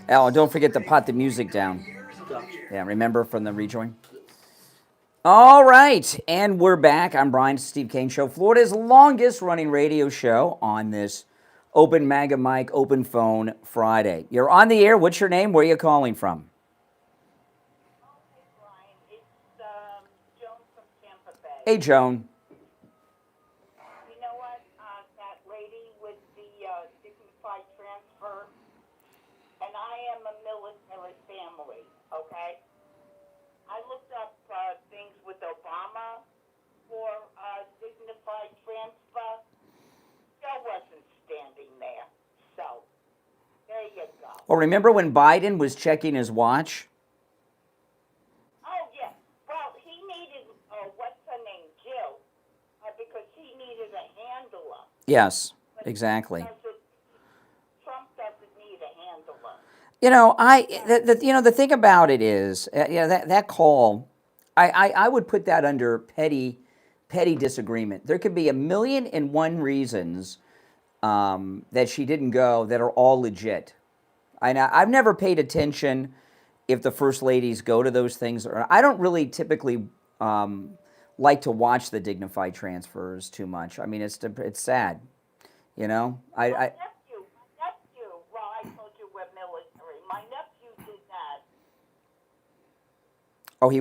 Oh, don't forget to pot the music down. Yeah, remember from the rejoin? All right, and we're back. I'm Brian, Steve Kane Show, Florida's longest running radio show on this Open MAGA Mic, Open Phone Friday. You're on the air. What's your name? Where are you calling from? Hey, Brian. It's Joan from Tampa Bay. Hey, Joan. You know what? That lady with the dignified transfer, and I am a military family, okay? I looked up things with Obama for dignified transfer. Joe wasn't standing there. So, there you go. Well, remember when Biden was checking his watch? Oh, yeah. Well, he needed, what's her name, Jill, because he needed a handler. Yes, exactly. Trump doesn't need a handler. You know, the thing about it is, that call, I would put that under petty disagreement. There could be 1,000,001 reasons that she didn't go that are all legit. I've never paid attention if the first ladies go to those things. I don't really typically like to watch the dignified transfers too much. I mean, it's sad, you know. My nephew, well, I told you we're military. My nephew did that. He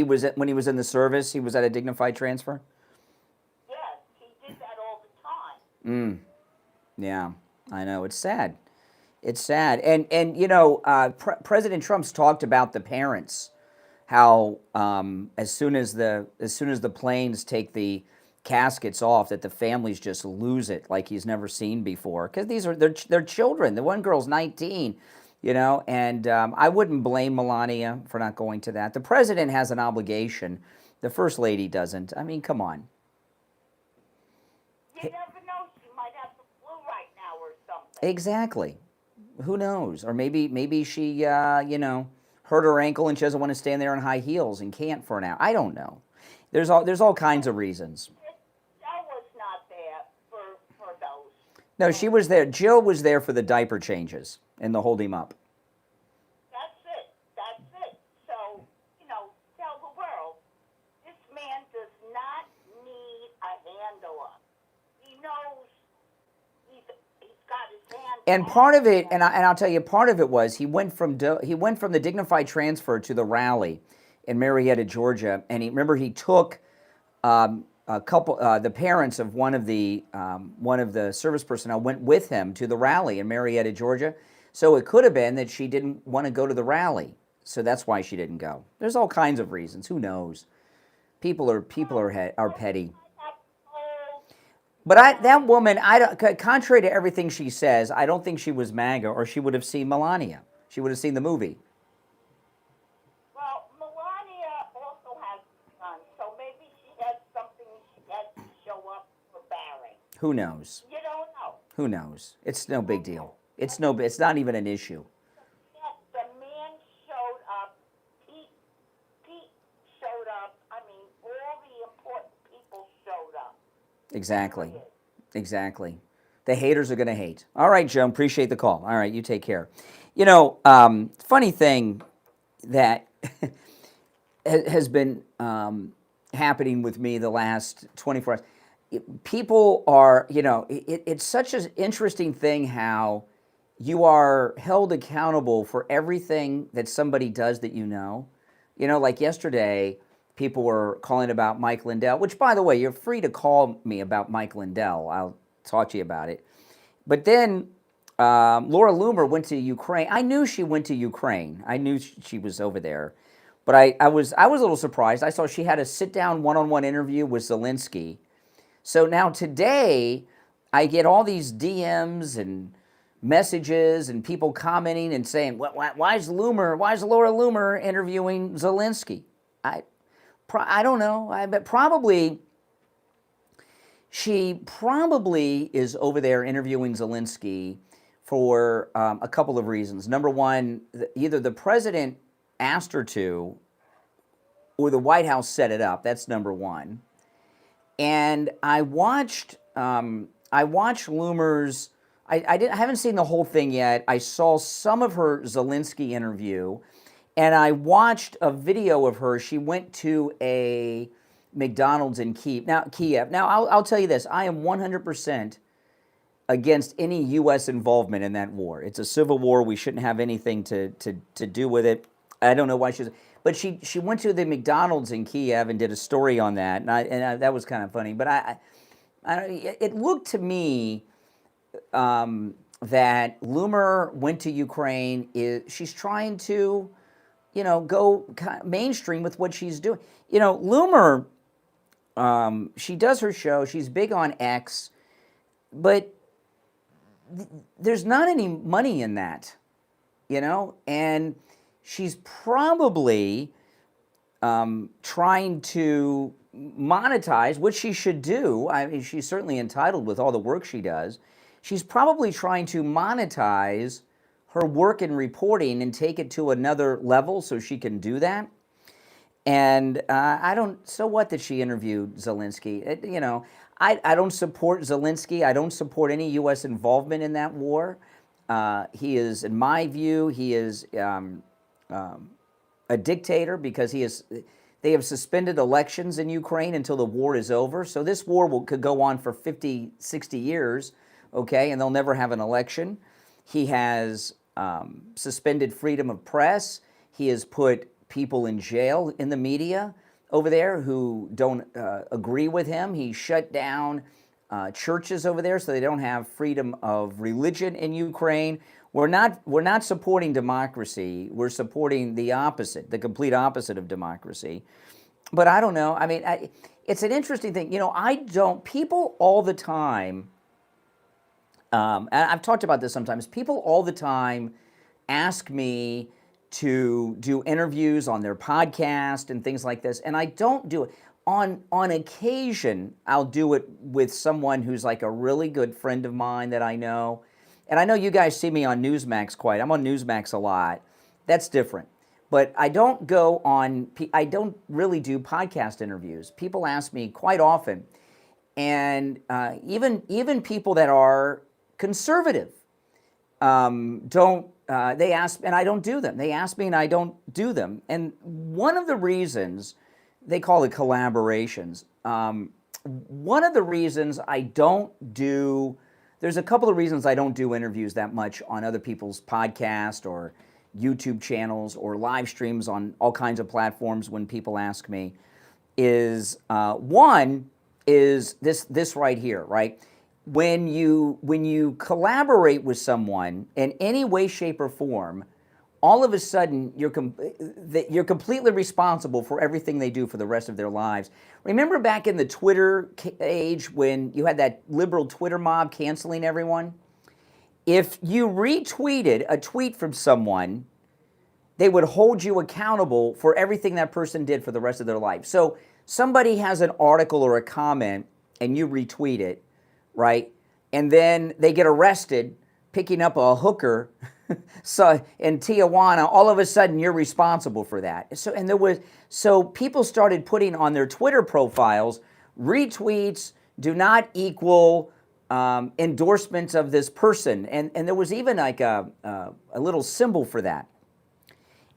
was when he was in the service. He was at a dignified transfer. Yes, he did that all the time. Yeah, I know. It's sad. It's sad. And you know, President Trump's talked about the parents, how as soon as the planes take the caskets off, that the families just lose it like he's never seen before. Because they're children. The one girl's 19. You know, and I wouldn't blame Melania for not going to that. The president has an obligation. The first lady doesn't. I mean, come on. You never know. She might have the flu right now or something. Exactly. Who knows? Or maybe she, you know, hurt her ankle and she doesn't want to stand there in high heels and can't for an hour. I don't know. There's all kinds of reasons. I was not there for those. No, she was there. Jill was there for the diaper changes and the hold him up. That's it. So, you know, tell the world, this man does not need a handler. He knows he's got his hand. And part of it, and I'll tell you, part of it was he went from the dignified transfer to the rally in Marietta, Georgia, and he took a couple, the parents of one of the service personnel went with him to the rally in Marietta, Georgia. So it could have been that she didn't want to go to the rally, so that's why she didn't go. There's all kinds of reasons. Who knows? People are petty. But that woman, contrary to everything she says, I don't think she was MAGA, or she would have seen Melania. She would have seen the movie. Well, Melania also has sons, so maybe she had something she had to show up for Barry. Who knows? You don't know. Who knows? It's no big deal. It's not even an issue. The man showed up. Pete showed up. I mean, all the important people showed up. Exactly. The haters are going to hate. All right, Joan, appreciate the call. All right, you take care. You know, funny thing that has been happening with me the last 24 hours. People are, you know, it's such an interesting thing how you are held accountable for everything that somebody does that you know. You know, like yesterday, people were calling about Mike Lindell, which, by the way, you're free to call me about Mike Lindell. I'll talk to you about it. But then Laura Loomer went to Ukraine. I knew she went to Ukraine. I knew she was over there. But I was a little surprised. I saw she had a sit-down one-on-one interview with Zelensky. So now today, I get all these DMs and messages and people commenting and saying, why is Laura Loomer interviewing Zelensky? I don't know. But she probably is over there interviewing Zelensky for a couple of reasons. Number one, either the president asked her to, or the White House set it up. That's number one. And I watched Loomer's I haven't seen the whole thing yet. I saw some of her Zelensky interview, and I watched a video of her. She went to a McDonald's in Kiev. Now, I'll tell you this. I am 100% against any U.S. involvement in that war. It's a civil war. We shouldn't have anything to do with it. I don't know why but she went to the McDonald's in Kiev and did a story on that, and that was kind of funny. But it looked to me that Loomer went to Ukraine. She's trying to, go kind of mainstream with what she's doing. Loomer, she does her show. She's big on X, but there's not any money in that, and she's probably trying to monetize, which she should do. I mean, she's certainly entitled with all the work she does. She's probably trying to monetize her work in reporting and take it to another level so she can do that. And so what that she interviewed Zelensky? I don't support Zelensky. I don't support any U.S. involvement in that war. He is, in my view, he is a dictator because they have suspended elections in Ukraine until the war is over. So this war could go on for 50, 60 years, okay, and they'll never have an election. He has suspended freedom of press. He has put people in jail in the media over there who don't agree with him. He shut down churches over there so they don't have freedom of religion in Ukraine. We're not supporting democracy. We're supporting the opposite, the complete opposite of democracy. But I don't know. I mean, it's an interesting thing. People all the time, and I've talked about this sometimes, people all the time ask me to do interviews on their podcast and things like this, and I don't do it. On occasion, I'll do it with someone who's like a really good friend of mine that I know. And I know you guys see me on Newsmax quite. I'm on Newsmax a lot. That's different. But I don't really do podcast interviews. People ask me quite often. And even people that are conservative they ask, and I don't do them. They ask me and I don't do them. And one of the reasons, they call it collaborations. One of the reasons I don't do, there's a couple of reasons I don't do interviews that much on other people's podcasts or YouTube channels or live streams on all kinds of platforms when people ask me, is one is this right here, right? When you collaborate with someone in any way, shape, or form, all of a sudden you're completely responsible for everything they do for the rest of their lives. Remember back in the Twitter age when you had that liberal Twitter mob canceling everyone? If you retweeted a tweet from someone, they would hold you accountable for everything that person did for the rest of their life. So somebody has an article or a comment and you retweet it, right? And then they get arrested picking up a hooker so in Tijuana, all of a sudden you're responsible for that. So people started putting on their Twitter profiles, retweets do not equal endorsements of this person. And there was even like a little symbol for that.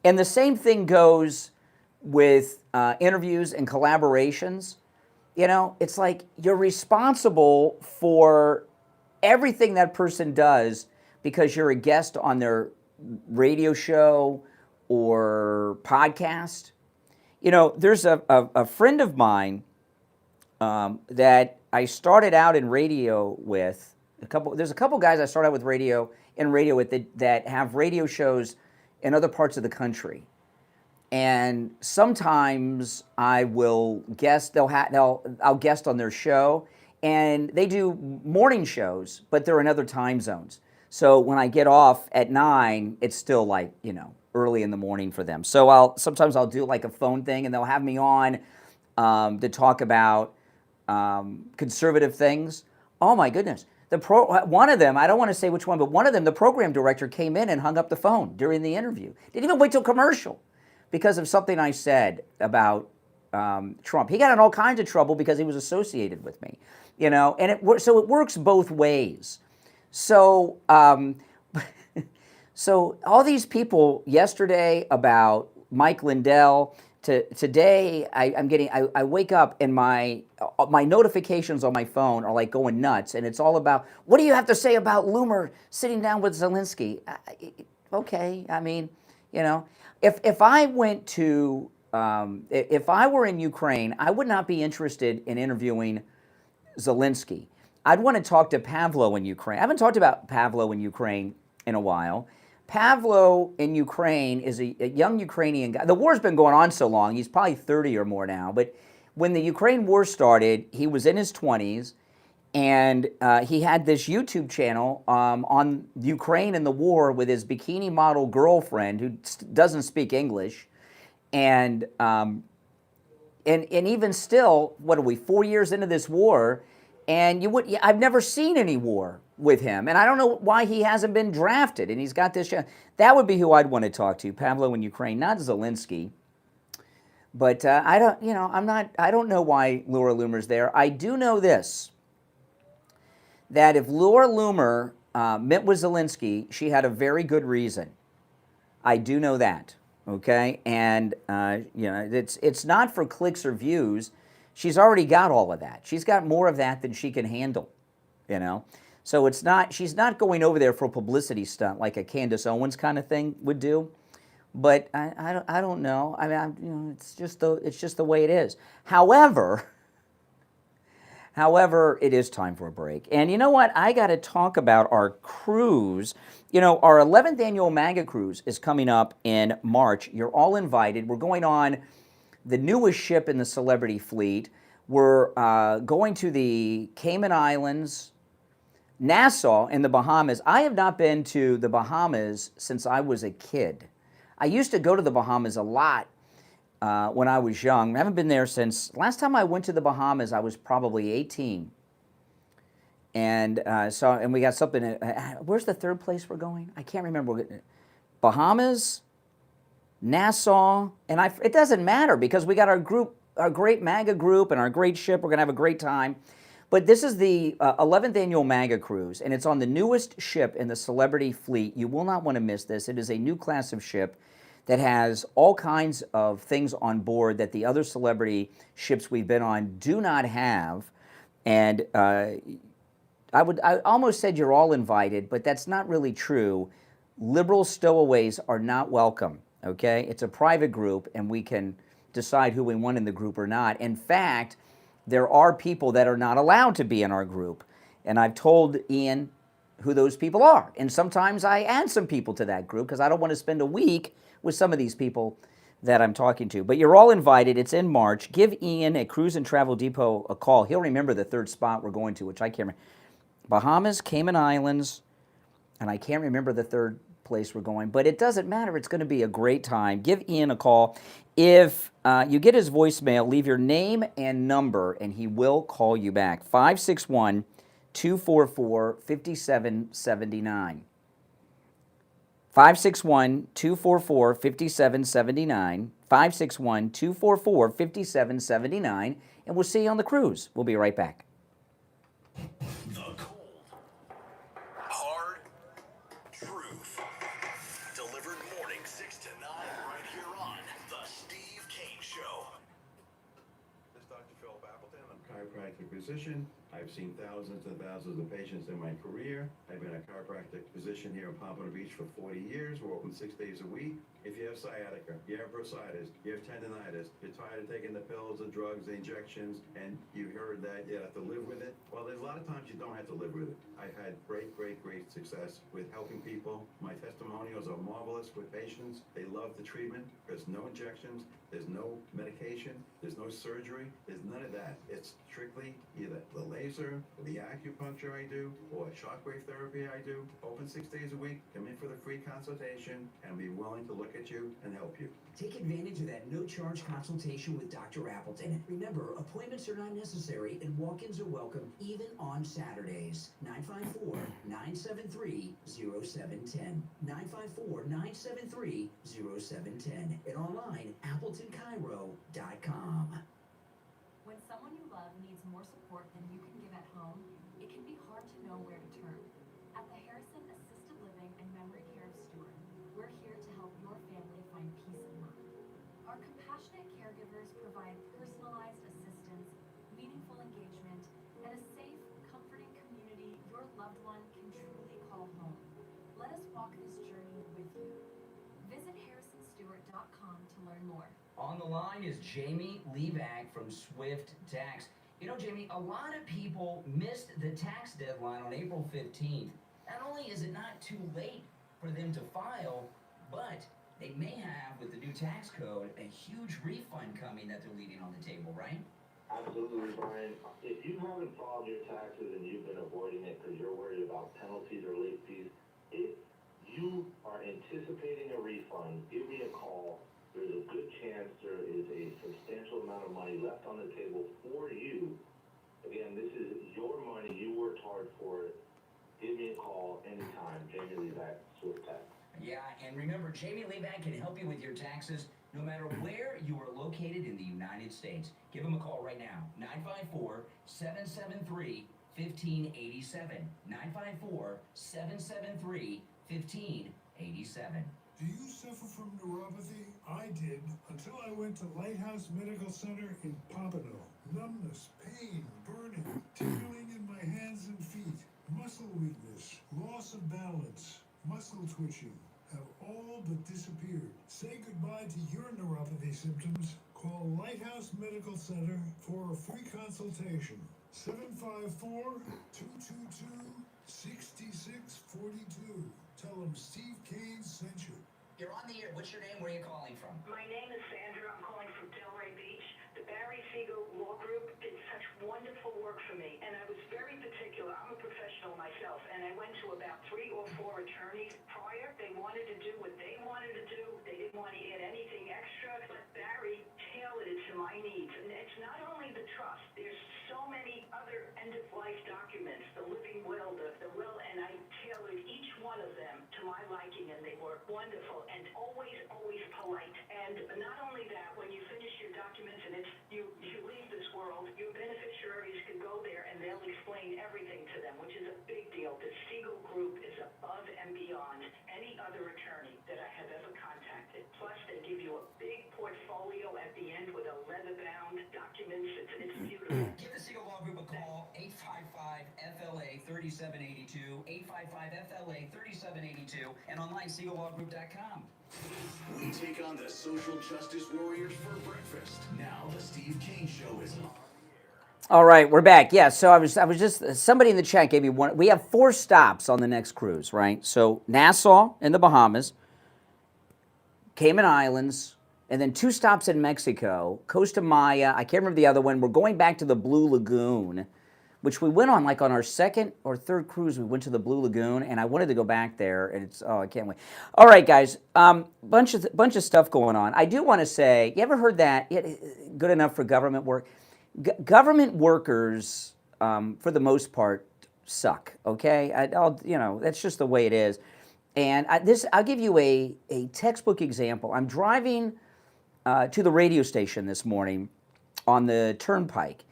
And the same thing goes with interviews and collaborations. It's like you're responsible for everything that person does because you're a guest on their radio show or podcast. There's a friend of mine that I started out in radio with. There's a couple guys I started out with radio with that have radio shows in other parts of the country. And sometimes I will guest. I'll guest on their show, and they do morning shows, but they're in other time zones. So when I get off at 9, it's still like early in the morning for them. So sometimes I'll do like a phone thing, and they'll have me on to talk about conservative things. Oh my goodness! One of them, I don't want to say which one, but one of them, the program director came in and hung up the phone during the interview. Didn't even wait till commercial. Because of something I said about Trump. He got in all kinds of trouble because he was associated with me, and so it works both ways. So, so all these people yesterday about Mike Lindell. Today, I wake up and my notifications on my phone are like going nuts, and it's all about, what do you have to say about Loomer sitting down with Zelensky? Okay, I mean, if I went to, if I were in Ukraine, I would not be interested in interviewing Zelensky. I'd want to talk to Pavlo in Ukraine. I haven't talked about Pavlo in Ukraine in a while. Pavlo in Ukraine is a young Ukrainian guy. The war's been going on so long, he's probably 30 or more now. But when the Ukraine war started, he was in his 20s, and he had this YouTube channel on Ukraine and the war with his bikini model girlfriend who doesn't speak English. And even still, what are we, 4 years into this war, and I've never seen any war with him, and I don't know why he hasn't been drafted, and he's got this. That would be who I'd want to talk to, Pavlo in Ukraine, not Zelensky. But I don't know why Laura Loomer's there. I do know this, that if Laura Loomer met with Zelensky, she had a very good reason. I do know that, okay? And, it's not for clicks or views. She's already got all of that. She's got more of that than she can handle, So she's not going over there for a publicity stunt like a Candace Owens kind of thing would do. But I don't know. I mean, it's just the way it is. However, it is time for a break. And you know what? I got to talk about our cruise. Our 11th annual MAGA cruise is coming up in March. You're all invited. We're going on the newest ship in the celebrity fleet. We're going to the Cayman Islands, Nassau, in the Bahamas. I have not been to the Bahamas since I was a kid. I used to go to the Bahamas a lot when I was young. I haven't been there since, last time I went to the Bahamas, I was probably 18. And we got something, where's the third place we're going? I can't remember. Bahamas, Nassau, and it doesn't matter because we got our group, our great MAGA group and our great ship. We're going to have a great time. But this is the 11th annual MAGA cruise, and it's on the newest ship in the celebrity fleet. You will not want to miss this. It is a new class of ship that has all kinds of things on board that the other celebrity ships we've been on do not have. And I almost said you're all invited, but that's not really true. Liberal stowaways are not welcome, okay? It's a private group, and we can decide who we want in the group or not. In fact, there are people that are not allowed to be in our group, and I've told Ian who those people are. And sometimes I add some people to that group because I don't want to spend a week with some of these people that I'm talking to. But you're all invited. It's in March. Give Ian at Cruise and Travel Depot a call. He'll remember the third spot we're going to, which I can't remember. Bahamas, Cayman Islands, and I can't remember the third place we're going, but it doesn't matter. It's going to be a great time. Give Ian a call. If you get his voicemail, leave your name and number, and he will call you back. 561-244-5779. 561-244-5779. 561-244-5779. And we'll see you on the cruise. We'll be right back. The cold, hard truth. Delivered morning 6 to 9 right here on The Steve Kane Show. This is Dr. Philip Appleton. I'm a chiropractic physician. I've seen thousands and thousands of patients in my career. I've been a chiropractic physician here in Pompano Beach for 40 years. We're open 6 days a week. If you have sciatica, you have bursitis, you have tendinitis, you're tired of taking the pills, the drugs, the injections, and you heard that you have to live with it, well, there's a lot of times you don't have to live with it. I've had great, great, great success with helping people. My testimonials are marvelous with patients. They love the treatment. There's no injections. There's no medication. There's no surgery. There's none of that. It's strictly either the laser, or the acupuncture I do, or shockwave therapy I do. Open 6 days a week. Come in for the free consultation and be willing to look at you and help you. Take advantage of that no-charge consultation with Dr. Appleton. Remember, appointments are not necessary and walk-ins are welcome even on Saturdays. 954-973-0710. 954-973-0710. And online, AppletonChiro.com. When someone you love needs more support than you can give at home, it can be hard to know where to turn. At the SFjr.com to learn more. On the line is Jamie LeeZep from Swift Tax. You know, Jamie, a lot of people missed the tax deadline on April 15th. Not only is it not too late for them to file, but they may have, with the new tax code, a huge refund coming that they're leaving on the table, right? Absolutely, Brian. If you haven't filed your taxes and you've been avoiding it because you're worried about penalties or late fees, if you are anticipating a refund, give me a call. There's a good chance there is a substantial amount of money left on the table for you. Again, this is your money. You worked hard for it. Give me a call anytime. Jamie LeeZep, Swift Tax. Yeah, and remember, Jamie LeeZep can help you with your taxes no matter where you are located in the United States. Give him a call right now, 954-773-1587. 954-773-1587. Do you suffer from neuropathy? I did, until I went to Lighthouse Medical Center in Pompano. Numbness, pain, burning, tingling in my hands and feet, muscle weakness, loss of balance, muscle twitching have all but disappeared. Say goodbye to your neuropathy symptoms. Call Lighthouse Medical Center for a free consultation. 754-222-6642. Tell them Steve Kane sent you. You're on the air. What's your name? Where are you calling from? My name is Sandra. I'm calling from Delray Beach. The Barry Siegel Law Group did such wonderful work for me, and I was very particular. I'm a professional myself, and I went to about 3 or 4 attorneys prior. They wanted to do what they wanted to do. They didn't want to add anything extra, but Barry tailored it to my needs. And it's not only the trust. There's so many other end-of-life documents, the living will, the will, and I tailored each one of them to my liking, and they were wonderful and always, always polite. And not only that, when you finish your documents and you leave this world, your beneficiaries can go there and they'll explain everything to them, which is a big deal. The Siegel Group is above and beyond any other attorney that I have ever contacted. Plus, they give you a big portfolio at the end with a leather-bound documents. It's beautiful. Give the Siegel Law Group a call, 855-FLA-3782, 855-FLA-3782, and online, SiegelLawGroup.com. We take on the social justice warriors for breakfast. Now the Steve Kane Show is on. All right, we're back. Yeah, so I was just, somebody in the chat gave me one. We have 4 stops on the next cruise, right? So Nassau in the Bahamas, Cayman Islands, and then 2 stops in Mexico, Costa Maya. I can't remember the other one. We're going back to the Blue Lagoon, which we went on like on our 2nd or 3rd cruise. We went to the Blue Lagoon, and I wanted to go back there, and I can't wait. All right, guys, bunch of stuff going on. I do want to say, you ever heard that? Good enough for government work? Government workers, for the most part, suck. Okay, that's just the way it is. And I'll give you a textbook example. I'm driving to the radio station this morning on the Turnpike.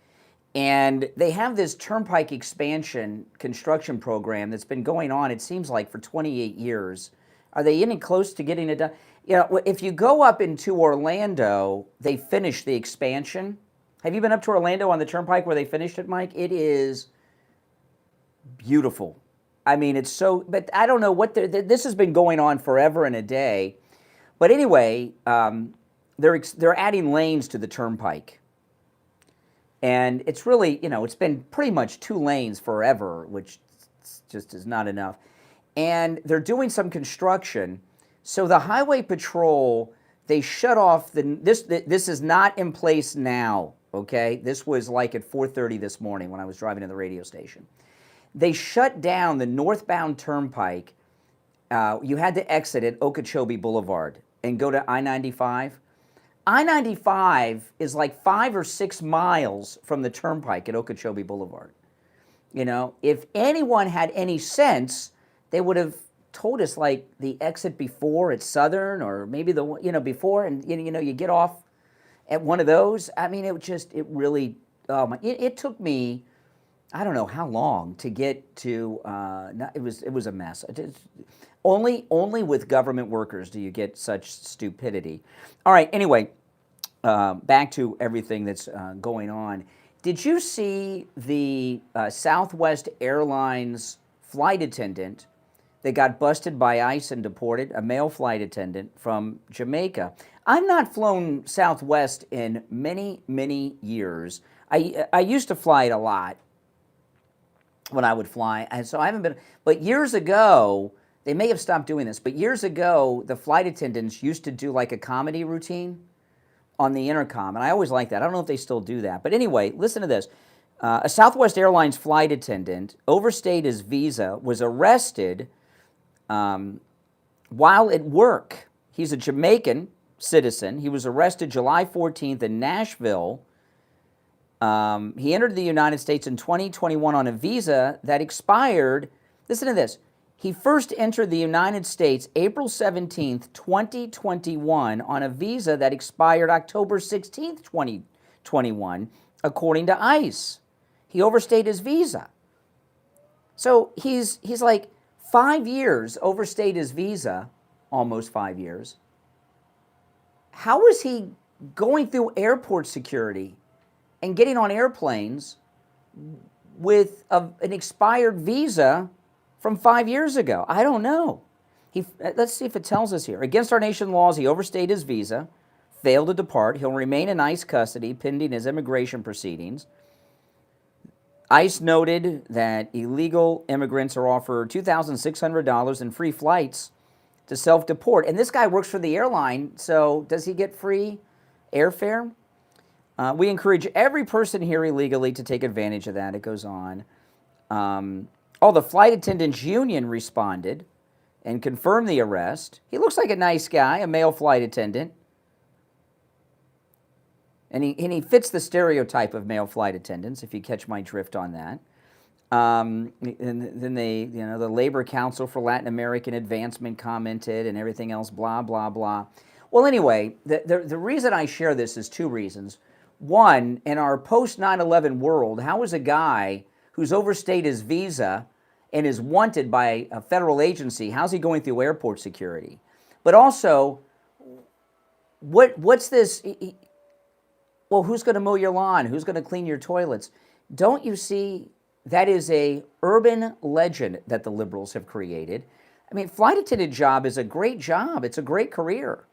And they have this Turnpike expansion construction program that's been going on, it seems like, for 28 years. Are they any close to getting it done? You know, if you go up into Orlando, they finished the expansion. Have you been up to Orlando on the Turnpike where they finished it, Mike? It is beautiful. I mean, it's so, but I don't know what, this has been going on forever and a day. But anyway, they're adding lanes to the Turnpike. And it's really, it's been pretty much 2 lanes forever, which just is not enough. And they're doing some construction. So the Highway Patrol, they shut off this is not in place now, okay? This was like at 4:30 this morning when I was driving to the radio station. They shut down the northbound Turnpike. You had to exit at Okeechobee Boulevard and go to I-95. I-95 is like 5 or 6 miles from the Turnpike at Okeechobee Boulevard. If anyone had any sense, they would have told us like the exit before at Southern, or maybe before, and you get off at one of those. I mean, it really, it took me, I don't know how long to get to. It was a mess. Only with government workers do you get such stupidity. All right, anyway, back to everything that's going on. Did you see the Southwest Airlines flight attendant that got busted by ICE and deported, a male flight attendant from Jamaica. I've not flown Southwest in many, many years. I used to fly it a lot when I would fly, and so I haven't been, but years ago, they may have stopped doing this, but years ago, the flight attendants used to do like a comedy routine on the intercom, and I always liked that. I don't know if they still do that, but anyway, listen to this. A Southwest Airlines flight attendant overstayed his visa, was arrested while at work. He's a Jamaican citizen. He was arrested July 14th in Nashville. He entered the United States in 2021 on a visa that expired. Listen to this. He first entered the United States April 17th, 2021 on a visa that expired October 16th, 2021, according to ICE. He overstayed his visa. So he's like 5 years overstayed his visa, almost 5 years. How is he going through airport security and getting on airplanes with an expired visa from 5 years ago? I don't know. Let's see if it tells us here. Against our nation laws, he overstayed his visa, failed to depart. He'll remain in ICE custody pending his immigration proceedings. ICE noted that illegal immigrants are offered $2,600 in free flights to self-deport. And this guy works for the airline, so does he get free airfare? We encourage every person here illegally to take advantage of that. It goes on. The flight attendants union responded and confirmed the arrest. He looks like a nice guy, a male flight attendant. And he fits the stereotype of male flight attendants, if you catch my drift on that. And then the Labor Council for Latin American Advancement commented and everything else, blah, blah, blah. Well, anyway, the reason I share this is two reasons. One, in our post 9/11 world, how is a guy who's overstayed his visa and is wanted by a federal agency, how's he going through airport security? But also, what's this? Well, who's going to mow your lawn? Who's going to clean your toilets? Don't you see that is a urban legend that the liberals have created? I mean, flight attendant job is a great job. It's a great career.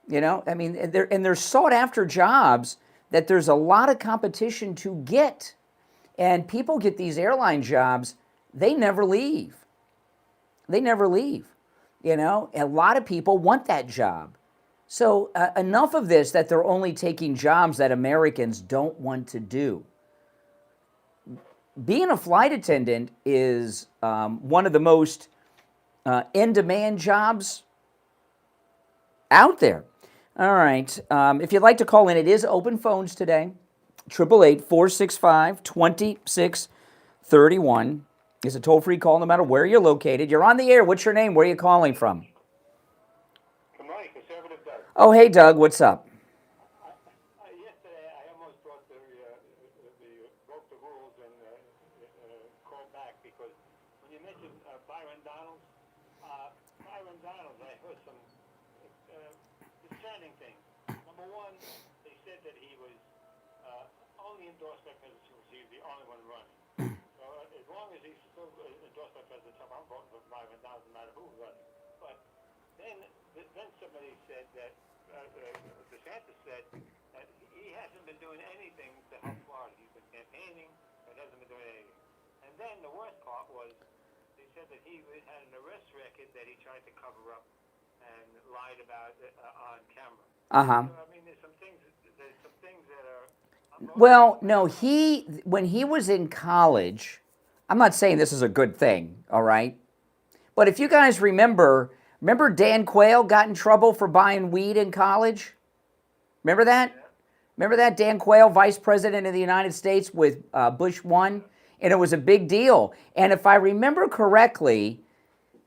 You know, I mean, they're sought after jobs that there's a lot of competition to get. And people get these airline jobs, they never leave. They never leave. You know, a lot of people want that job. So enough of this that they're only taking jobs that Americans don't want to do. Being a flight attendant is one of the most in-demand jobs out there. All right. If you'd like to call in, it is open phones today. 888-465-2631 is a toll-free call no matter where you're located. You're on the air. What's your name? Where are you calling from? Good morning, Conservative Doug. Oh, hey, Doug. What's up? Yesterday, I almost broke the rules and called back because when you mentioned Byron Donalds, I heard some concerning things. Number one, they said that he was only endorsed by President Trump. He was the only one running. So as long as he's still endorsed by President Trump, I'm voting for Byron Donalds no matter who's running. But then somebody said that DeSantis said that he hasn't been doing anything to help Florida. He's been campaigning, but hasn't been doing anything. And then the worst part was they said that he had an arrest record that he tried to cover up and lied about on camera. So, I mean, there's some things that are. Well, no, when he was in college, I'm not saying this is a good thing, all right? But if you guys remember Dan Quayle got in trouble for buying weed in college? Remember that? Yeah. Remember that? Dan Quayle, Vice President of the United States with Bush 1? And it was a big deal. And if I remember correctly,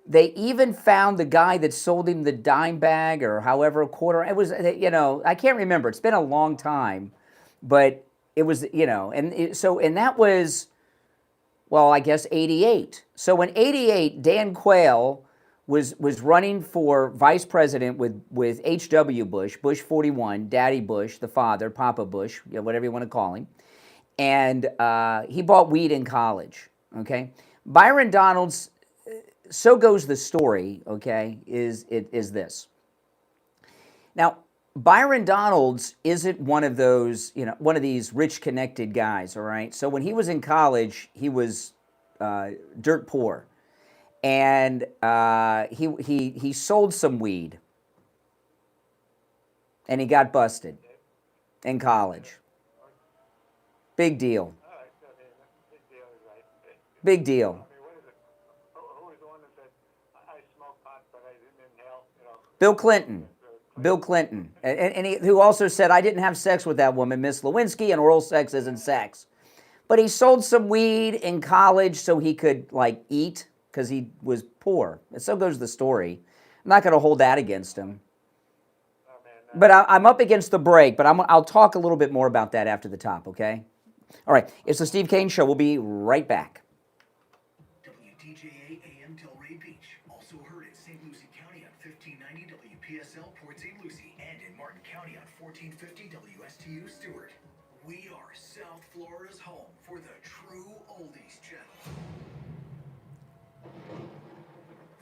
they even found the guy that sold him the dime bag or however a quarter. It was, I can't remember. It's been a long time. But it was, and that was, well, I guess 88. So in 88, Dan Quayle was running for vice president with H.W. Bush, Bush 41, Daddy Bush, the father, Papa Bush, whatever you want to call him. And he bought weed in college, okay? Byron Donalds so goes the story, okay, is this. Now, Byron Donalds isn't one of those, one of these rich connected guys, all right? So when he was in college, he was dirt poor. And he sold some weed. And he got busted in college. Big deal. Big deal. Bill Clinton. Bill Clinton. And who also said, I didn't have sex with that woman, Miss Lewinsky, and oral sex isn't sex. But he sold some weed in college so he could, eat, because he was poor. And so goes the story. I'm not going to hold that against him. But I'm up against the break, but I'll talk a little bit more about that after the top, okay? All right, it's the Steve Kane Show. We'll be right back. WTJA AM Delray Beach, also heard in St. Lucie County on 1590 WPSL Port St. Lucie, and in Martin County on 1450 WSTU Stewart. We are South Florida's home for the true oldies channel.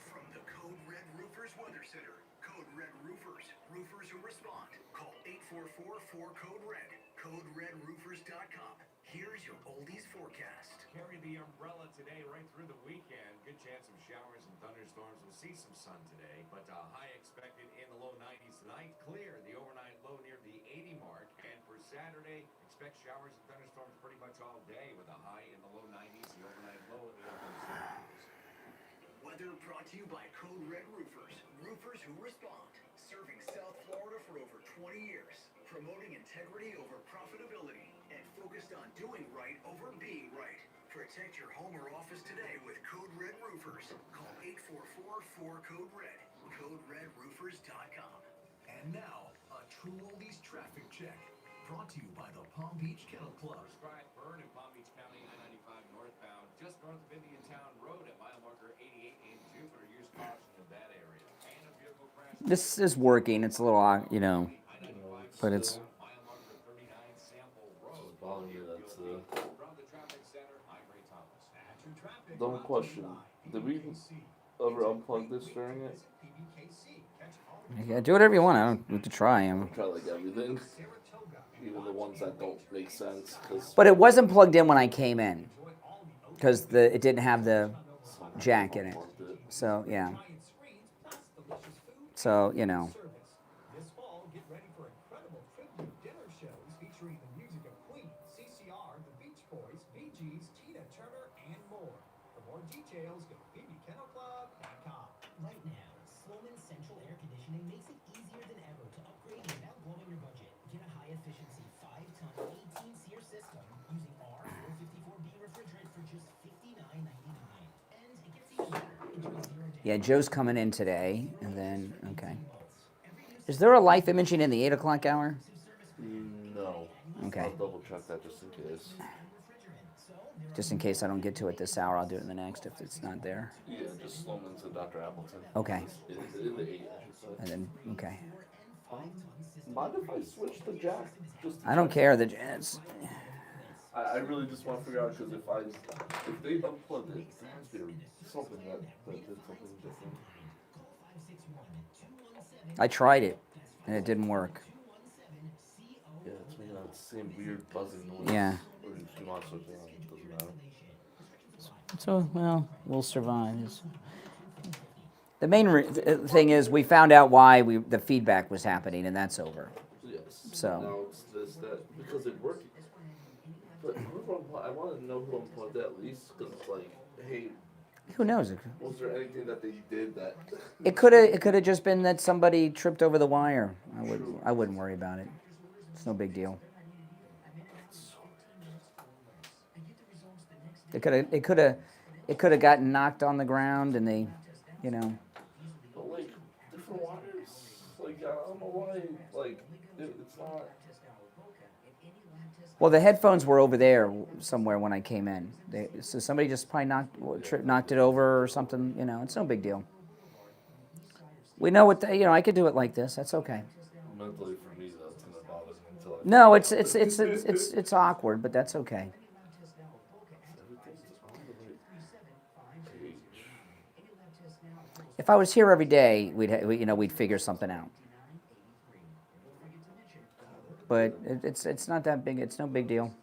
From the Code Red Roofers Weather Center, Code Red Roofers, roofers who respond. Call 844-4CODE-RED, CodeRedRoofers.com. Here's your oldies forecast. Carry the umbrella today right through the weekend. Good chance of showers and thunderstorms. We'll see some sun today, but high expected in the low 90s tonight. Clear the overnight low near the 80 mark. And for Saturday, expect showers and thunderstorms pretty much all day with a high in the low 90s, the overnight low in the upper 70s. Weather brought to you by Code Red Roofers, roofers who respond. Serving South Florida for over 20 years. Promoting integrity over profitability and focused on doing right over being right. Protect your home or office today with Code Red Roofers. Call 844-4CODE-RED, CodeRedRoofers.com. And now, a true oldies traffic check. Brought to you by the Palm Beach Kennel Club. Prescribed burn in Palm Beach County, I-95 northbound, just north of Indian Town Road at mile marker 88 in Jupiter. Use caution in that area. And a vehicle crash. This is working. It's a little, but it's... Dumb question. Did we ever unplug this during it? Yeah, do whatever you want. I don't need to try. Try everything. Even the ones that don't make sense. But it wasn't plugged in when I came in. Because it didn't have the jack in it. So, yeah. So, This fall, get ready for incredible tribute dinner shows featuring the music of Queen, CCR, the Beach Boys, Bee Gees, Tina Turner, and more. For more details, go to BBKennelClub.com. Right now, Sloman Central Air Conditioning makes it easier than ever to upgrade without blowing your budget. Get a high-efficiency 5-ton 18-SEER system using R454B refrigerant for just $59.99. And it gets even better. Enjoy 0 down. Yeah, Joe's coming in today, and then, okay. Is there a live imaging in the 8 o'clock hour? No. Okay. I'll double check that just in case. Just in case I don't get to it this hour, I'll do it in the next if it's not there. Yeah, just Sloman to Dr. Appleton. Okay. In the 8, I should say. And then, okay. Mind if I switch the jack? I don't care. It's... I really just want to figure out, because if they unplugged it, there has to be something that did something different. I tried it, and it didn't work. Yeah, it's making that same weird buzzing noise. Yeah. Or if you want to switch it on, it doesn't matter. So, well, we'll survive. The main thing is we found out why the feedback was happening, and that's over. Yes. So. Now it's this, that, because it worked. But I want to know who unplugged it at least, because it's like, hey, who knows? was there anything that they did that? It could have just been that somebody tripped over the wire. I wouldn't worry about it. It's no big deal. It could have gotten knocked on the ground, and they, But like different wires, like I don't know why, like it's not. Well, the headphones were over there somewhere when I came in. So somebody just probably knocked it over or something. It's no big deal. We know what I could do it like this. That's okay. Mentally for me, that's gonna bother me until I. No, it's awkward, but that's okay. If I was here every day, we'd figure something out. But it's not that big. It's no big deal.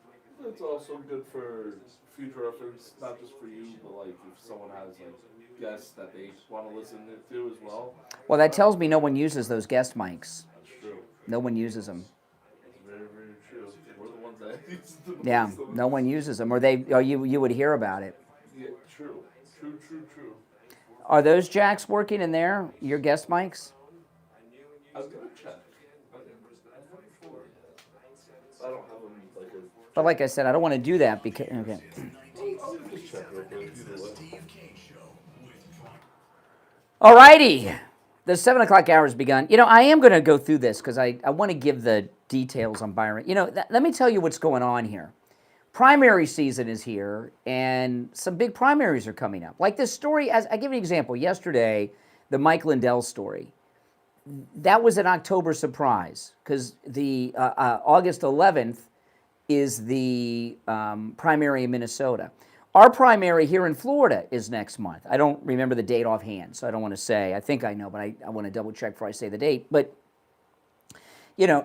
It's also good for future reference, not just for you, but like if someone has like guests that they want to listen to as well. Well, that tells me no one uses those guest mics. That's true. No one uses them. That's very, very true. We're the ones that use them. Yeah, no one uses them, or you would hear about it. Yeah, true. Are those jacks working in there? Your guest mics? I was gonna check. I don't have them like a. But like I said, I don't want to do that because. Okay. I'll just check real quick. Either way. Alrighty, the 7 o'clock hour has begun. I am going to go through this because I want to give the details on Byron. Let me tell you what's going on here. Primary season is here, and some big primaries are coming up. Like this story, as I give you an example, yesterday, the Mike Lindell story. That was an October surprise because the August 11th is the primary in Minnesota. Our primary here in Florida is next month. I don't remember the date offhand, so I don't want to say. I think I know, but I want to double check before I say the date. But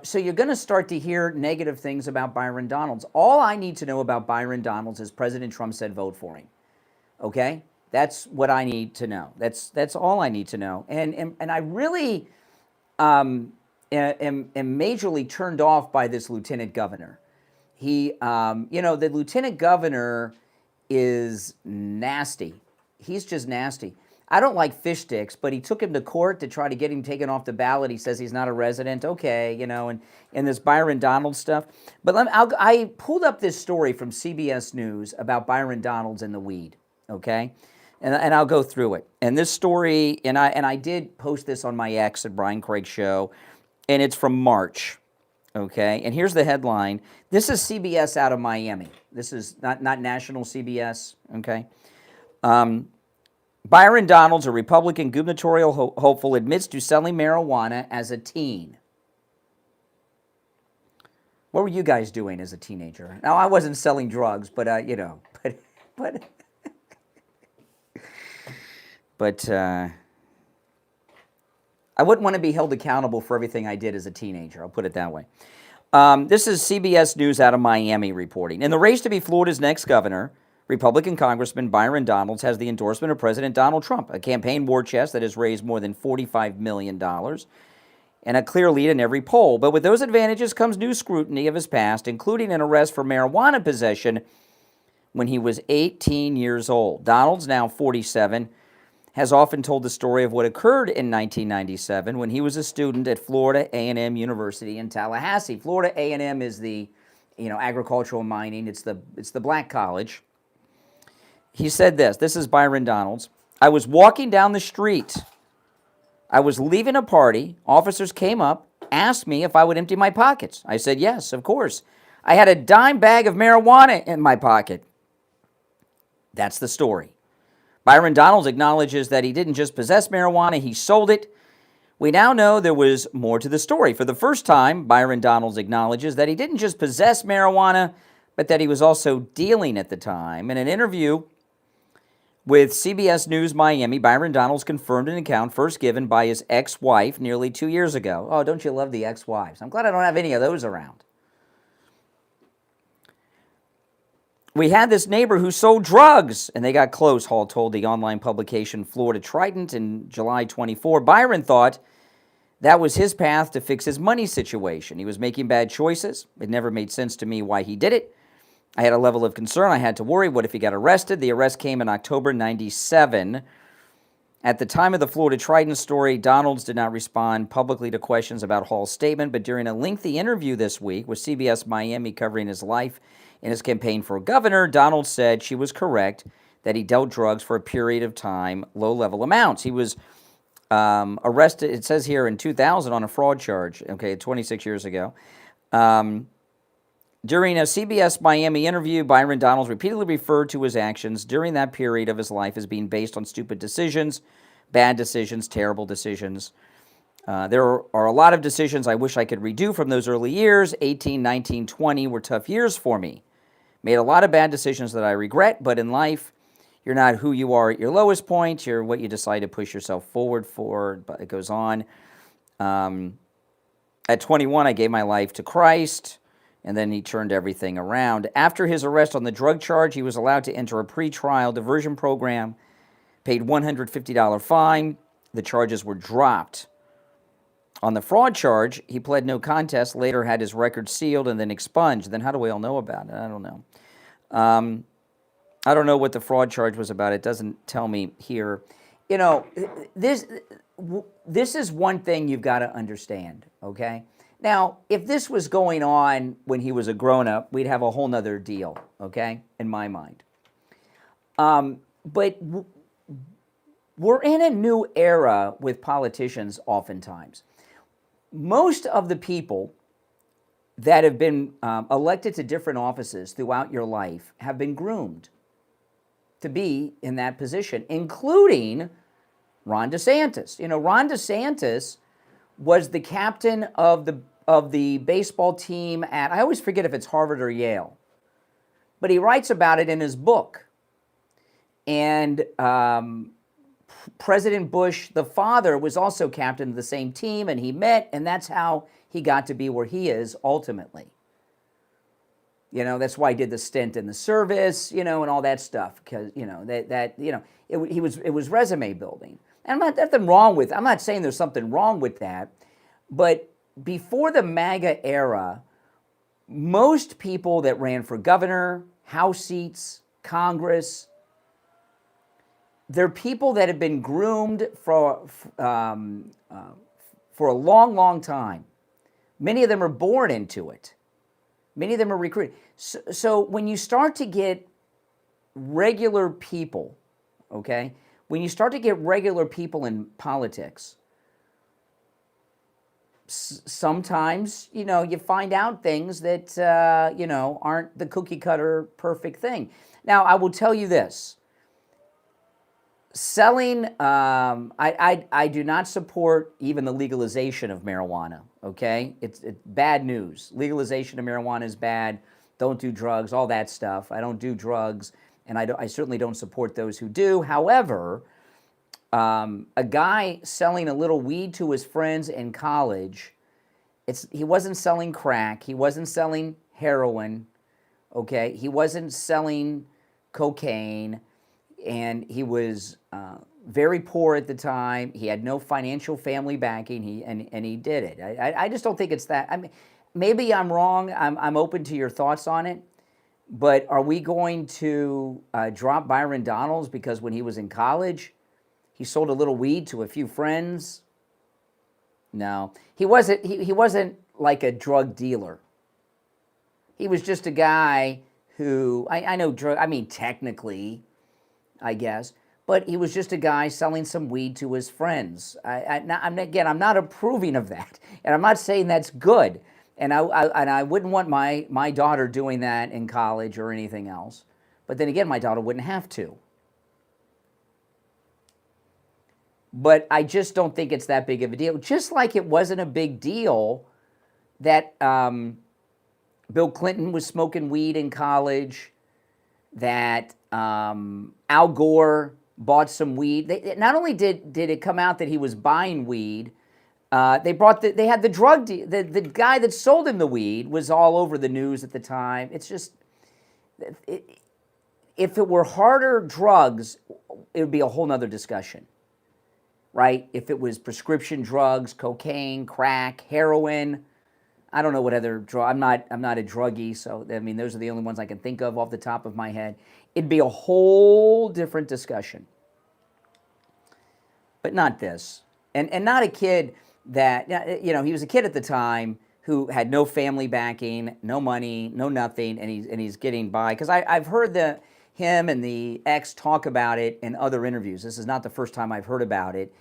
so you're going to start to hear negative things about Byron Donalds. All I need to know about Byron Donalds is President Trump said vote for him. Okay? That's what I need to know. That's all I need to know. And I really am majorly turned off by this lieutenant governor. The lieutenant governor is nasty. He's just nasty. I don't like fish sticks, but he took him to court to try to get him taken off the ballot. He says he's not a resident. Okay, and this Byron Donalds stuff. But I pulled up this story from CBS News about Byron Donalds and the weed, okay? And I'll go through it. And this story, and I did post this on my X at Brian Craig Show, and it's from March, okay? And here's the headline. This is CBS out of Miami. This is not national CBS, okay? Byron Donalds, a Republican gubernatorial hopeful, admits to selling marijuana as a teen. What were you guys doing as a teenager? Now, I wasn't selling drugs, but I wouldn't want to be held accountable for everything I did as a teenager. I'll put it that way. This is CBS News out of Miami reporting. In the race to be Florida's next governor, Republican Congressman Byron Donalds has the endorsement of President Donald Trump, a campaign war chest that has raised more than $45 million and a clear lead in every poll. But with those advantages comes new scrutiny of his past, including an arrest for marijuana possession when he was 18 years old. Donalds, now 47, has often told the story of what occurred in 1997 when he was a student at Florida A&M University in Tallahassee. Florida A&M is the, agricultural mining. It's the black college. He said this is Byron Donalds. I was walking down the street. I was leaving a party. Officers came up, asked me if I would empty my pockets. I said, yes, of course. I had a dime bag of marijuana in my pocket. That's the story. Byron Donalds acknowledges that he didn't just possess marijuana, he sold it. We now know there was more to the story. For the first time, Byron Donalds acknowledges that he didn't just possess marijuana, but that he was also dealing at the time. In an interview with CBS News Miami, Byron Donalds confirmed an account first given by his ex-wife nearly 2 years ago. Oh, don't you love the ex-wives? I'm glad I don't have any of those around. We had this neighbor who sold drugs, and they got close, Hall told the online publication Florida Trident in July 24. Byron thought that was his path to fix his money situation. He was making bad choices. It never made sense to me why he did it. I had a level of concern. I had to worry. What if he got arrested? The arrest came in October 97. At the time of the Florida Trident story, Donalds did not respond publicly to questions about Hall's statement, but during a lengthy interview this week with CBS Miami covering his life in his campaign for governor, Donalds said she was correct, that he dealt drugs for a period of time, low-level amounts. He was arrested, it says here, in 2000 on a fraud charge, 26 years ago. During a CBS Miami interview, Byron Donalds repeatedly referred to his actions during that period of his life as being based on stupid decisions, bad decisions, terrible decisions. There are a lot of decisions I wish I could redo from those early years. 18, 19, 20 were tough years for me. Made a lot of bad decisions that I regret, but in life, You're not who you are at your lowest point. You're what you decide to push yourself forward for. But it goes on. At 21, I gave my life to Christ, and then he turned everything around. After his arrest on the drug charge, he was allowed to enter a pre-trial diversion program, paid $150 fine. The charges were dropped. On the fraud charge, he pled no contest, later had his record sealed and then expunged. Then how do we all know about it? I don't know. I don't know what the fraud charge was about. It doesn't tell me here. You know, this is one thing you've got to understand, okay? Now, if this was going on when he was a grown-up, we'd have a whole nother deal, okay, in my mind. But we're in a new era with politicians oftentimes. Most of the people that have been elected to different offices throughout your life have been groomed to be in that position, including Ron DeSantis. You know, Ron DeSantis was the captain of the baseball team at, I always forget if it's Harvard or Yale, but he writes about it in his book. And President Bush, the father, was also captain of the same team, and he met, and that's how he got to be where he is ultimately. You know, that's why he did the stint in the service, you know, and all that stuff, because, you know, it was resume building. And I'm not saying there's something wrong with that, but before the MAGA era, most people that ran for governor, House seats, Congress, they're people that have been groomed for a long, long time. Many of them are born into it. Many of them are recruited. So when you start to get regular people, okay, when you start to get regular people in politics, sometimes, you know, you find out things that, you know, aren't the cookie cutter perfect thing. Now, I will tell you this. Selling, I do not support even the legalization of marijuana, okay? It's bad news. Legalization of marijuana is bad. Don't do drugs, all that stuff. I don't do drugs, and I certainly don't support those who do. However, a guy selling a little weed to his friends in college, he wasn't selling crack. He wasn't selling heroin, okay? He wasn't selling cocaine. And he was very poor at the time. He had no financial family backing. He did it. I just don't think it's that. I mean, maybe I'm wrong. I'm open to your thoughts on it. But are we going to drop Byron Donalds because when he was in college, he sold a little weed to a few friends? No, he wasn't. He wasn't like a drug dealer. He was just a guy who I know drug. I mean, technically, I guess, but he was just a guy selling some weed to his friends. I'm not approving of that, and I'm not saying that's good. And I wouldn't want my daughter doing that in college or anything else. But then again, my daughter wouldn't have to. But I just don't think it's that big of a deal. Just like it wasn't a big deal that Bill Clinton was smoking weed in college, that Al Gore bought some weed. Not only did it come out that he was buying weed, they had the drug deal. The guy that sold him the weed was all over the news at the time. It's just, if it were harder drugs, it would be a whole nother discussion, right? If it was prescription drugs, cocaine, crack, heroin. I don't know what other drug. I'm not a druggie, so I mean those are the only ones I can think of off the top of my head. It'd be a whole different discussion. But not this. And not a kid that, you know, he was a kid at the time who had no family backing, no money, no nothing, and he's getting by. Because I've heard him and the ex talk about it in other interviews. This is not the first time I've heard about it.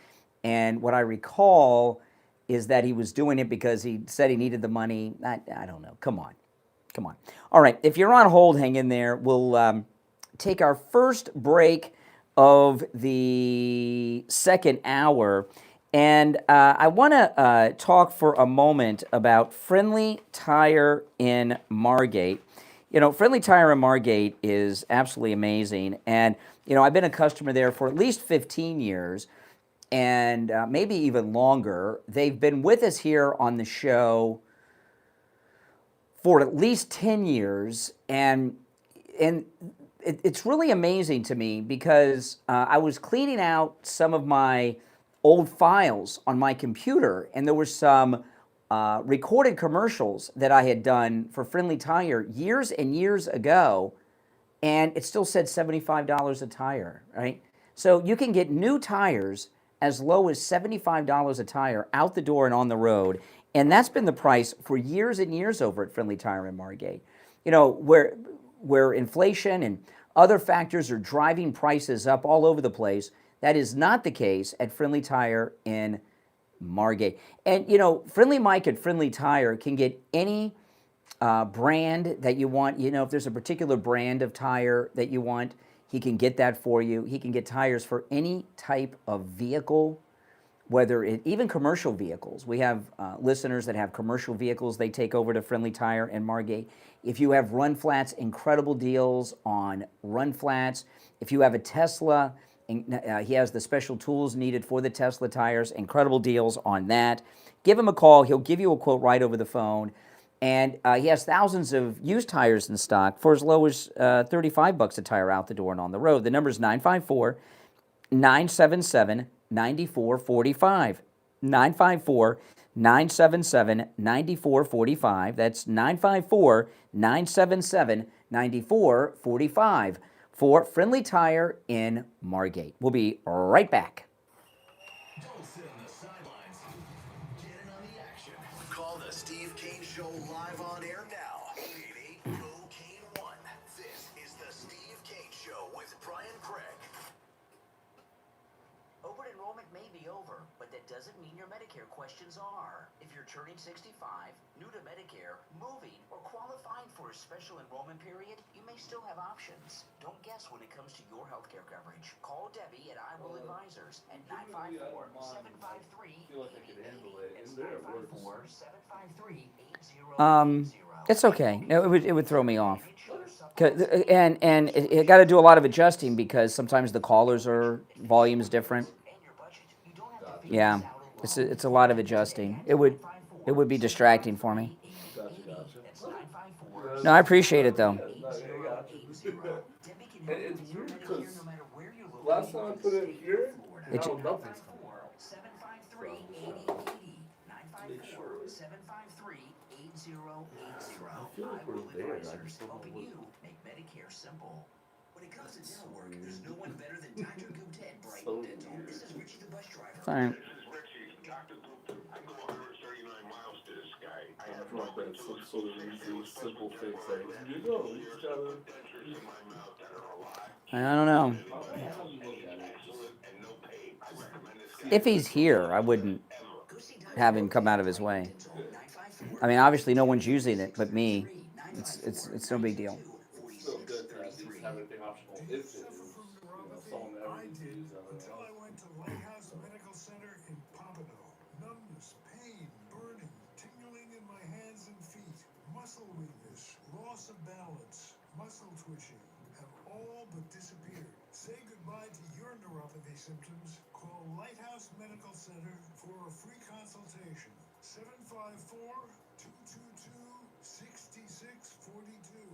And what I recall is that he was doing it because he said he needed the money. I don't know. Come on. All right, if you're on hold, hang in there. We'll take our first break of the second hour. And I want to talk for a moment about Friendly Tire in Margate. You know, Friendly Tire in Margate is absolutely amazing. And, you know, I've been a customer there for at least 15 years and maybe even longer. They've been with us here on the show for at least 10 years. And it's really amazing to me because I was cleaning out some of my old files on my computer, and there were some recorded commercials that I had done for Friendly Tire years and years ago, and it still said $75 a tire, right? So you can get new tires as low as $75 a tire out the door and on the road, and that's been the price for years and years over at Friendly Tire in Margate. You know, where inflation and other factors are driving prices up all over the place, that is not the case at Friendly Tire in Margate. And, you know, Friendly Mike at Friendly Tire can get any brand that you want. You know, if there's a particular brand of tire that you want, he can get that for you. He can get tires for any type of vehicle, whether it, even commercial vehicles. We have listeners that have commercial vehicles they take over to Friendly Tire in Margate. If you have run flats, incredible deals on run flats. If you have a Tesla, he has the special tools needed for the Tesla tires, incredible deals on that. Give him a call. He'll give you a quote right over the phone. And he has thousands of used tires in stock for as low as $35 a tire out the door and on the road. The number is 954-977-9445. 954-977-9445. That's 954-977-9445 for Friendly Tire in Margate. We'll be right back. Don't sit on the sidelines. Get in on the action. Call the Steve Kane Show live on air now. 888-COCAINE-1. This is the Steve Kane Show with Brian Craig. Open enrollment may be over, but that doesn't mean your Medicare questions are. If you're turning 65, new to Medicare, moving, or qualifying for a special enrollment period, you may still have options. Don't guess when it comes to your healthcare coverage. Call Debbie at I Will Advisors at 954-753-8080. It's okay. No, it would throw me off. And it got to do a lot of adjusting because sometimes the callers are volumes different. Yeah, it's a lot of adjusting. It would be distracting for me. No, I appreciate it though. And it's weird because last time I put it here, now nothing's coming out. Make sure. I feel like we're there. I just don't know what. Make Medicare simple. When it comes to dental work, there's no one better than Dr. Gupta at Brighton Dental. This is Richie the bus driver. Fine. This is Richie, Dr. Gupta. I go 139 miles to this guy. I have like that some sort of easy, simple fix. Like, you know, you just gotta. dentures in my mouth that are alive. I don't know. If he's here, I wouldn't have him come out of his way. I mean, obviously, no one's using it but me. It's no big deal. Still good to at least have everything optional if it is, someone that I ever did uses it. until I went to Lighthouse Medical Center in Pompano. Numbness, pain, burning, tingling in my hands and feet, muscle weakness, loss of balance, muscle twitching have all but disappeared. Say goodbye to your neuropathy symptoms. Call Lighthouse Medical Center for a free consultation. 754-222-6642.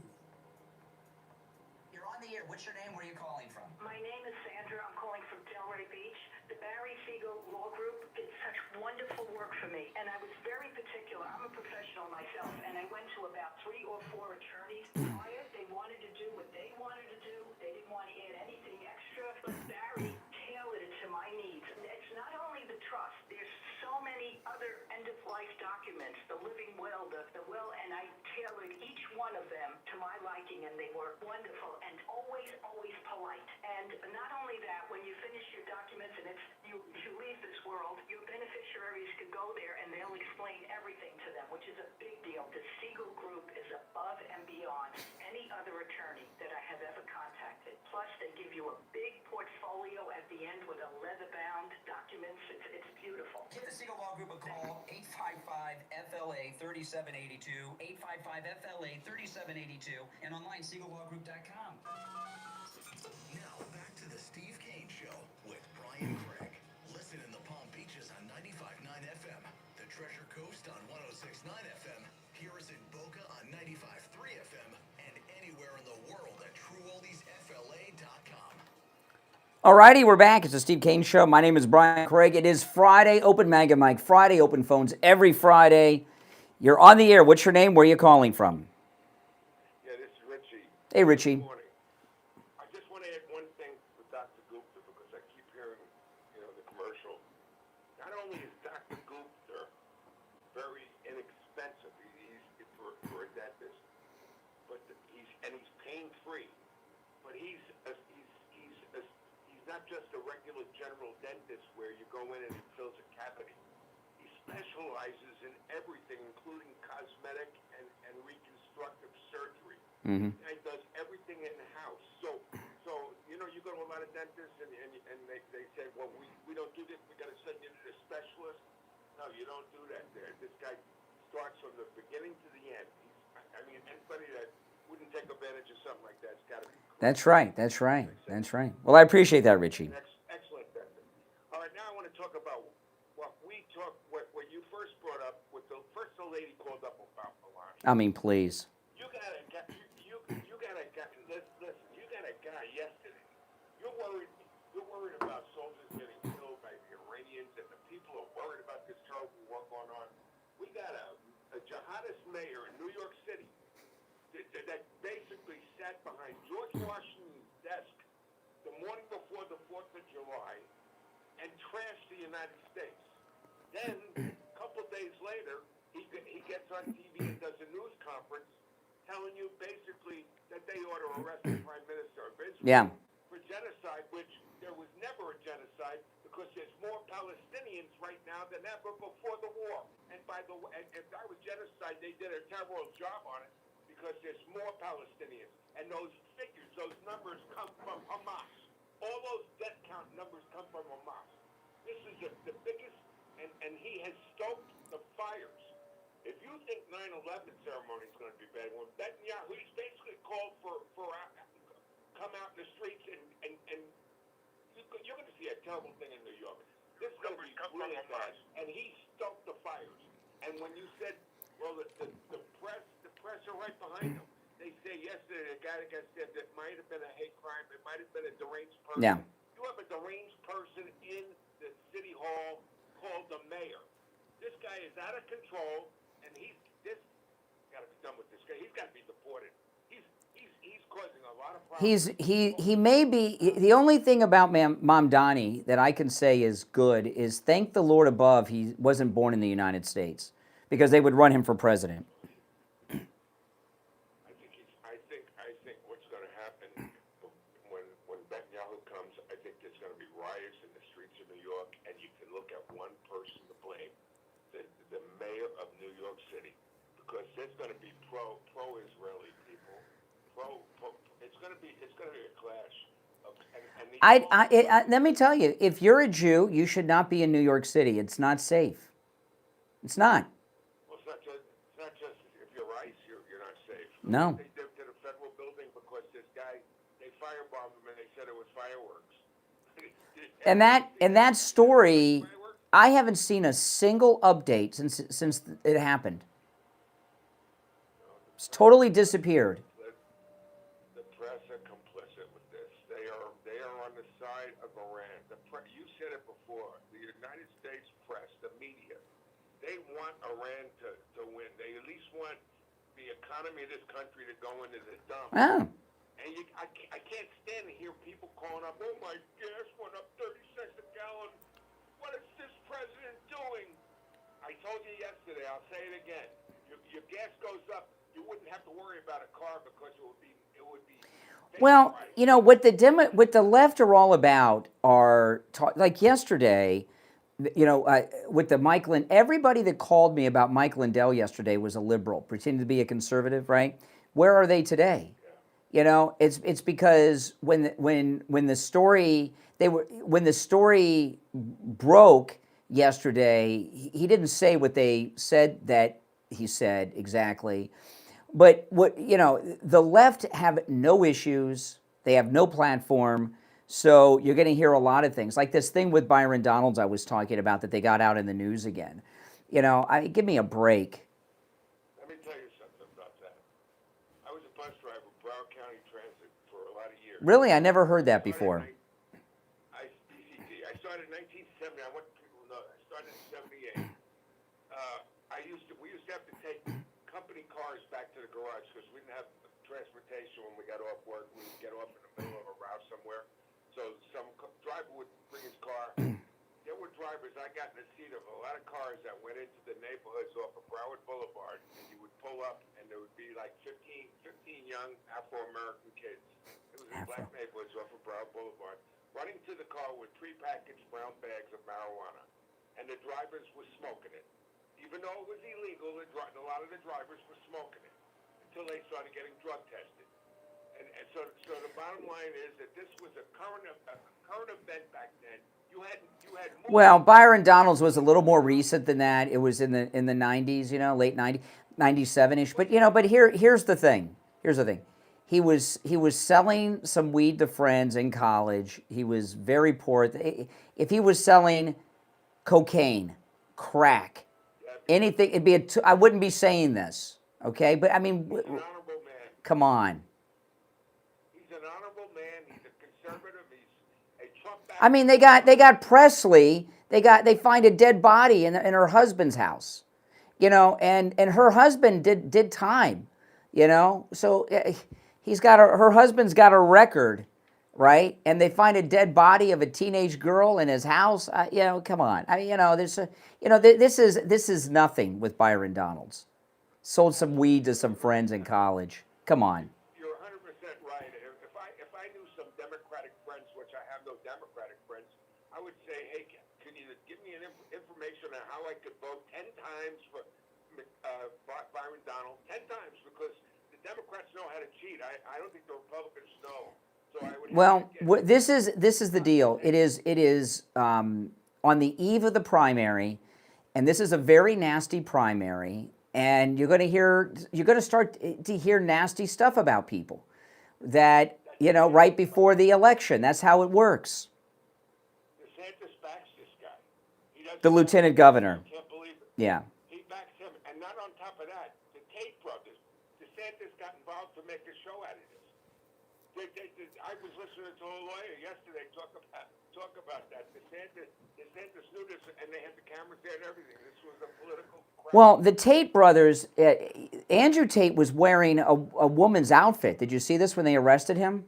You're on the air. What's your name? Where are you calling from? My name is Sandra. I'm calling from Delray Beach. The Barry Siegel Law Group did such wonderful work for me, and I was very particular. I'm a professional myself, and I went to about 3 or 4 attorneys prior. They wanted to do what they wanted to do. They didn't want to add anything extra, but Barry tailored it to my needs. And it's not only the trust. There's so many other end-of-life documents, the living will, the will, and I tailored each one of them to my liking, and they were wonderful and always, always polite. And not only that, when you finish your documents and you leave this world, your beneficiaries could go there and they'll explain everything to them, which is a big deal. The Siegel Group is above and beyond any other attorney that I have ever contacted. Plus, they give you a big portfolio at the end with a leather-bound documents. It's beautiful. Give the Siegel Law Group a call call 855-FLA-3782, 855-FLA-3782, and online SiegelLawGroup.com. Now back to the Steve Kane Show with Brian Craig. Listen in the Palm Beaches on 95.9 FM, the Treasure Coast on 106.9 FM, hear us in Boca on 95.3 FM, and anywhere in the world at TrueOldiesFLA.com. Alrighty, we're back. It's the Steve Kane Show. My name is Brian Craig. It is Friday, Open Mega Mike Friday, open phones every Friday. You're on the air. What's your name? Where are you calling from? Yeah, this is Richie. Hey, Richie. Good morning. I just want to add one thing with Dr. Gupta because I keep hearing, the commercial. Not only is Dr. Gupta very inexpensive, he's for a dentist, but he's pain-free. But he's not just a regular general dentist where you go in and he fills a cavity. He specializes in everything, including cosmetic and reconstructive surgery. Mm-hmm. And he does everything in-house. So you go to a lot of dentists and they say, well, we don't do this. We got to send you to the specialist. No, you don't do that there. This guy starts from the beginning to the end. Anybody that wouldn't take advantage of something like that's got to be. That's right. Well, I appreciate that, Richie. Excellent. All right, now I want to talk about what you first brought up with the lady called up about Melania. Please. You got a guy. Listen. You got a guy yesterday. You're worried about soldiers getting killed by the Iranians, and the people are worried about this terrible war going on. We got a jihadist mayor in New York City that basically sat behind George Washington's desk the morning before the 4th of July and trashed the United States. Then, a couple of days later, he gets on TV and does a news conference telling you basically that they ought to arrest the Prime Minister of Israel for genocide, which there was never a genocide because there's more Palestinians right now than ever before the war. And by the way, if that was genocide, they did a terrible job on it because there's more Palestinians. And those figures, those numbers come from Hamas. All those death count numbers come from Hamas. This is the biggest, and he has stoked the fires. If you think 9/11 ceremony is going to be bad, when Netanyahu, he's basically called for come out in the streets and you're going to see a terrible thing in New York. This is going to be really bad, and he stoked the fires. And when you said, well, the press are right behind him. They say yesterday the guy that got stabbed, it might have been a hate crime. It might have been a deranged person. Yeah. You have a deranged person in the city hall called the mayor. This guy is out of control, and he's got to be done with this guy. He's got to be deported. He's causing a lot of problems. He may be. The only thing about Mamdani that I can say is good is thank the Lord above he wasn't born in the United States, because they would run him for president. I think what's going to happen when Netanyahu comes, I think there's going to be riots in the streets of New York, and you can look at one person to blame, the mayor of New York City, because there's going to be pro-Israeli people. It's going to be a clash. Let me tell you, if you're a Jew, you should not be in New York City. It's not safe. It's not. Well, it's not just if you're ICE, you're not safe. No. They did to the federal building because this guy, they firebombed him and they said it was fireworks. And that story, I haven't seen a single update since it happened. It's totally disappeared. The press are complicit with this. They are on the side of Iran. You said it before. The United States press, the media, they want Iran to win. They at least want the economy of this country to go into the dump. Oh. And I can't stand to hear people calling up, oh, my gas went up 30 cents a gallon. What is this president doing? I told you yesterday, I'll say it again. Your gas goes up, you wouldn't have to worry about a car because it would be. Well, what the left are all about are like yesterday. With the Mike Lindell, everybody that called me about Mike Lindell yesterday was a liberal, pretending to be a conservative, right? Where are they today? It's because when the story broke, yesterday. He didn't say what they said that he said exactly. But the left have no issues. They have no platform. So you're going to hear a lot of things like this thing with Byron Donalds I was talking about that they got out in the news again. Give me a break. Let me tell you something about that. I was a bus driver, Broward County Transit, for a lot of years. Really? I never heard that before. I started in 1970. I want people to know that. I started in 78. We used to have to take company cars back to the garage because we didn't have transportation when we got off work. We would get off in the middle of a route somewhere. So some driver would bring his car. There were drivers, I got in the seat of a lot of cars that went into the neighborhoods off of Broward Boulevard, and you would pull up, and there would be like 15 young Afro-American kids. It was in black neighborhoods off of Broward Boulevard, running to the car with prepackaged brown bags of marijuana, and the drivers were smoking it. Even though it was illegal, a lot of the drivers were smoking it until they started getting drug tested. And so the bottom line is that this was a current event back then. You had Well, Byron Donalds was a little more recent than that. It was in the 90s, late 90s, 97ish. But here's the thing. He was selling some weed to friends in college. He was very poor. If he was selling cocaine, crack, anything, I wouldn't be saying this, okay? But I mean, he's an honorable man. Come on. He's an honorable man. He's a conservative. He's a Trump. I mean, they got Presley. They find a dead body in her husband's house, and her husband did time, So her husband's got a record, right? And they find a dead body of a teenage girl in his house. Come on. I mean, this is nothing with Byron Donalds. Sold some weed to some friends in college. Come on. You're 100% right. If I knew some Democratic friends, which I have no Democratic friends, I would say, hey, can you give me information on how I could vote 10 times for Byron Donalds? 10 times, because the Democrats know how to cheat. I don't think the Republicans know. So I would this is the deal. It is on the eve of the primary, and this is a very nasty primary. And you're going to start to hear nasty stuff about people that, right before the election. That's how it works. DeSantis backs this guy. The lieutenant governor. I can't believe it. Yeah. He backs him. And not on top of that, the Tate brothers. DeSantis got involved to make a show out of this. I was listening to a lawyer yesterday talk about that. DeSantis knew this, and they had the cameras there and everything. This was a political crime. Well, the Tate brothers, Andrew Tate was wearing a woman's outfit. Did you see this when they arrested him?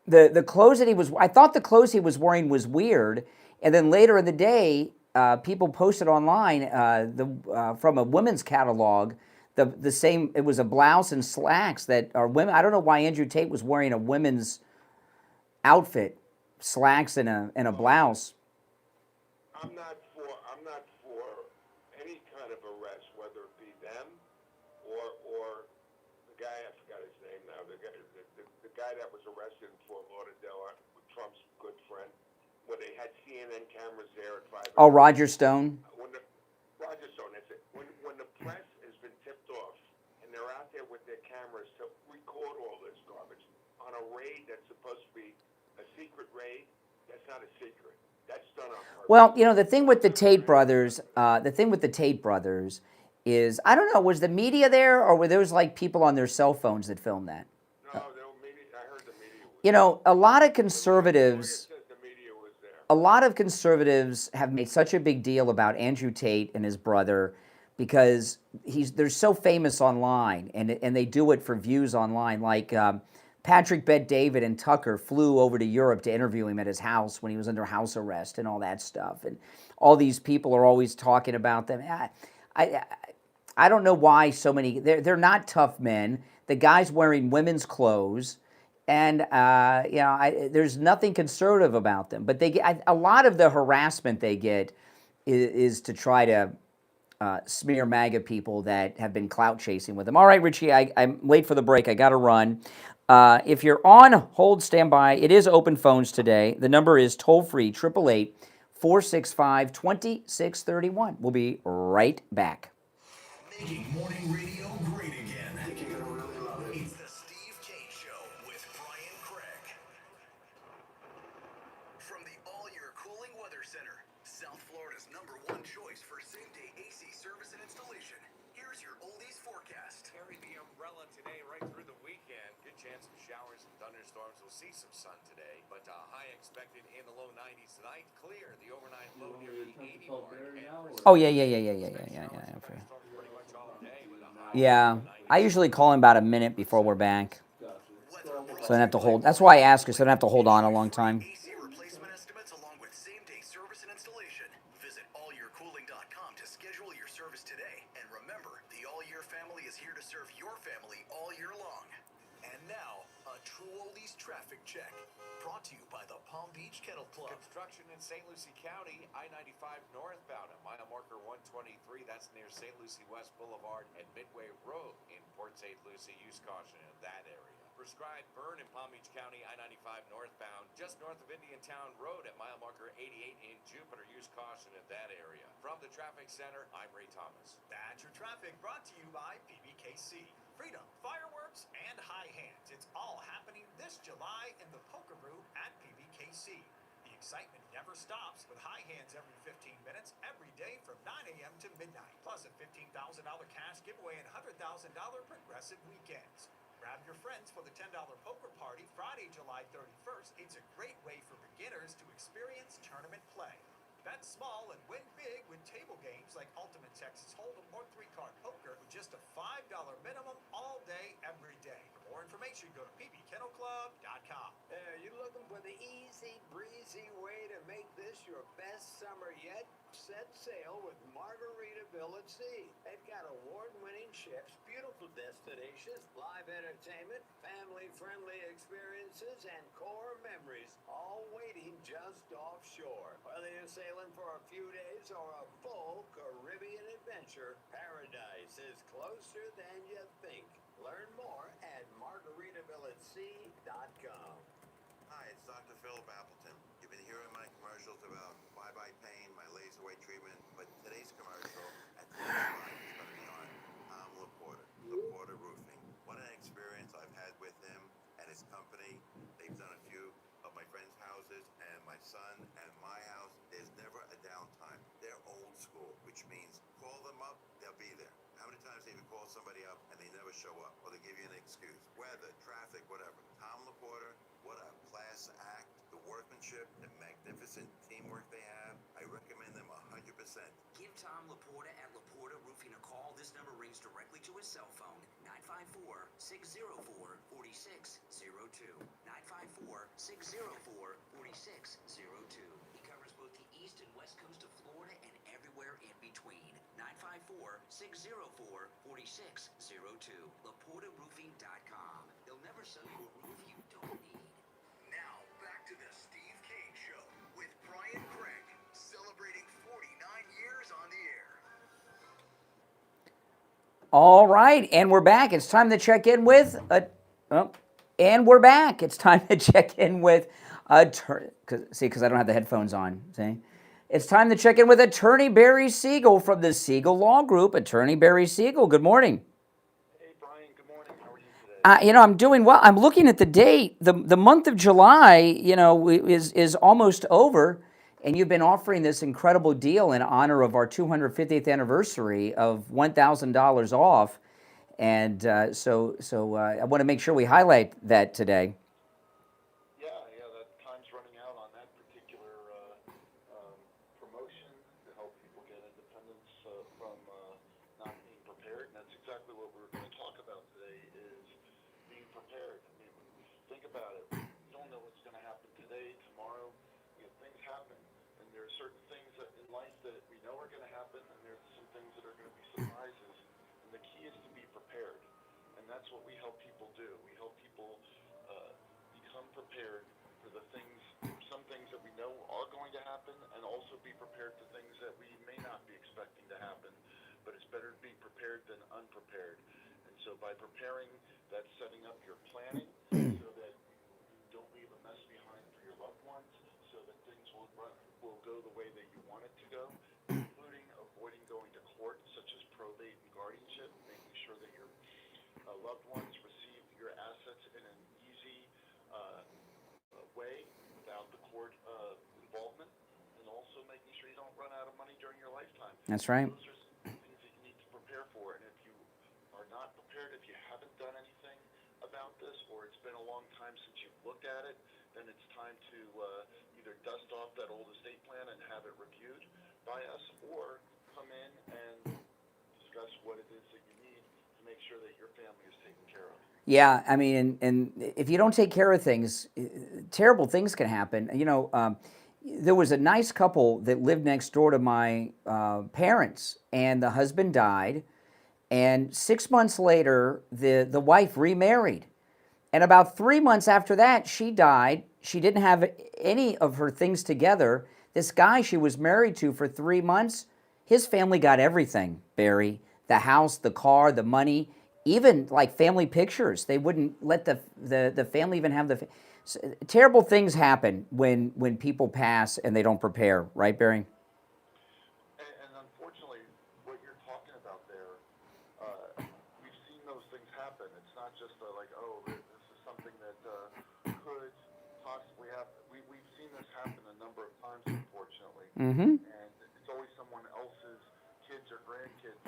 The clothes that I thought the clothes he was wearing was weird, and then later in the day, people posted online from a women's catalog. The same, it was a blouse and slacks that are women. I don't know why Andrew Tate was wearing a women's outfit, slacks and a blouse. I'm not for any kind of arrest, whether it be them or the guy, I forgot his name now, the guy that was arrested in Fort Lauderdale, Trump's good friend, where they had CNN cameras there at 5. Oh, Roger Stone. Roger Stone, that's it. When the press has been tipped off and they're out there with their cameras to record all this garbage on a raid that's supposed to be a secret raid, that's not a secret. That's done on purpose. Well, the thing with the Tate brothers, is, I don't know, was the media there, or were those like people on their cell phones that filmed that? No, there were media. I heard the media was A lot of conservatives. the media was there. A lot of conservatives have made such a big deal about Andrew Tate and his brother because they're so famous online, and they do it for views online. Like Patrick Bet-David and Tucker flew over to Europe to interview him at his house when he was under house arrest and all that stuff. And all these people are always talking about them. I don't know why so many. They're not tough men. The guy's wearing women's clothes. And there's nothing conservative about them, but they get a lot of the harassment they get is to try to smear MAGA people that have been clout chasing with them. All right, Richie, I'm late for the break. I got to run. If you're on hold, stand by. It is open phones today. The number is toll free 888 465-2631. We'll be right back. Making morning radio great again. I think you're gonna really love it. It's the Steve Kane Show with Brian Craig. From the all-year cooling weather center, South Florida's #1 choice for same-day AC service and installation. Here's your oldies forecast. Carry the umbrella today right through the weekend. Good chance of showers and thunderstorms. We'll see some sun today, but high expected in the low 90s tonight. Clear the overnight low near the 80 mark. Oh, yeah. Yeah, I usually call him about a minute before we're back. So I don't have to hold. That's why I ask her, so I don't have to hold on a long time. AC replacement estimates along with same-day service and installation. Visit allyearcooling.com to schedule your service today. And remember, the All Year family is here to serve your family all year long. And now, a true oldies traffic check. Brought to you by the Palm Beach Kennel Club. Construction in St. Lucie County, I-95 northbound at mile marker 123. That's near St. Lucie West Boulevard and Midway Road in Port St. Lucie. Use caution in that area. Prescribed burn in Palm Beach County, I-95 northbound, just north of Indian Town Road at mile marker 88 in Jupiter. Use caution in that area. From the traffic center, I'm Ray Thomas. That's your traffic brought to you by PBKC. Freedom, fireworks, and high hands. It's all happening this July in the Poker Room at PBKC. The excitement never stops with high hands every 15 minutes, every day from 9 a.m. to midnight. Plus a $15,000 cash giveaway and $100,000 progressive weekends. Grab your friends for the $10 poker party Friday, July 31st. It's a great way for beginners to experience tournament play. Bet small and win big with table games like Ultimate Texas Hold'em or 3-card poker with just a $5 minimum all day, every day. For more information, go to pbkennelclub.com. You're looking for the easy breezy way to make this your best summer yet? Set sail with Margaritaville at Sea. They've got award-winning ships, beautiful destinations, live entertainment, family-friendly experiences, and core memories, all waiting just offshore. Whether you're sailing for a few days or a full Caribbean adventure, paradise is closer than you think. Learn more at margaritavilleatsea.com. Hi, it's Dr. Philip Appleton. You've been hearing my commercials about bye-bye pain, my laser weight treatment, but today's commercial at 10 o'clock is going to be on Tom LaPorta Roofing. What an experience I've had with him and his company. They've done a few of my friends' houses and my son and my house. There's never a downtime. They're old school, which means call them up, they'll be there. How many times have you called somebody up and they never show up, or they give you an excuse? Weather, traffic, whatever. Tom LaPorta, what a class act. The workmanship, the magnificent teamwork they have. I recommend them 100%. Give Tom LaPorta at LaPorta Roofing a call. This number rings directly to his cell phone, 954-604-4602. 954-604-4602. He covers both the east and west coast of Florida and everywhere in between. 954-604-4602. LaPortaRoofing.com. They'll never sell you a roof you don't need. Now, back to the Steve Kane Show with Brian Craig, celebrating 49 years on the air. All right, and we're back. It's time to check in with and we're back. It's time to check in with because I don't have the headphones on. See, it's time to check in with Attorney Barry Siegel from the Siegel Law Group. Attorney Barry Siegel, good morning. Hey, Brian, good morning. How are you today? I'm doing well. I'm looking at the date. The month of July, is almost over, and you've been offering this incredible deal in honor of our 250th anniversary of $1,000 off, and so I want to make sure we highlight that today. Yeah, that time's running out on that particular promotion to help people get independence from not being prepared, and that's exactly what we're going to talk about today is being prepared. I mean, think about it. We don't know what's going to happen today, tomorrow. Things happen, and there are certain things in life that we know are going to happen, and there's some things that are going to be surprises. And the key is to be prepared, and that's what we help people do. We help people become prepared for some things that we know are going to happen, and also be prepared for things that we may not be expecting to happen. But it's better to be prepared than unprepared. And so by preparing, that's setting up your planning so that you don't leave a mess behind for your loved ones, so that things will will go the way that you want it to go, including avoiding going to court, such as probate and guardianship, making sure that your loved ones receive your assets in an easy way without the court involvement, and also making sure you don't run out of money during your lifetime. That's right. Those are things that you need to prepare for, and if you are not prepared, if you haven't done anything about this, or it's been a long time since you've looked at it, then it's time to either dust off that old estate plan and have it reviewed by us, or come in and discuss what it is that you need to make sure that your family is taken care of. Yeah, I mean, and if you don't take care of things, terrible things can happen. You know, there was a nice couple that lived next door to my parents, and the husband died, and 6 months later, the wife remarried. And about 3 months after that, she died. She didn't have any of her things together. This guy she was married to for 3 months, his family got everything, Barry. The house, the car, the money, even like family pictures. They wouldn't let the family even have the... Terrible things happen when people pass and they don't prepare, right, Barry? And unfortunately, what you're talking about there, we've seen those things happen. It's not just like, oh, this is something that could possibly happen. We've seen this happen a number of times, unfortunately. Mm-hmm. And it's always someone else's kids or grandkids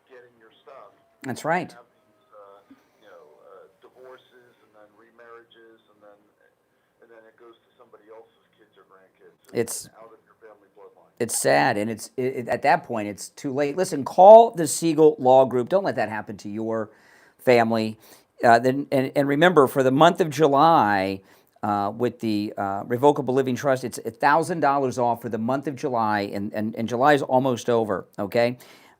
getting your stuff. That's right. Have these, divorces and then remarriages, and then it goes to somebody else's kids or grandkids. It's out of your family bloodline. It's sad, and at that point, it's too late. Listen, call the Siegel Law Group. Don't let that happen to your family. And remember, for the month of July, with the Revocable Living Trust, it's $1,000 off for the month of July, and July is almost over, okay?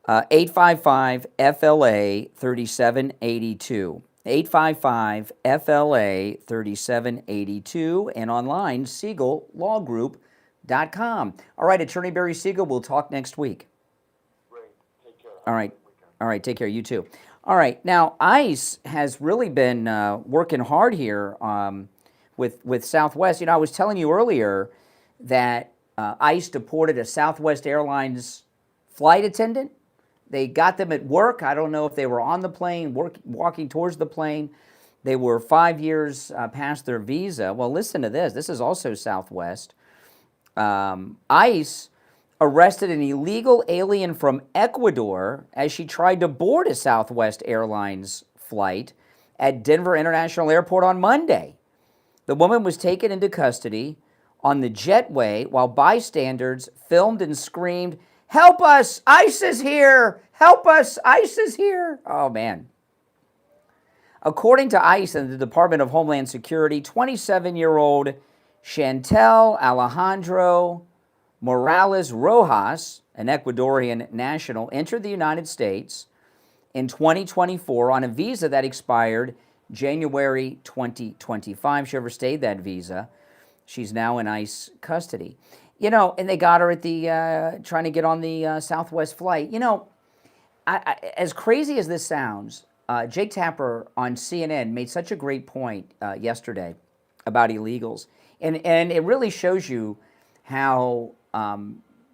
855-FLA-3782. 855-FLA-3782, and online, SiegelLawGroup.com. All right, Attorney Barry Siegel, we'll talk next week. Great. Take care. All right. All right, take care. You too. All right, now ICE has really been working hard here with Southwest. You know, I was telling you earlier that ICE deported a Southwest Airlines flight attendant. They got them at work. I don't know if they were on the plane, walking towards the plane. They were 5 years past their visa. Well, listen to this. This is also Southwest. ICE arrested an illegal alien from Ecuador as she tried to board a Southwest Airlines flight at Denver International Airport on Monday. The woman was taken into custody on the jetway while bystanders filmed and screamed, "Help us! ICE is here! Help us! ICE is here!" Oh, man. According to ICE and the Department of Homeland Security, 27-year-old Chantel Alejandro Morales Rojas, an Ecuadorian national, entered the United States in 2024 on a visa that expired January 2025. She overstayed that visa. She's now in ICE custody. You know, and they got her at the, trying to get on the Southwest flight. You know, as crazy as this sounds, Jake Tapper on CNN made such a great point yesterday about illegals. And it really shows you how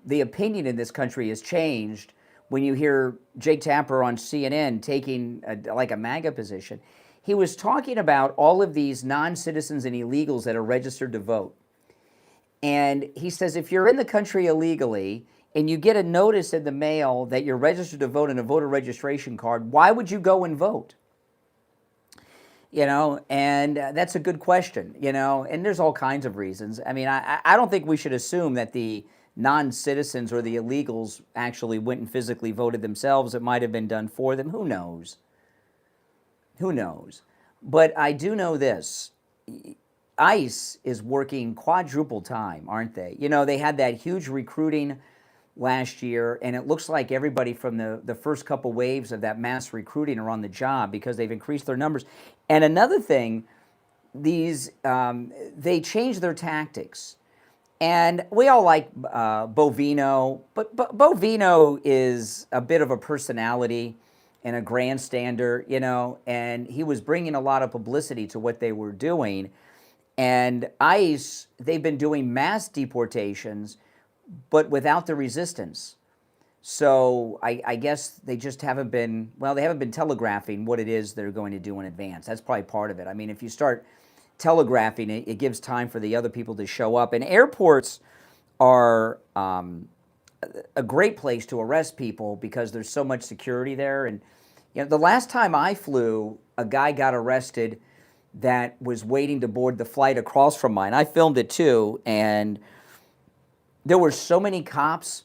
the opinion in this country has changed when you hear Jake Tapper on CNN taking like a MAGA position. He was talking about all of these non-citizens and illegals that are registered to vote. And he says, if you're in the country illegally and you get a notice in the mail that you're registered to vote and a voter registration card, why would you go and vote? You know, and that's a good question, you know, and there's all kinds of reasons. I mean, I don't think we should assume that the non-citizens or the illegals actually went and physically voted themselves. It might have been done for them. Who knows? Who knows? But I do know this. ICE is working quadruple time, aren't they? You know, they had that huge recruiting last year, and it looks like everybody from the first couple waves of that mass recruiting are on the job because they've increased their numbers. And another thing, they changed their tactics. And we all like Bovino, but Bovino is a bit of a personality and a grandstander, you know, and he was bringing a lot of publicity to what they were doing. And ICE, they've been doing mass deportations but without the resistance. So I guess they just haven't been, well, they haven't been telegraphing what it is they're going to do in advance. That's probably part of it. I mean, if you start telegraphing it, it gives time for the other people to show up. And airports are a great place to arrest people because there's so much security there. And you know, the last time I flew, a guy got arrested that was waiting to board the flight across from mine. I filmed it too, and there were so many cops,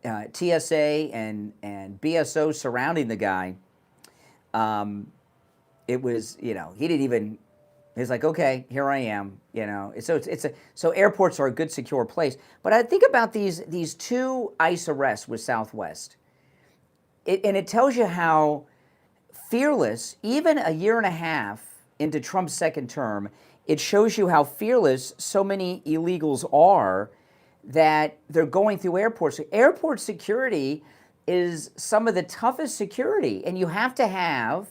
TSA and BSO surrounding the guy. It was, you know, he didn't even, he's like, okay, here I am, you know. So airports are a good, secure place. But I think about these two ICE arrests with Southwest. And it tells you how fearless, even a year and a half into Trump's second term, it shows you how fearless so many illegals are that they're going through airports. Airport security is some of the toughest security, and you have to have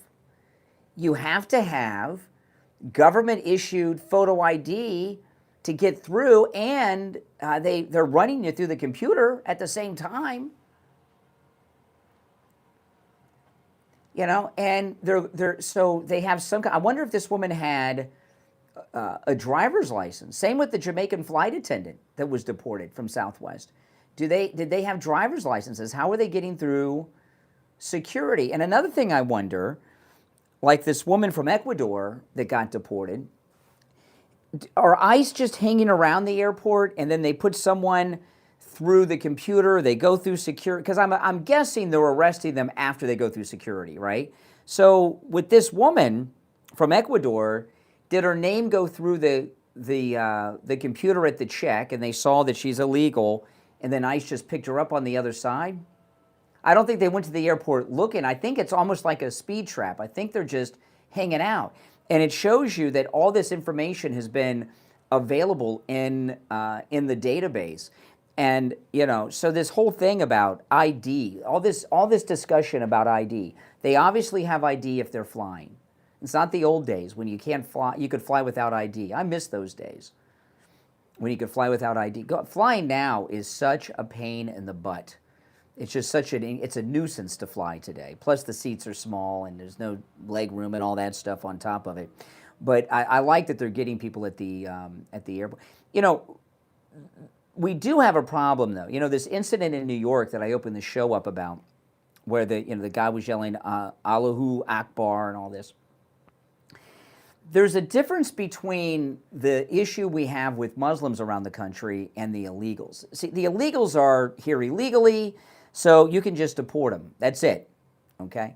government issued photo ID to get through, and they're running you through the computer at the same time. You know, and so they have some. I wonder if this woman had a driver's license. Same with the Jamaican flight attendant that was deported from Southwest. Did they have driver's licenses? How are they getting through security? And another thing I wonder, like this woman from Ecuador that got deported, are ICE just hanging around the airport and then they put someone through the computer, they go through security? Because I'm guessing they're arresting them after they go through security, right? So with this woman from Ecuador, did her name go through the computer at the check and they saw that she's illegal and then ICE just picked her up on the other side? I don't think they went to the airport looking. I think it's almost like a speed trap. I think they're just hanging out. And it shows you that all this information has been available in the database. And, you know, so this whole thing about ID, all this discussion about ID, they obviously have ID if they're flying. It's not the old days when you can't fly, you could fly without ID. I miss those days when you could fly without ID. Flying now is such a pain in the butt. It's just it's a nuisance to fly today. Plus the seats are small and there's no leg room and all that stuff on top of it. But I like that they're getting people at the airport. You know, we do have a problem though. You know, this incident in New York that I opened the show up about, where the guy was yelling Allahu Akbar and all this. There's a difference between the issue we have with Muslims around the country and the illegals. See, the illegals are here illegally, so you can just deport them. That's it, okay?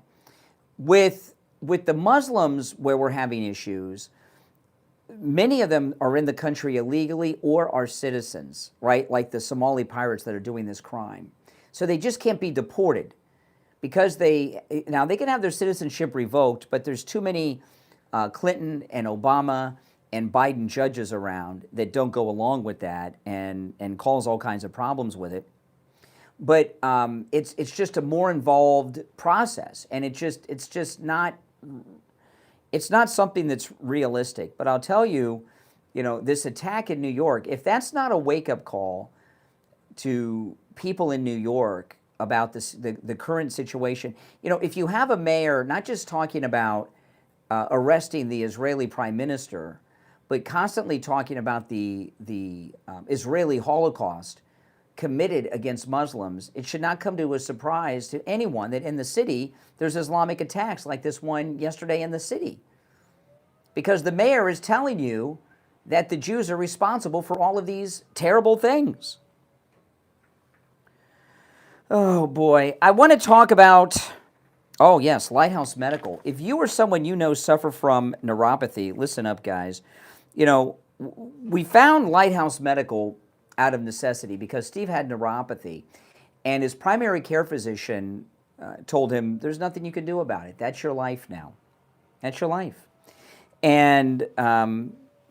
With the Muslims where we're having issues, many of them are in the country illegally or are citizens, right? Like the Somali pirates that are doing this crime. So they just can't be deported because now they can have their citizenship revoked, but there's too many Clinton and Obama and Biden judges around that don't go along with that and cause all kinds of problems with it. But it's just a more involved process, and it's just not something that's realistic. But I'll tell you, you know, this attack in New York, if that's not a wake-up call to people in New York about the current situation, you know, if you have a mayor not just talking about arresting the Israeli prime minister, but constantly talking about the Israeli Holocaust committed against Muslims, it should not come to a surprise to anyone that in the city there's Islamic attacks like this one yesterday in the city. Because the mayor is telling you that the Jews are responsible for all of these terrible things. Oh boy, I want to talk about, oh yes, Lighthouse Medical. If you or someone you know suffer from neuropathy, listen up guys. You know, we found Lighthouse Medical out of necessity because Steve had neuropathy and his primary care physician told him, there's nothing you can do about it. That's your life now. That's your life. And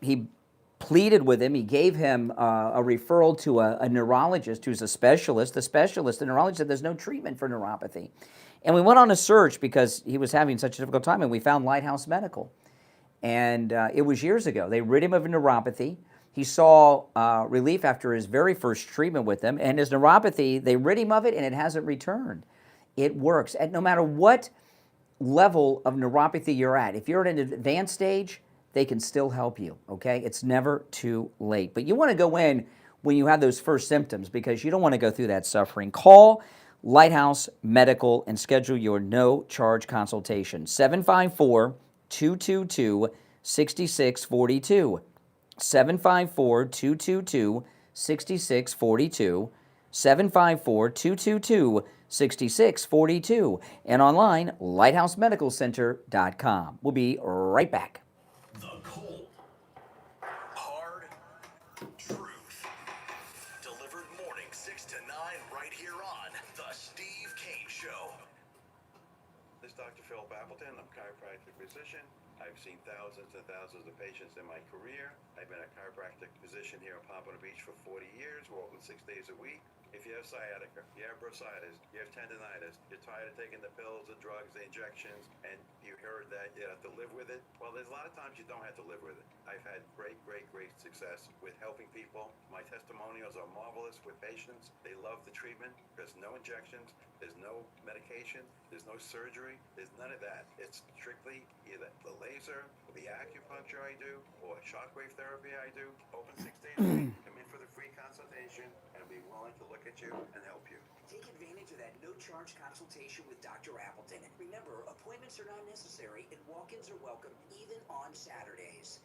he pleaded with him. He gave him a referral to a neurologist who's a specialist. The neurologist said there's no treatment for neuropathy. And we went on a search because he was having such a difficult time, and we found Lighthouse Medical. And it was years ago. They rid him of neuropathy. He saw relief after his very first treatment with them, and his neuropathy, they rid him of it, and it hasn't returned. It works. And no matter what level of neuropathy you're at, if you're at an advanced stage, they can still help you, okay? It's never too late. But you want to go in when you have those first symptoms because you don't want to go through that suffering. Call Lighthouse Medical and schedule your no-charge consultation. 754-222-6642. 754-222-6642. 754-222-6642. And online, lighthousemedicalcenter.com. We'll be right back. The cold, hard truth. Delivered morning 6 to 9 right here on The Steve Kane Show. This is Dr. Phil Appleton. I'm a chiropractic physician. I've seen thousands and thousands of patients in my career. I've been a chiropractic physician here in Pompano Beach for 40 years. We're open 6 days a week. If you have sciatica, you have bursitis, you have tendinitis, you're tired of taking the pills, the drugs, the injections, and you heard that you have to live with it, well, there's a lot of times you don't have to live with it. I've had great success with helping people. My testimonials are marvelous with patients. They love the treatment. There's no injections. There's no medication. There's no surgery. There's none of that. It's strictly either the laser, the acupuncture I do, or shockwave therapy I do. Open 6 days a week. Come in for the free consultation and be willing to look at you and help you. Take advantage of that no-charge consultation with Dr. Appleton. Remember, appointments are not necessary and walk-ins are welcome even on Saturdays.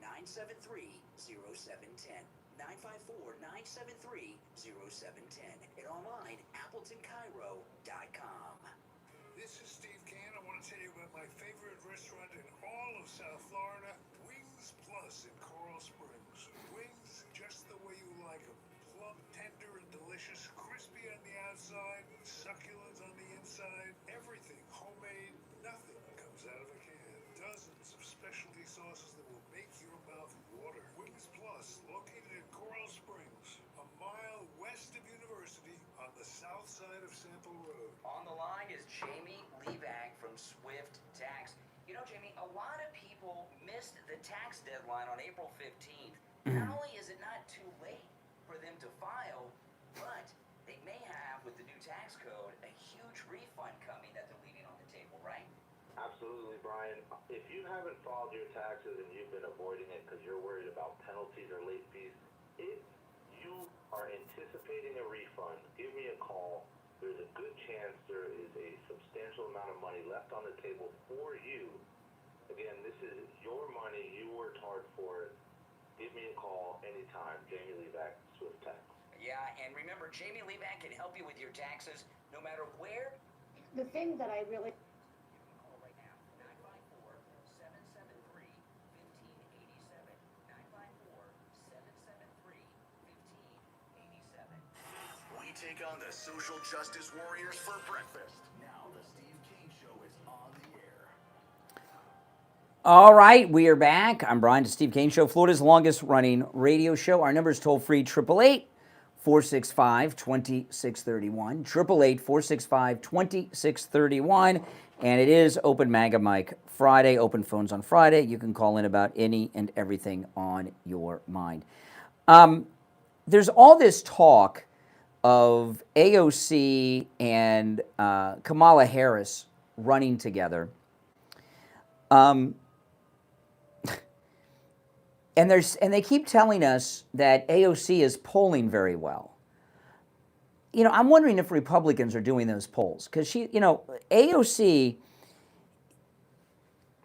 954-973-0710. 954-973-0710. And online, AppletonCairo.com. This is Steve Kane. I want to tell you about my favorite restaurant in all of South Florida, Wings Plus in Coral Springs. Wings just the way you like them. Plump, tender, and delicious. Crispy on the outside, succulent on the inside. Everything homemade. Nothing comes out of a can. Dozens of specialty sauces that will make your mouth water. Wings Plus, located in Coral Springs, a mile west of University on the south side of Sample Road. On the line is Jamie Levac from Swift Tax. You know, Jamie, a lot of people missed the tax deadline on April 15th. Not only is it not too late for them to file, but they may have, with the new tax code, a huge refund coming that they're leaving on the table, right? Absolutely, Brian. If you haven't filed your taxes and you've been avoiding it because you're worried about penalties or late fees, if you are anticipating a refund, give me a call. There's a good chance there is a substantial amount of money left on the table for you. Again, this is your money. You worked hard for it. Give me a call anytime. Jamie Levac, Swift Tax. Yeah, and remember, Jamie Levac can help you with your taxes no matter where. The thing that I really... Call right now, 954-773-1587. 954-773-1587. We take on the social justice warriors for breakfast. Now the Steve Kane Show is on the air. All right, we are back. I'm Brian, the Steve Kane Show, Florida's longest running radio show. Our number is toll free, 888-465-2631. 888-465-2631. And it is Open Mega Mike Friday, open phones on Friday. You can call in about any and everything on your mind. There's all this talk of AOC and Kamala Harris running together. And they keep telling us that AOC is polling very well. You know, I'm wondering if Republicans are doing those polls because AOC,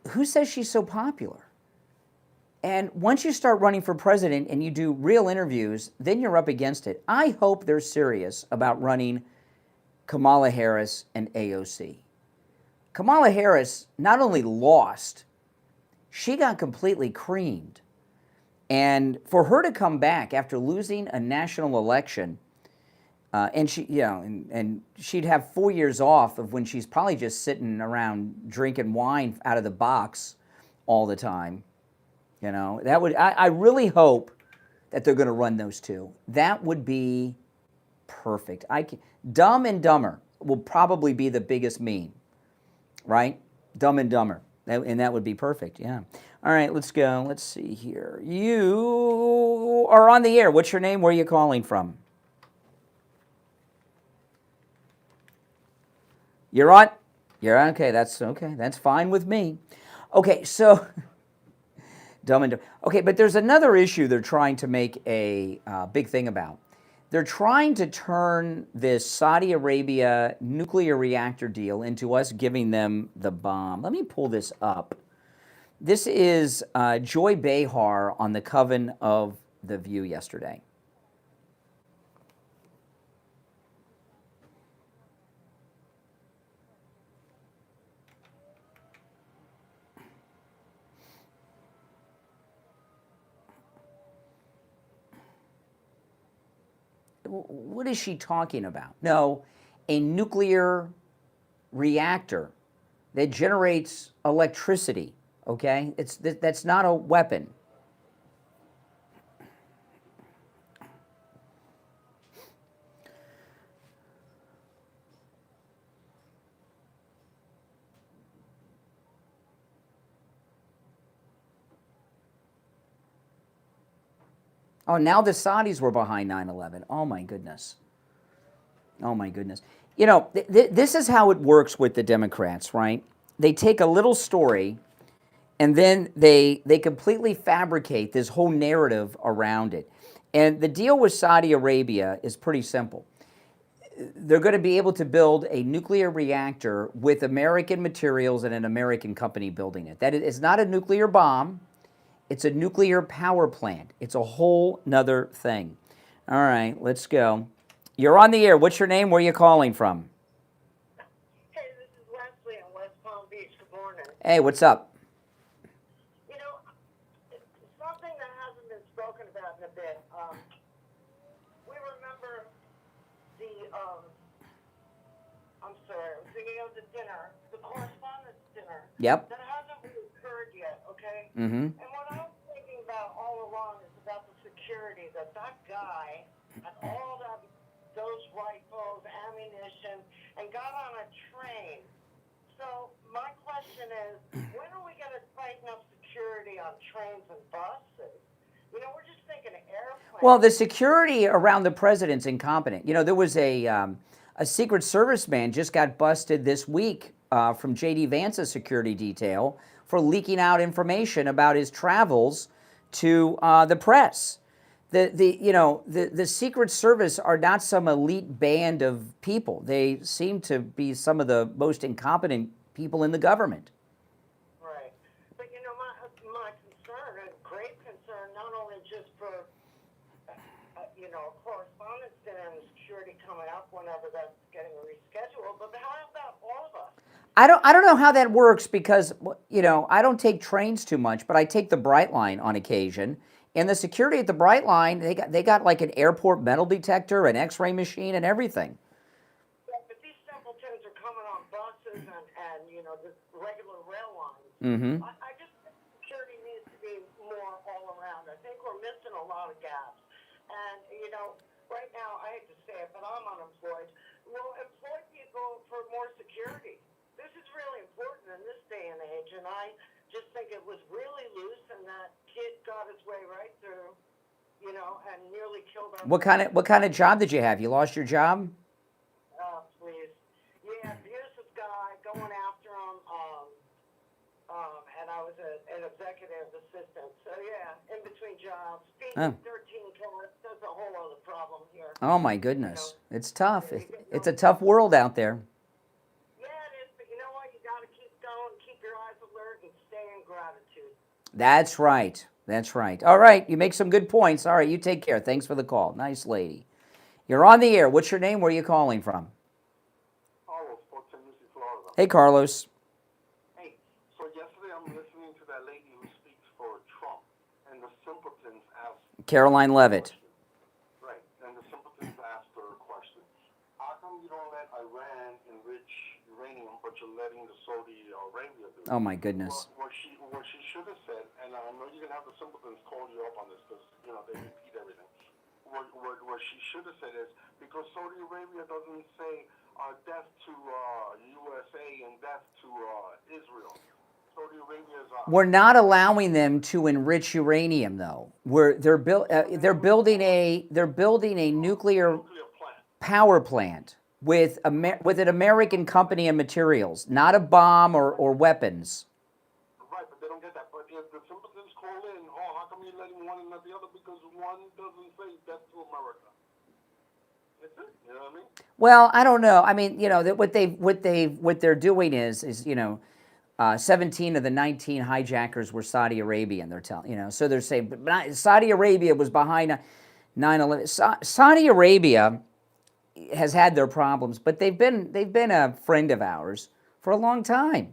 who says she's so popular? And once you start running for president and you do real interviews, then you're up against it. I hope they're serious about running Kamala Harris and AOC. Kamala Harris not only lost, she got completely creamed. And for her to come back after losing a national election, and she'd have 4 years off of when she's probably just sitting around drinking wine out of the box all the time. You know, I really hope that they're going to run those two. That would be perfect. Dumb and Dumber will probably be the biggest meme, right? Dumb and Dumber. And that would be perfect, yeah. All right, let's go. Let's see here. You are on the air. What's your name? Where are you calling from? You're on. You're okay. That's okay. That's fine with me. Okay, so dumb and dumb. Okay, but there's another issue they're trying to make a big thing about. They're trying to turn this Saudi Arabia nuclear reactor deal into us giving them the bomb. Let me pull this up. This is Joy Behar on the Coven of the View yesterday. What is she talking about? No, a nuclear reactor that generates electricity, okay? That's not a weapon. Oh, now the Saudis were behind 9/11. Oh, my goodness. Oh, my goodness. You know, this is how it works with the Democrats, right? They take a little story, and then they completely fabricate this whole narrative around it. And the deal with Saudi Arabia is pretty simple. They're going to be able to build a nuclear reactor with American materials and an American company building it. That is not a nuclear bomb. It's a nuclear power plant. It's a whole nother thing. All right, let's go. You're on the air. What's your name? Where are you calling from? Hey, this is Wesley in West Palm Beach. Good morning. Hey, what's up? You know, something that hasn't been spoken about in a bit. We remember I'm sorry, I'm thinking of the dinner, the correspondence dinner. Yep. That hasn't really occurred yet, okay? Mm-hmm. And what I'm thinking about all along is about the security that guy had all those rifles, ammunition, and got on a train. So my question is, when are we going to tighten up security on trains and buses? You know, we're just thinking of airplanes. Well, the security around the president's incompetent. You know, there was a Secret Service man just got busted this week from J.D. Vance's security detail for leaking out information about his travels to the press. The Secret Service are not some elite band of people. They seem to be some of the most incompetent people in the government. Right. But, you know, my concern, a great concern, not only just for, correspondence dinner and security coming up whenever that's getting rescheduled, but how about all of us? I don't know how that works because, I don't take trains too much, but I take the Brightline on occasion. And the security at the Brightline, they got like an airport metal detector, an X-ray machine, and everything. Yeah, but these simpletons are coming on buses and the regular rail lines. Mm-hmm. I just think security needs to be more all around. I think we're missing a lot of gaps. And, right now, I hate to say it, but I'm unemployed. We'll employ people for more security. This is really important in this day and age, and I just think it was really loose, and that kid got his way right through, and nearly killed our... What kind of job did you have? You lost your job? Oh, please. Yeah, abusive guy, going after him, and I was an executive assistant. So, yeah, in between jobs. Speaking 13 cars, that's a whole other problem here. Oh, my goodness. It's tough. It's a tough world out there. Yeah, it is, but you know what? You got to keep going, keep your eyes alert, and stay in gratitude. That's right. That's right. All right, you make some good points. All right, you take care. Thanks for the call. Nice lady. You're on the air. What's your name? Where are you calling from? Carlos, Port St. Lucie, Florida. Hey, Carlos. Hey, so yesterday I'm listening to that lady who speaks for Trump, and the simpletons asked... Caroline Levitt. Right, and the simpletons asked her a question. How come you don't let Iran enrich uranium, but you're letting the Saudi Arabia do it? Oh, my goodness. What she should have said, and I know you're going to have the simpletons call you up on this because, they repeat everything. What she should have said is, because Saudi Arabia doesn't say death to USA and death to Israel. Saudi Arabia is We're not allowing them to enrich uranium, though. They're building a nuclear power plant with an American company and materials, not a bomb or weapons. Right, but they don't get that. But if the simpletons call in, oh, how come you're letting one and not the other? Because one doesn't say death to America. That's it. You know what I mean? Well, I don't know. I mean, what they're doing is 17 of the 19 hijackers were Saudi Arabian. They're telling, so they're saying, but Saudi Arabia was behind 9/11. Saudi Arabia has had their problems, but they've been a friend of ours for a long time.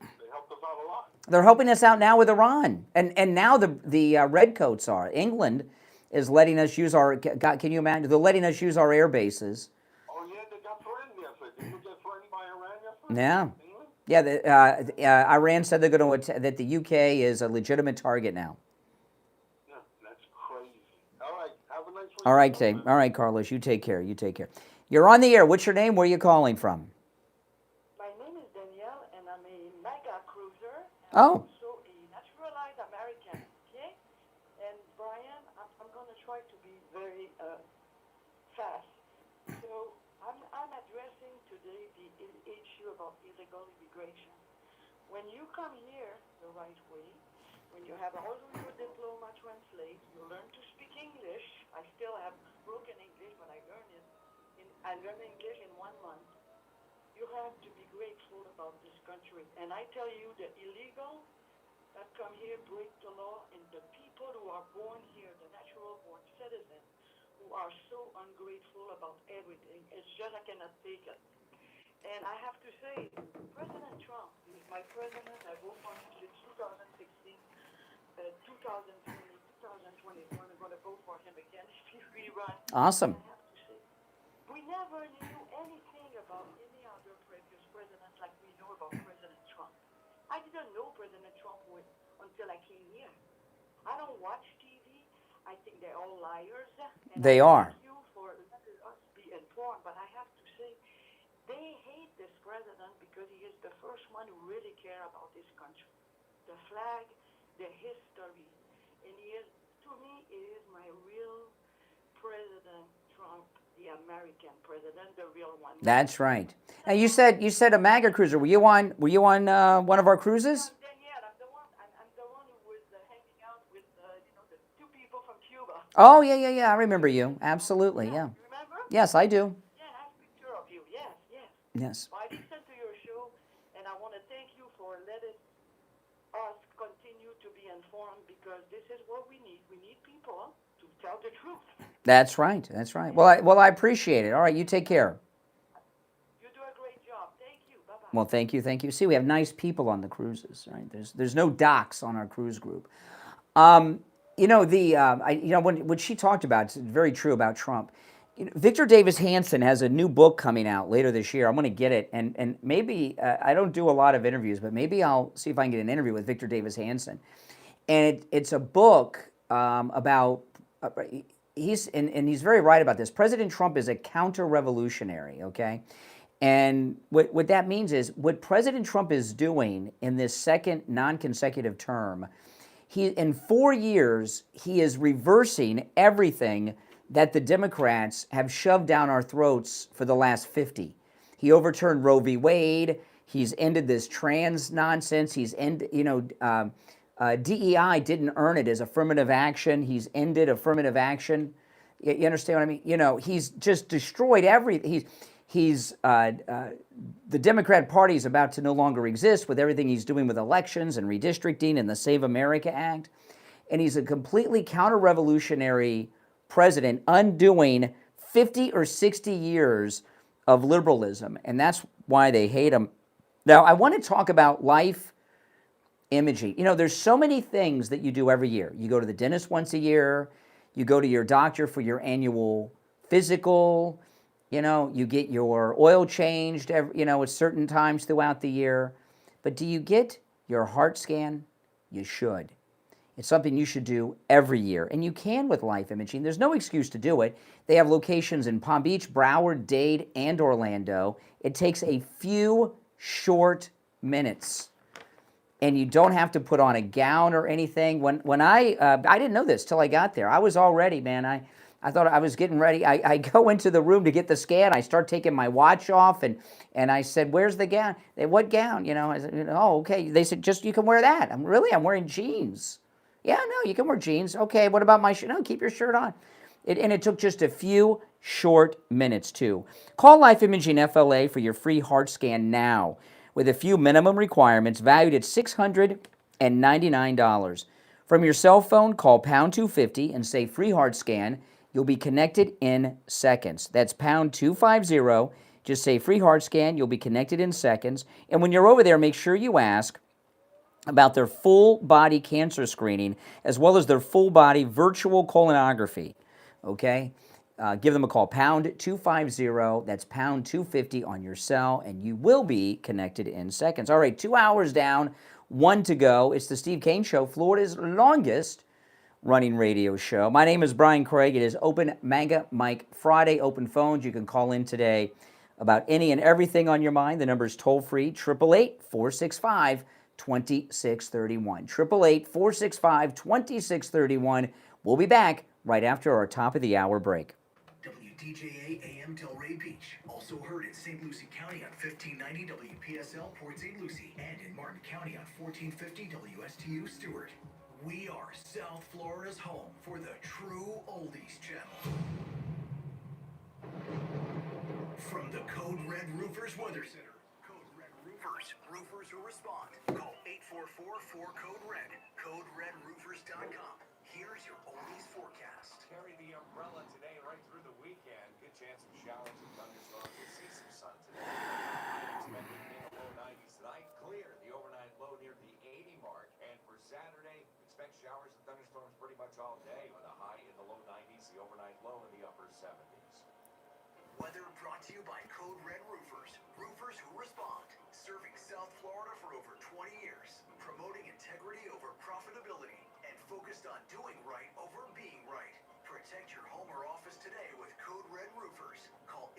They helped us out a lot. They're helping us out now with Iran, and now the redcoats are. England is letting us use our. Can you imagine? They're letting us use our air bases. Oh yeah, they got threatened yesterday. Did you get threatened by Iran yesterday? Yeah. Iran said they're going to that the UK is a legitimate target now. Yeah, that's crazy. All right, have a nice week. All right, Dave. All right, Carlos. You take care. You take care. You're on the air. What's your name? Where are you calling from? My name is Danielle, and I'm a mega cruiser. And Oh. I'm also a naturalized American. Okay. And Brian, I'm going to try to be very fast. So I'm addressing today the issue about illegal immigration. When you come here the right way, when you have all of your diploma translate, you learn to speak English. I still have broken English, but I learned English in 1 month. You have to be grateful about this country. And I tell you, the illegal that come here break the law, and the people who are born here, the natural born citizens, who are so ungrateful about everything. It's just I cannot take it. And I have to say, President Trump is my president. I vote for him since 2016, 2020, 2021. I'm going to vote for him again if he reruns. Awesome. I have to say, we never knew anything about any other previous president like we know about President Trump. I didn't know President Trump until I came here. I don't watch TV. I think they're all liars. And They are. Thank you for letting us be informed, but I have to say, they hate this president because he is the first one who really care about this country. The flag, the history. And he is, to me, he is my real President Trump, the American president, the real one. That's right. Now you said a MAGA cruiser. Were you on one of our cruises? I'm the one who was hanging out with the two people from Cuba. Oh yeah. I remember you. Absolutely, yeah. You remember? Yes, I do. Yeah, I have a picture of you. Yes. Yes. I listen to your show, and I want to thank you for letting us continue to be informed, because this is what we need. We need people to tell the truth. That's right. Well, I appreciate it. All right, you take care. You do a great job. Thank you. Bye-bye. Well, thank you. See, we have nice people on the cruises, right? There's no docs on our cruise group. When she talked about, it's very true about Trump. Victor Davis Hanson has a new book coming out later this year. I'm going to get it, and maybe I don't do a lot of interviews, but maybe I'll see if I can get an interview with Victor Davis Hanson. And it's a book about. He's very right about this. President Trump is a counter-revolutionary, okay? And what that means is what President Trump is doing in this second non-consecutive term, in 4 years, he is reversing everything that the Democrats have shoved down our throats for the last 50. He overturned Roe v. Wade. He's ended this trans nonsense. He's ended, DEI didn't earn it as affirmative action. He's ended affirmative action. You understand what I mean? He's just destroyed everything. The Democrat Party is about to no longer exist with everything he's doing with elections and redistricting and the Save America Act. And he's a completely counter-revolutionary president, undoing 50 or 60 years of liberalism. And that's why they hate him. Now, I want to talk about life imaging. There's so many things that you do every year. You go to the dentist once a year. You go to your doctor for your annual physical. You get your oil changed at certain times throughout the year. But do you get your heart scan? You should. It's something you should do every year, and you can with life imaging. There's no excuse to do it. They have locations in Palm Beach, Broward, Dade, and Orlando. It takes a few short minutes. And you don't have to put on a gown or anything. When I didn't know this till I got there. I was all ready, man. I thought I was getting ready. I go into the room to get the scan. I start taking my watch off, and I said, "Where's the gown?" They, "What gown?" You know, I said, "Oh, okay." They said, "Just you can wear that." I'm wearing jeans. Yeah, no, you can wear jeans. Okay, what about my shirt? No, keep your shirt on. And it took just a few short minutes too. Call Life Imaging FLA for your free heart scan now, with a few minimum requirements valued at $699. From your cell phone, call pound 250 and say free heart scan. You'll be connected in seconds. That's pound 250. Just say free heart scan. You'll be connected in seconds. And when you're over there, make sure you ask about their full body cancer screening as well as their full body virtual colonography. Okay? Give them a call, pound 250. That's pound 250 on your cell, and you will be connected in seconds. All right, 2 hours down, 1 to go. It's the Steve Kane Show, Florida's longest running radio show. My name is Brian Craig. It is Open Manga Mike Friday, open phones. You can call in today about any and everything on your mind. The number is toll-free, 888-465-2631. 888-465-2631. We'll be back right after our top of the hour break. WDJA AM Delray Beach, also heard in St. Lucie County on 1590 WPSL Port St. Lucie, and in Martin County on 1450 WSTU Stewart. We are South Florida's home for the true oldies channel. From the Code Red Roofers Weather Center. Code Red Roofers, roofers who respond. Call 844-4CODE-RED, CodeRedRoofers.com. Here's your oldies forecast. Carry the umbrella today right through the weekend. Good chance of showers and thunderstorms. We'll see some sun today. Expected in the low 90s tonight. Clear the overnight low near the 80 mark. And for Saturday, expect showers and thunderstorms pretty much all day with a high in the low 90s, the overnight low in the upper 70s. Weather brought to you by Code Red Roofers, roofers who respond. Serving South Florida for over 20 years. Promoting integrity over profitability. And focused on doing right over being right. Protect your home or office today with Code Red Roofers. Call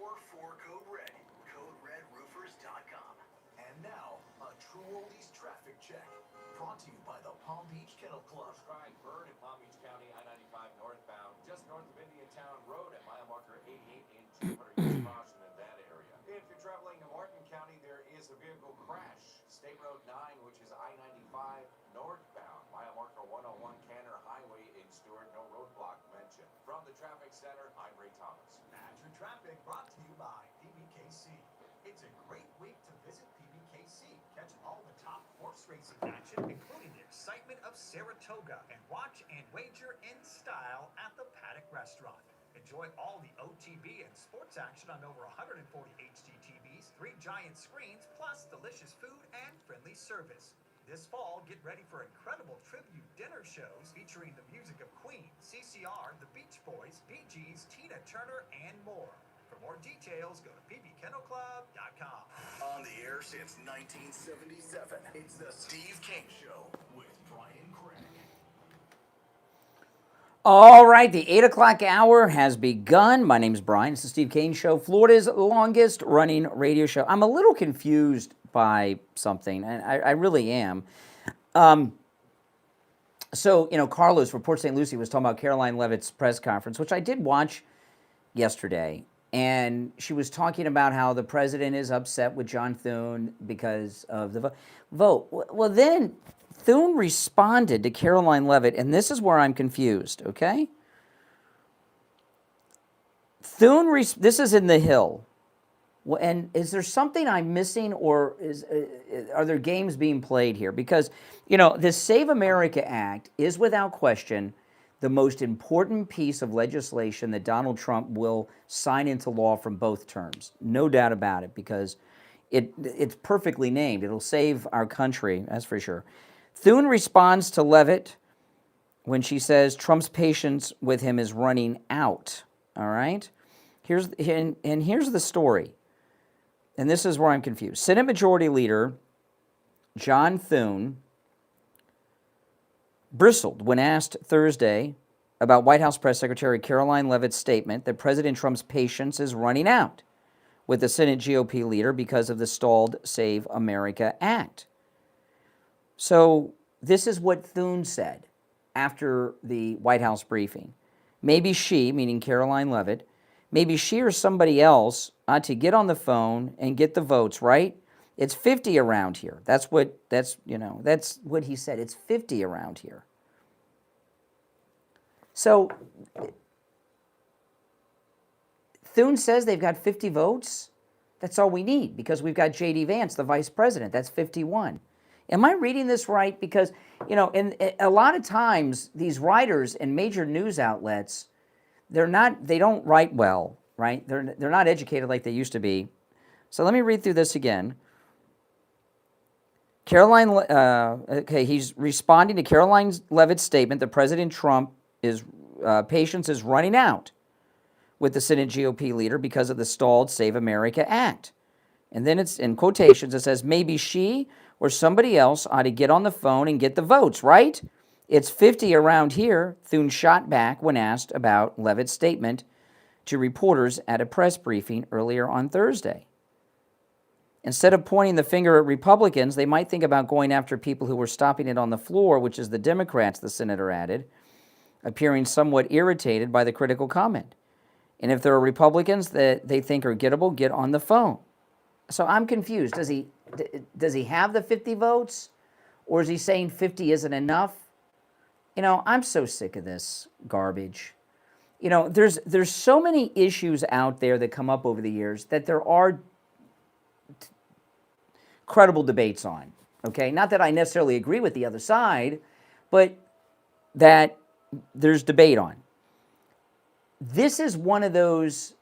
844-4CODE-RED, CodeRedRoofers.com. And now, a true oldies traffic check. Brought to you by the Palm Beach Kennel Club. Prescribed Bird in Palm Beach County, I-95 northbound, just north of Indiantown Road at mile marker 88 in Jupiter. Use caution in that area. If you're traveling to Martin County, there is a vehicle crash. State Road 9, which is I-95 northbound, mile marker 101 Canner Highway in Stewart. No roadblock mentioned. From the traffic center, I'm Ray Thomas. Badger Traffic brought to you by PBKC. It's a great week to visit PBKC. Catch all the top horse racing action, including the excitement of Saratoga, and watch and wager in style at the Paddock Restaurant. Enjoy all the OTB and sports action on over 140 HD TVs, 3 giant screens, plus delicious food and friendly service. This fall, get ready for incredible tribute dinner shows featuring the music of Queen, CCR, the Beach Boys, Bee Gees, Tina Turner, and more. For more details, go to ppkennelclub.com. On the air since 1977, it's the Steve Kane Show with Brian Craig. All right, the 8 o'clock hour has begun. My name's Brian. It's the Steve Kane Show, Florida's longest running radio show. I'm a little confused by something, and I really am. So, Carlos from Port St. Lucie was talking about Caroline Leavitt's press conference, which I did watch yesterday. And she was talking about how the president is upset with John Thune because of the vote. Well, then Thune responded to Caroline Leavitt, and this is where I'm confused, okay? This is in The Hill. And is there something I'm missing, or are there games being played here? Because, the Save America Act is without question the most important piece of legislation that Donald Trump will sign into law from both terms. No doubt about it, because it's perfectly named. It'll save our country, that's for sure. Thune responds to Leavitt when she says Trump's patience with him is running out, all right? Here's the story, and this is where I'm confused. Senate Majority Leader John Thune bristled when asked Thursday about White House Press Secretary Caroline Leavitt's statement that President Trump's patience is running out with the Senate GOP leader because of the stalled Save America Act. So this is what Thune said after the White House briefing. Maybe she, meaning Caroline Leavitt, maybe she or somebody else ought to get on the phone and get the votes, right? It's 50 around here. That's what he said. It's 50 around here. So Thune says they've got 50 votes. That's all we need because we've got J.D. Vance, the vice president. That's 51. Am I reading this right? Because, in a lot of times these writers in major news outlets, they don't write well, right? They're not educated like they used to be. So let me read through this again. He's responding to Caroline Leavitt's statement that President Trump patience is running out with the Senate GOP leader because of the stalled Save America Act. And then it's in quotations, it says, maybe she or somebody else ought to get on the phone and get the votes, right? It's 50 around here, Thune shot back when asked about Leavitt's statement to reporters at a press briefing earlier on Thursday. Instead of pointing the finger at Republicans, they might think about going after people who were stopping it on the floor, which is the Democrats, the senator added, appearing somewhat irritated by the critical comment. And if there are Republicans that they think are gettable, get on the phone. So I'm confused. Does he have the 50 votes? Or is he saying 50 isn't enough? I'm so sick of this garbage. There's so many issues out there that come up over the years that there are credible debates on, okay? Not that I necessarily agree with the other side, but that there's debate on. This is one of those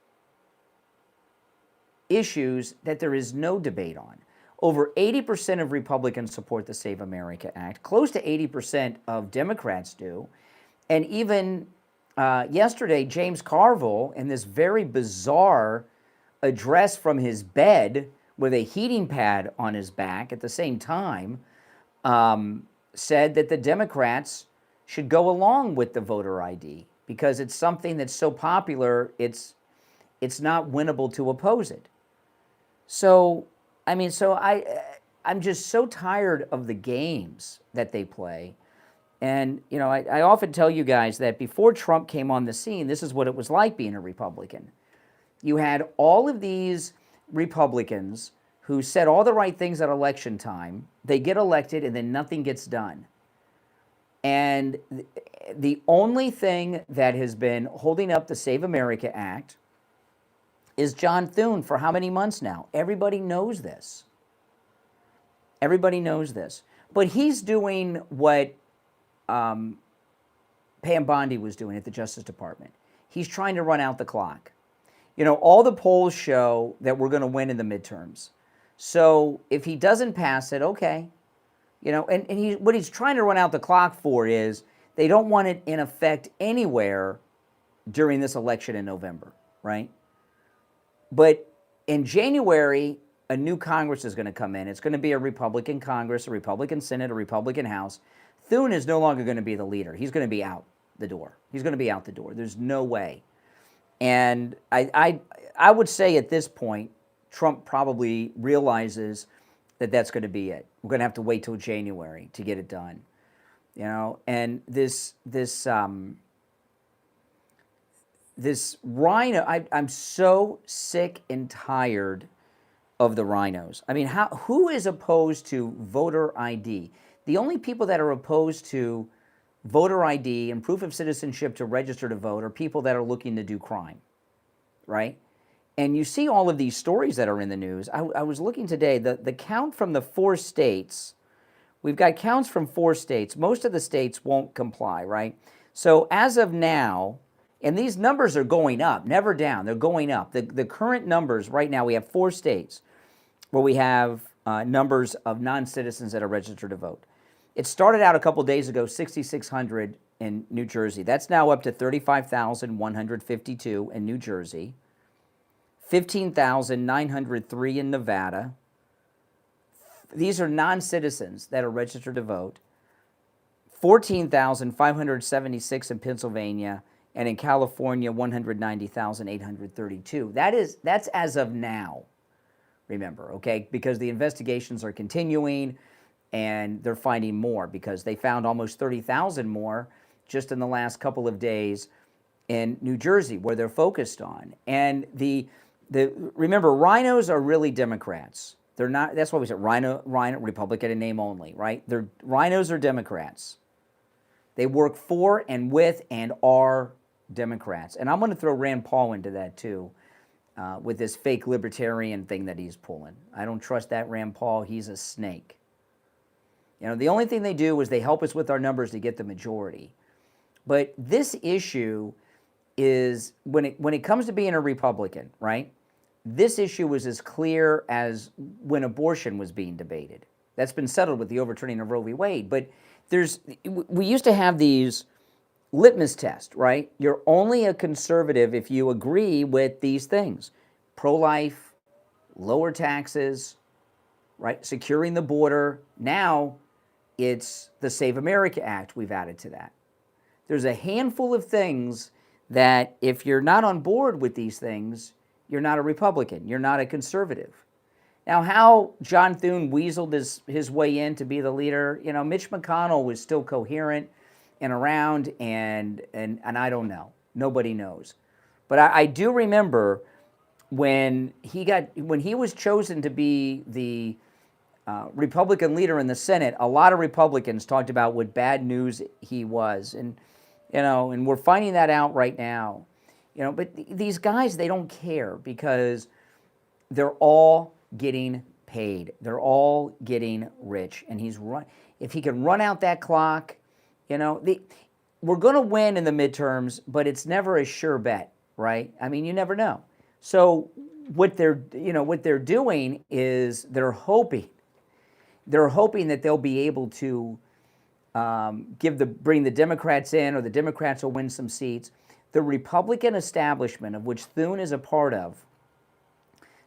issues that there is no debate on. Over 80% of Republicans support the Save America Act. Close to 80% of Democrats do. And even yesterday, James Carville, in this very bizarre address from his bed with a heating pad on his back at the same time, said that the Democrats should go along with the voter ID because it's something that's so popular, it's not winnable to oppose it. So, I'm just so tired of the games that they play. And, I often tell you guys that before Trump came on the scene, this is what it was like being a Republican. You had all of these Republicans who said all the right things at election time. They get elected and then nothing gets done. And the only thing that has been holding up the Save America Act is John Thune for how many months now? Everybody knows this. Everybody knows this. But he's doing what Pam Bondi was doing at the Justice Department. He's trying to run out the clock. All the polls show that we're going to win in the midterms. So if he doesn't pass it, okay. What he's trying to run out the clock for is they don't want it in effect anywhere during this election in November, right? But in January, a new Congress is going to come in. It's going to be a Republican Congress, a Republican Senate, a Republican House. Thune is no longer going to be the leader. He's going to be out the door. He's going to be out the door. There's no way. And I would say at this point, Trump probably realizes that that's going to be it. We're going to have to wait till January to get it done. And this rhino, I'm so sick and tired of the rhinos. Who is opposed to voter ID? The only people that are opposed to voter ID and proof of citizenship to register to vote are people that are looking to do crime, right? And you see all of these stories that are in the news. I was looking today, the count from the 4 states, we've got counts from 4 states. Most of the states won't comply, right? So as of now, and these numbers are going up, never down, they're going up. The current numbers right now, we have 4 states where we have numbers of non-citizens that are registered to vote. It started out a couple days ago, 6,600 in New Jersey. That's now up to 35,152 in New Jersey. 15,903 in Nevada. These are non-citizens that are registered to vote. 14,576 in Pennsylvania, and in California, 190,832. That's as of now, remember, okay? Because the investigations are continuing, and they're finding more, because they found almost 30,000 more just in the last couple of days in New Jersey, where they're focused on. And remember, rhinos are really Democrats. They're not. That's why we said rhino, Republican in name only, right? Rhinos are Democrats. They work for and with and are Democrats. And I'm going to throw Rand Paul into that too, with this fake libertarian thing that he's pulling. I don't trust that Rand Paul. He's a snake. You know, the only thing they do is they help us with our numbers to get the majority. But this issue is, when it comes to being a Republican, right? This issue was as clear as when abortion was being debated. That's been settled with the overturning of Roe v. Wade. But we used to have these litmus tests, right? You're only a conservative if you agree with these things: pro-life, lower taxes, right? Securing the border. Now it's the Save America Act we've added to that. There's a handful of things that if you're not on board with these things, you're not a Republican, you're not a conservative. Now, how John Thune weaseled his way in to be the leader, you know, Mitch McConnell was still coherent and around, and I don't know. Nobody knows. But I do remember when he was chosen to be the Republican leader in the Senate, a lot of Republicans talked about what bad news he was. And, you know, and we're finding that out right now. You know, but these guys, they don't care, because they're all getting paid. They're all getting rich. And if he can run out that clock, you know, we're going to win in the midterms, but it's never a sure bet, right? I mean, you never know. So what they're doing is they're hoping that they'll be able to bring the Democrats in, or the Democrats will win some seats. The Republican establishment, of which Thune is a part of,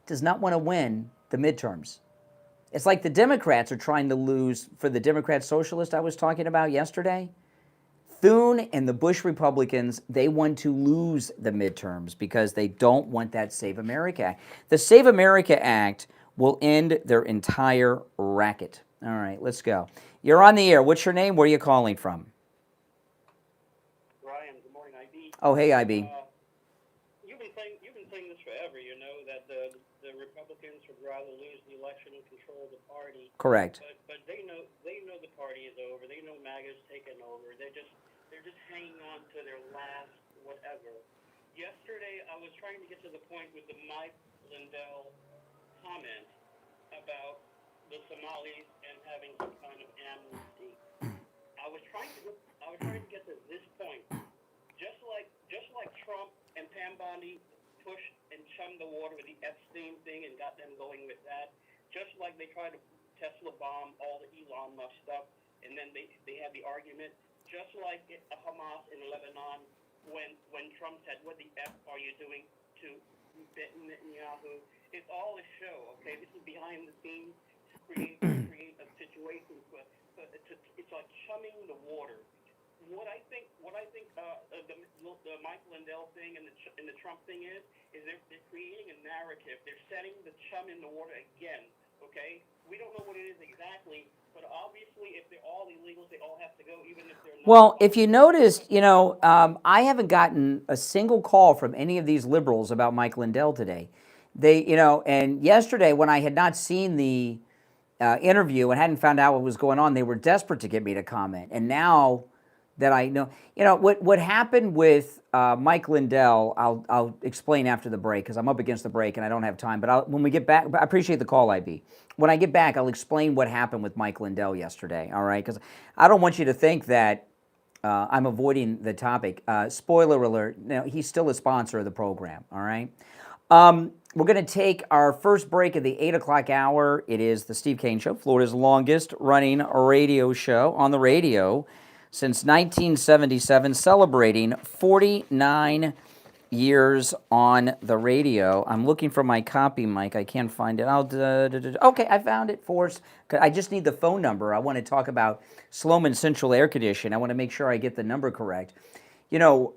does not want to win the midterms. It's like the Democrats are trying to lose. For the Democrat socialist I was talking about yesterday, Thune and the Bush Republicans, they want to lose the midterms because they don't want that Save America Act. The Save America Act will end their entire racket. All right, let's go. You're on the air. What's your name? Where are you calling from? Oh, hey, IB. You've been saying this forever, you know, that the Republicans would rather lose the election and control the party. Correct. But they know the party is over. They know MAGA's taken over. They're just hanging on to their last whatever. Yesterday, I was trying to get to the point with the Mike Lindell comment about the Somalis and having some kind of amnesty. I was trying to get to this point. Just like Trump and Pam Bondi pushed and chummed the water with the Epstein thing and got them going with that, just like they tried to Tesla bomb all the Elon Musk stuff, and then they had the argument, just like Hamas in Lebanon, when Trump said, "What the F are you doing to Netanyahu?" It's all a show, okay? This is behind the scenes to create a situation, but it's like chumming the water. What I think the Mike Lindell thing and the Trump thing is they're creating a narrative. They're setting the chum in the water again. Okay, we don't know what it is exactly, but obviously, if they're all illegals, they all have to go, even if they're not. Well, if you noticed, you know, I haven't gotten a single call from any of these liberals about Mike Lindell today. They, you know, and yesterday when I had not seen the interview and hadn't found out what was going on, they were desperate to get me to comment. And now that I know, you know, what happened with Mike Lindell, I'll explain after the break, because I'm up against the break and I don't have time. But when we get back, I appreciate the call, IB. When I get back, I'll explain what happened with Mike Lindell yesterday, all right? Because I don't want you to think that I'm avoiding the topic. Spoiler alert, no, he's still a sponsor of the program, all right? We're going to take our first break of the 8 o'clock hour. It is the Steve Kane Show, Florida's longest running radio show on the radio since 1977, celebrating 49 years on the radio. I'm looking for my copy, Mike. I can't find it. Okay, I found it, Forrest. I just need the phone number. I want to talk about Sloman Central Air Conditioning. I want to make sure I get the number correct. You know,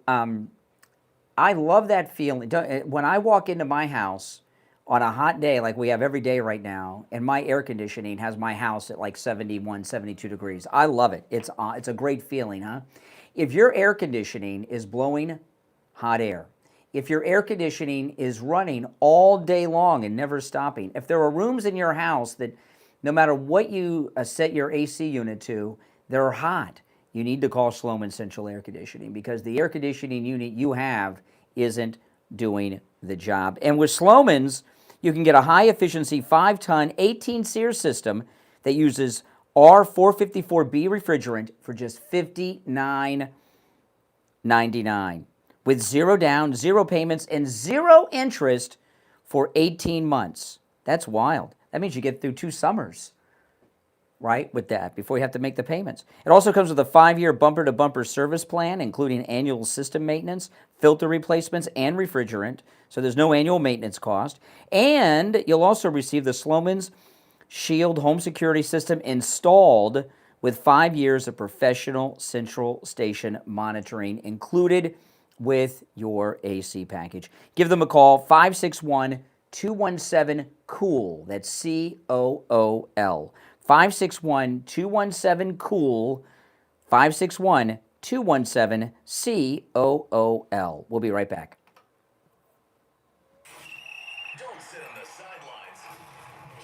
I love that feeling. When I walk into my house on a hot day like we have every day right now, and my air conditioning has my house at like 71, 72 degrees. I love it. It's a great feeling, huh? If your air conditioning is blowing hot air, if your air conditioning is running all day long and never stopping, if there are rooms in your house that no matter what you set your AC unit to, they're hot, you need to call Sloman Central Air Conditioning, because the air conditioning unit you have isn't doing the job. And with Sloman's, you can get a high-efficiency 5-ton 18-SEER system that uses R454B refrigerant for just $59.99 with 0 down, 0 payments, and 0 interest for 18 months. That's wild. That means you get through 2 summers, right, with that before you have to make the payments. It also comes with a 5-year bumper-to-bumper service plan, including annual system maintenance, filter replacements, and refrigerant. So there's no annual maintenance cost. And you'll also receive the Sloman's Shield home security system installed with 5 years of professional central station monitoring included with your AC package. Give them a call, 561-217-COOL. That's C-O-O-L. 561-217-COOL. 561-217-COOL. We'll be right back. Don't sit on the sidelines.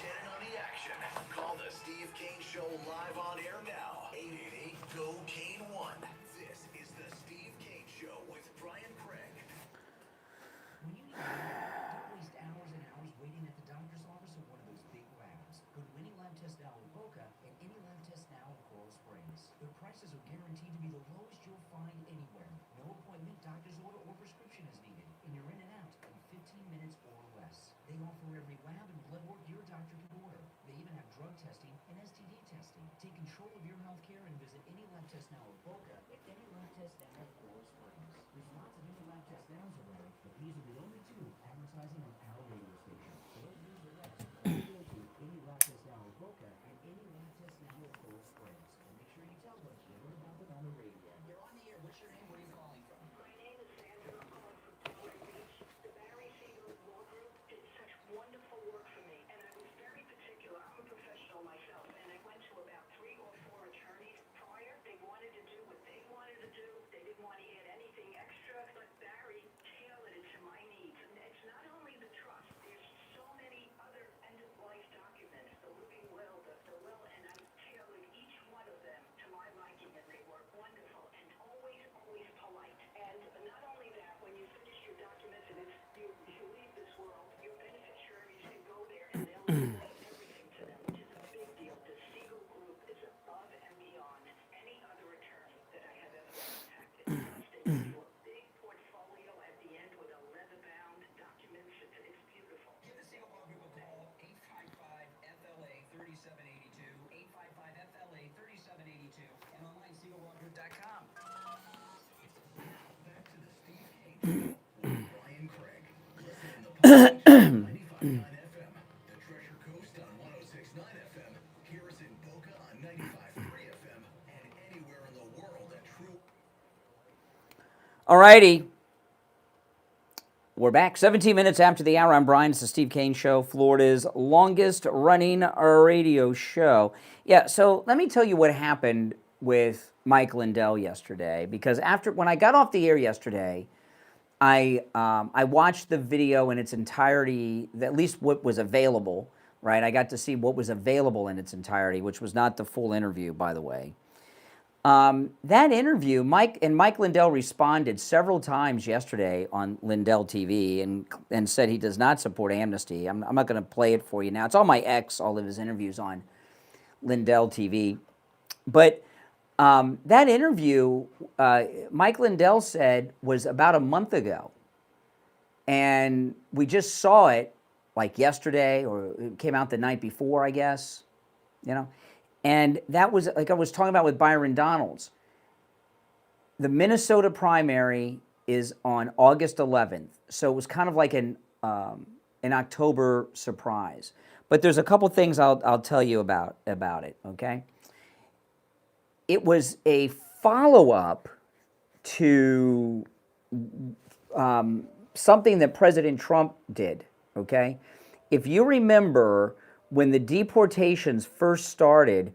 Get in on the action. Call the Steve Kane Show live on air now. 888-GO-KANE-1. This is the Steve Kane Show with Brian Craig. When you need help, don't waste hours and hours waiting at the doctor's office or one of those big labs. Go to any lab test now in Boca and any lab test now in Coral Springs. Their prices are guaranteed to be the lowest you'll find anywhere. No appointment, doctor's order, or prescription is needed, and you're in and out in 15 minutes or less. They offer every lab and blood work your doctor can order. They even have drug testing and STD testing. Take control of your health care and visit any lab test now in Boca and any lab test now in Coral Springs. There's lots of any lab test nows around, but these are the only 2 advertising on our radio station. So don't use the rest. Go to any lab test now in Boca and any lab test now in Coral Springs. And make sure you tell them you heard about them on the radio. You're on the air. What's your name? Where are you calling from? My name is Sandra. I'm calling from Delray Beach. The Barry Siegel Law Group did such wonderful work for me, and I was very particular. I'm a professional myself, and I went to about 3 or 4 attorneys prior. They wanted to do what they wanted to do. They didn't want to add anything extra, but Barry tailored it to my needs. And it's not only the trust. There's so many other end-of-life documents, the living will, the will, and I tailored each one of them to my liking, and they were wonderful and always, always polite. And not only that, when you finish your documents and you leave this world, your beneficiaries can go there and they'll explain everything to them, which is a big deal. The Siegel Group is above and beyond any other attorney that I have ever contacted. They give you a big portfolio at the end with a leather-bound documents. It's beautiful. Give the Siegel Law Group a call, 855-FLA-3782, 855-FLA-3782, and online SiegelLawGroup.com. Back to the Steve Kane Show with Brian Craig. Listen in the podcast on 95.9 FM, the Treasure Coast on 106.9 FM, hear us in Boca on 95.3 FM, and anywhere in the world at True. All righty. We're back 17 minutes after the hour. I'm Brian. It's the Steve Kane Show, Florida's longest running radio show. Yeah, so let me tell you what happened with Mike Lindell yesterday, because when I got off the air yesterday, I watched the video in its entirety, at least what was available, right? I got to see what was available in its entirety, which was not the full interview, by the way. That interview, Mike Lindell responded several times yesterday on Lindell TV and said he does not support amnesty. I'm not going to play it for you now. It's on my X, all of his interviews on Lindell TV. But that interview, Mike Lindell said, was about a month ago. And we just saw it like yesterday, or it came out the night before, I guess, you know. And that was, like I was talking about with Byron Donalds, the Minnesota primary is on August 11th. So it was kind of like an October surprise. But there's a couple things I'll tell you about it, okay? It was a follow-up to something that President Trump did, okay? If you remember, when the deportations first started,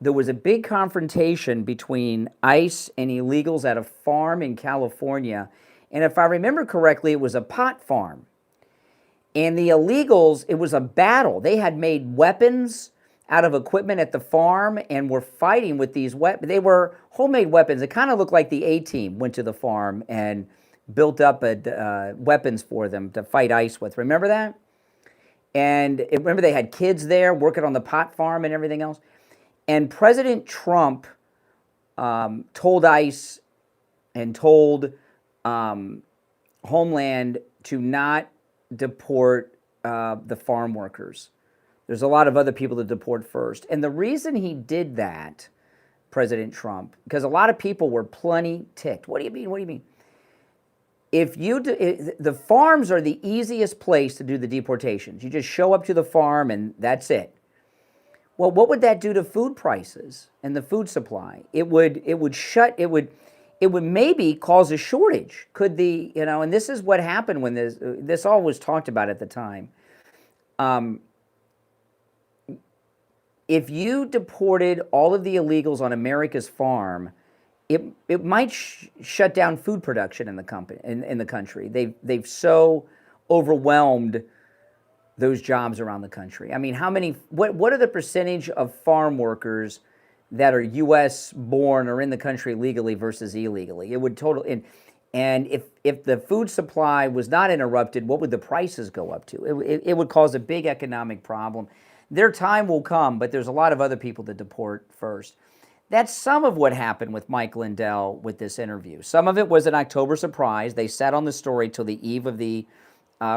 there was a big confrontation between ICE and illegals at a farm in California. And if I remember correctly, it was a pot farm. And the illegals, it was a battle. They had made weapons out of equipment at the farm and were fighting with these weapons. They were homemade weapons. It kind of looked like the A-Team went to the farm and built up weapons for them to fight ICE with. Remember that? And remember they had kids there working on the pot farm and everything else? And President Trump told ICE and told Homeland to not deport the farm workers. There's a lot of other people to deport first. And the reason he did that, President Trump, because a lot of people were plenty ticked. What do you mean? What do you mean? If you the farms are the easiest place to do the deportations. You just show up to the farm and that's it. Well, what would that do to food prices and the food supply? It would maybe cause a shortage. Could the, and this is what happened when this all was talked about at the time. If you deported all of the illegals on America's farm, it might shut down food production in the country. They've so overwhelmed those jobs around the country. I mean, what are the percentage of farm workers that are U.S. born or in the country legally versus illegally? It would and if the food supply was not interrupted, what would the prices go up to? It would cause a big economic problem. Their time will come, but there's a lot of other people to deport first. That's some of what happened with Mike Lindell with this interview. Some of it was an October surprise. They sat on the story till the eve of the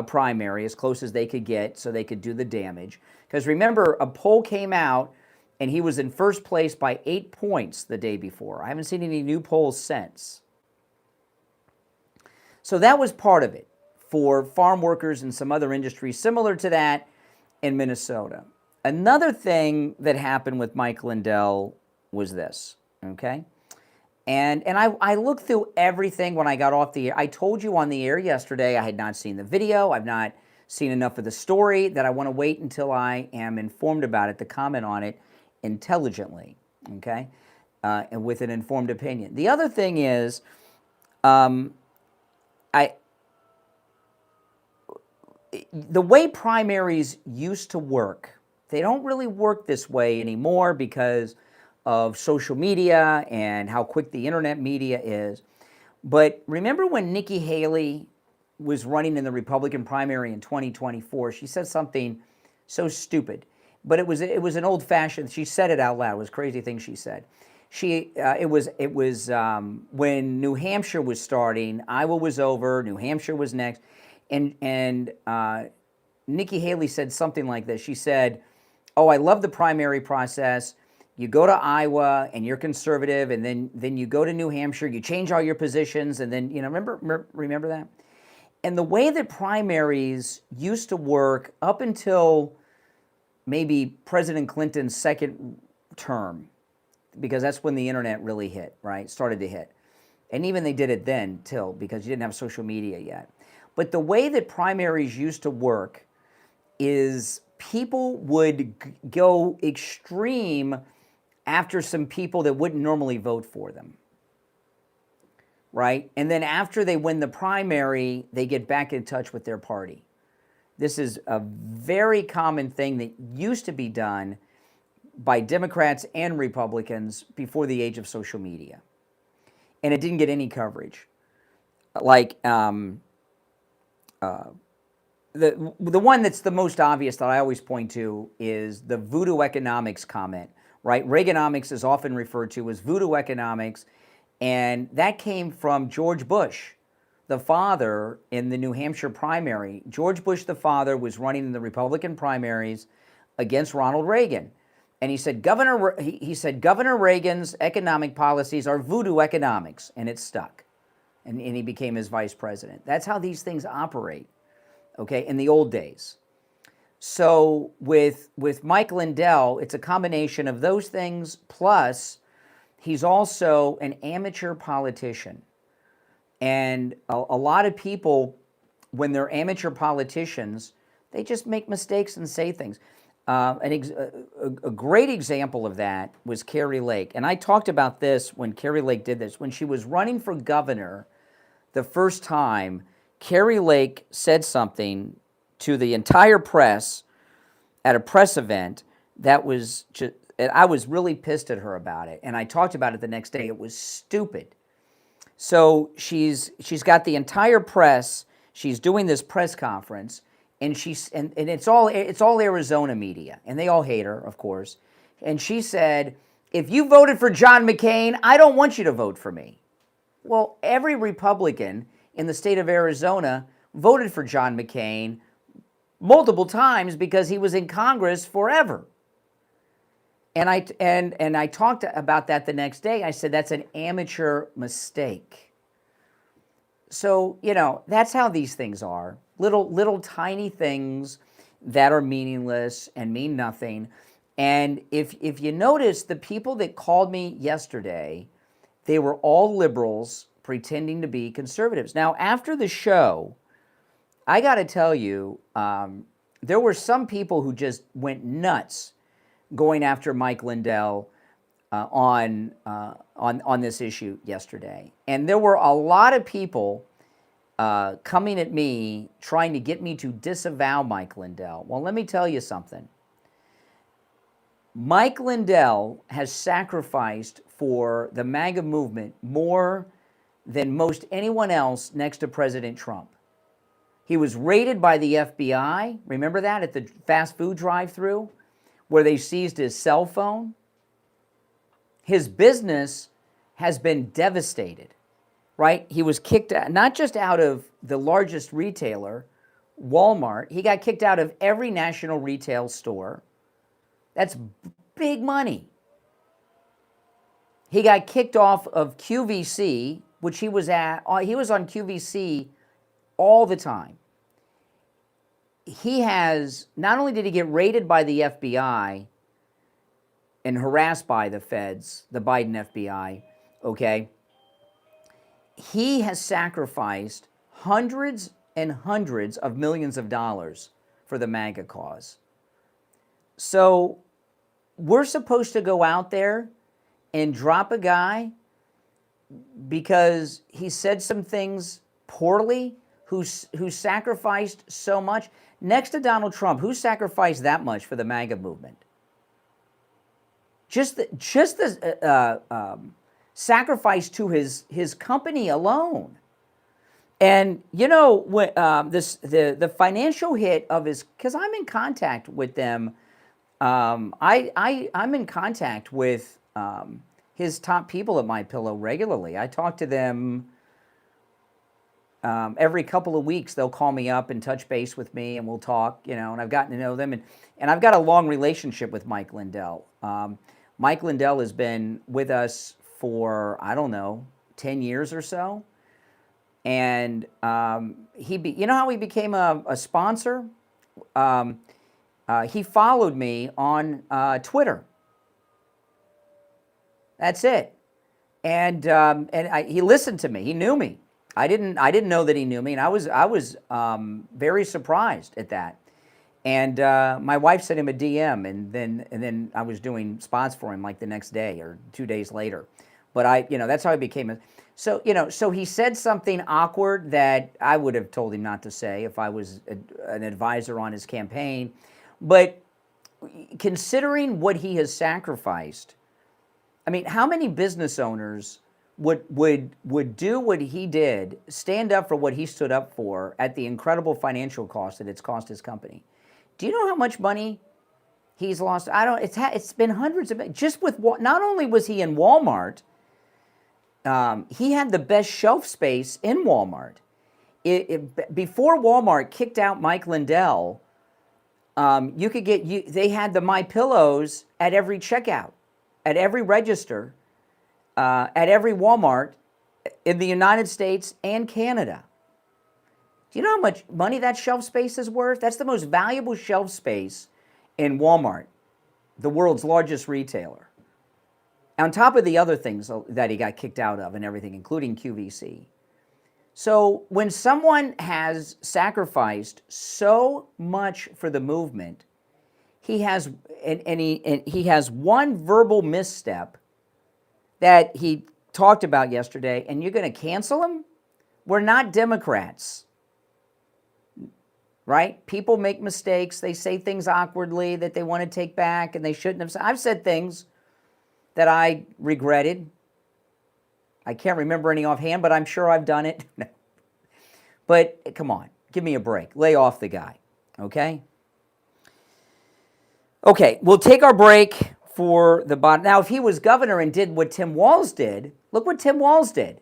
primary, as close as they could get so they could do the damage. Because remember, a poll came out and he was in first place by 8 points the day before. I haven't seen any new polls since. So that was part of it for farm workers and some other industries similar to that in Minnesota. Another thing that happened with Mike Lindell was this, okay? And I looked through everything when I got off the air. I told you on the air yesterday I had not seen the video. I've not seen enough of the story that I want to wait until I am informed about it to comment on it intelligently, okay? And with an informed opinion. The other thing is, the way primaries used to work, they don't really work this way anymore because of social media and how quick the internet media is. But remember when Nikki Haley was running in the Republican primary in 2024, she said something so stupid, but it was an old-fashioned, she said it out loud, it was a crazy thing she said. It was when New Hampshire was starting, Iowa was over, New Hampshire was next, and Nikki Haley said something like this. She said, "Oh, I love the primary process. You go to Iowa and you're conservative, and then you go to New Hampshire, you change all your positions, and then, remember that?" And the way that primaries used to work up until maybe President Clinton's second term, because that's when the internet really hit, right? Started to hit. And even they did it then, because you didn't have social media yet. But the way that primaries used to work is people would go extreme after some people that wouldn't normally vote for them, right? And then after they win the primary, they get back in touch with their party. This is a very common thing that used to be done by Democrats and Republicans before the age of social media. And it didn't get any coverage. Like, the one that's the most obvious that I always point to is the voodoo economics comment, right? Reaganomics is often referred to as voodoo economics, and that came from George Bush, the father, in the New Hampshire primary. George Bush, the father, was running in the Republican primaries against Ronald Reagan. And he said, Governor Reagan's economic policies are voodoo economics, and it stuck. And he became his vice president. That's how these things operate, okay, in the old days. So with Mike Lindell, it's a combination of those things, plus he's also an amateur politician. And a lot of people, when they're amateur politicians, they just make mistakes and say things. A great example of that was Carrie Lake. And I talked about this when Carrie Lake did this. When she was running for governor the first time, Carrie Lake said something to the entire press at a press event that was just, and I was really pissed at her about it. And I talked about it the next day. It was stupid. So she's got the entire press. She's doing this press conference, and and it's all Arizona media, and they all hate her, of course. And she said, "If you voted for John McCain, I don't want you to vote for me." Well, every Republican in the state of Arizona voted for John McCain multiple times because he was in Congress forever. And I talked about that the next day. I said, that's an amateur mistake. So, that's how these things are. Little tiny things that are meaningless and mean nothing. And if you notice, the people that called me yesterday, they were all liberals pretending to be conservatives. Now, after the show, I got to tell you, there were some people who just went nuts going after Mike Lindell on this issue yesterday. And there were a lot of people coming at me trying to get me to disavow Mike Lindell. Well, let me tell you something. Mike Lindell has sacrificed for the MAGA movement more than most anyone else next to President Trump. He was raided by the FBI, remember that, at the fast food drive-thru, where they seized his cell phone. His business has been devastated, right? He was kicked out, not just out of the largest retailer, Walmart. He got kicked out of every national retail store. That's big money. He got kicked off of QVC, which he was at. He was on QVC all the time. He has, not only did he get raided by the FBI and harassed by the feds, the Biden FBI, okay, he has sacrificed hundreds and hundreds of millions of dollars for the MAGA cause. So we're supposed to go out there and drop a guy because he said some things poorly, who sacrificed so much. Next to Donald Trump, who sacrificed that much for the MAGA movement? Just the sacrifice to his company alone. And the financial hit of his, because I'm in contact with them. I'm in contact with his top people at MyPillow regularly. I talk to them every couple of weeks. They'll call me up and touch base with me, and we'll talk. And I've gotten to know them, and I've got a long relationship with Mike Lindell. Mike Lindell has been with us for 10 years or so, and you know how he became a sponsor? He followed me on Twitter. That's it. And he listened to me. He knew me. I didn't know that he knew me, and I was very surprised at that. And my wife sent him a DM, and then I was doing spots for him like the next day or 2 days later. But that's how I became a. So so he said something awkward that I would have told him not to say if I was an advisor on his campaign. But considering what he has sacrificed, I mean, how many business owners would do what he did, stand up for what he stood up for at the incredible financial cost that it's cost his company? Do you know how much money he's lost? It's been hundreds of, just with, not only was he in Walmart, he had the best shelf space in Walmart. Before Walmart kicked out Mike Lindell, you could they had the MyPillows at every checkout, at every register, at every Walmart in the United States and Canada. Do you know how much money that shelf space is worth? That's the most valuable shelf space in Walmart, the world's largest retailer. On top of the other things that he got kicked out of and everything, including QVC. So when someone has sacrificed so much for the movement, he has he has one verbal misstep that he talked about yesterday, and you're going to cancel him? We're not Democrats, right? People make mistakes. They say things awkwardly that they want to take back, and they shouldn't have said. I've said things that I regretted. I can't remember any offhand, but I'm sure I've done it. But come on, give me a break. Lay off the guy, okay? Okay, we'll take our break for the bottom. Now, if he was governor and did what Tim Walz did, look what Tim Walz did.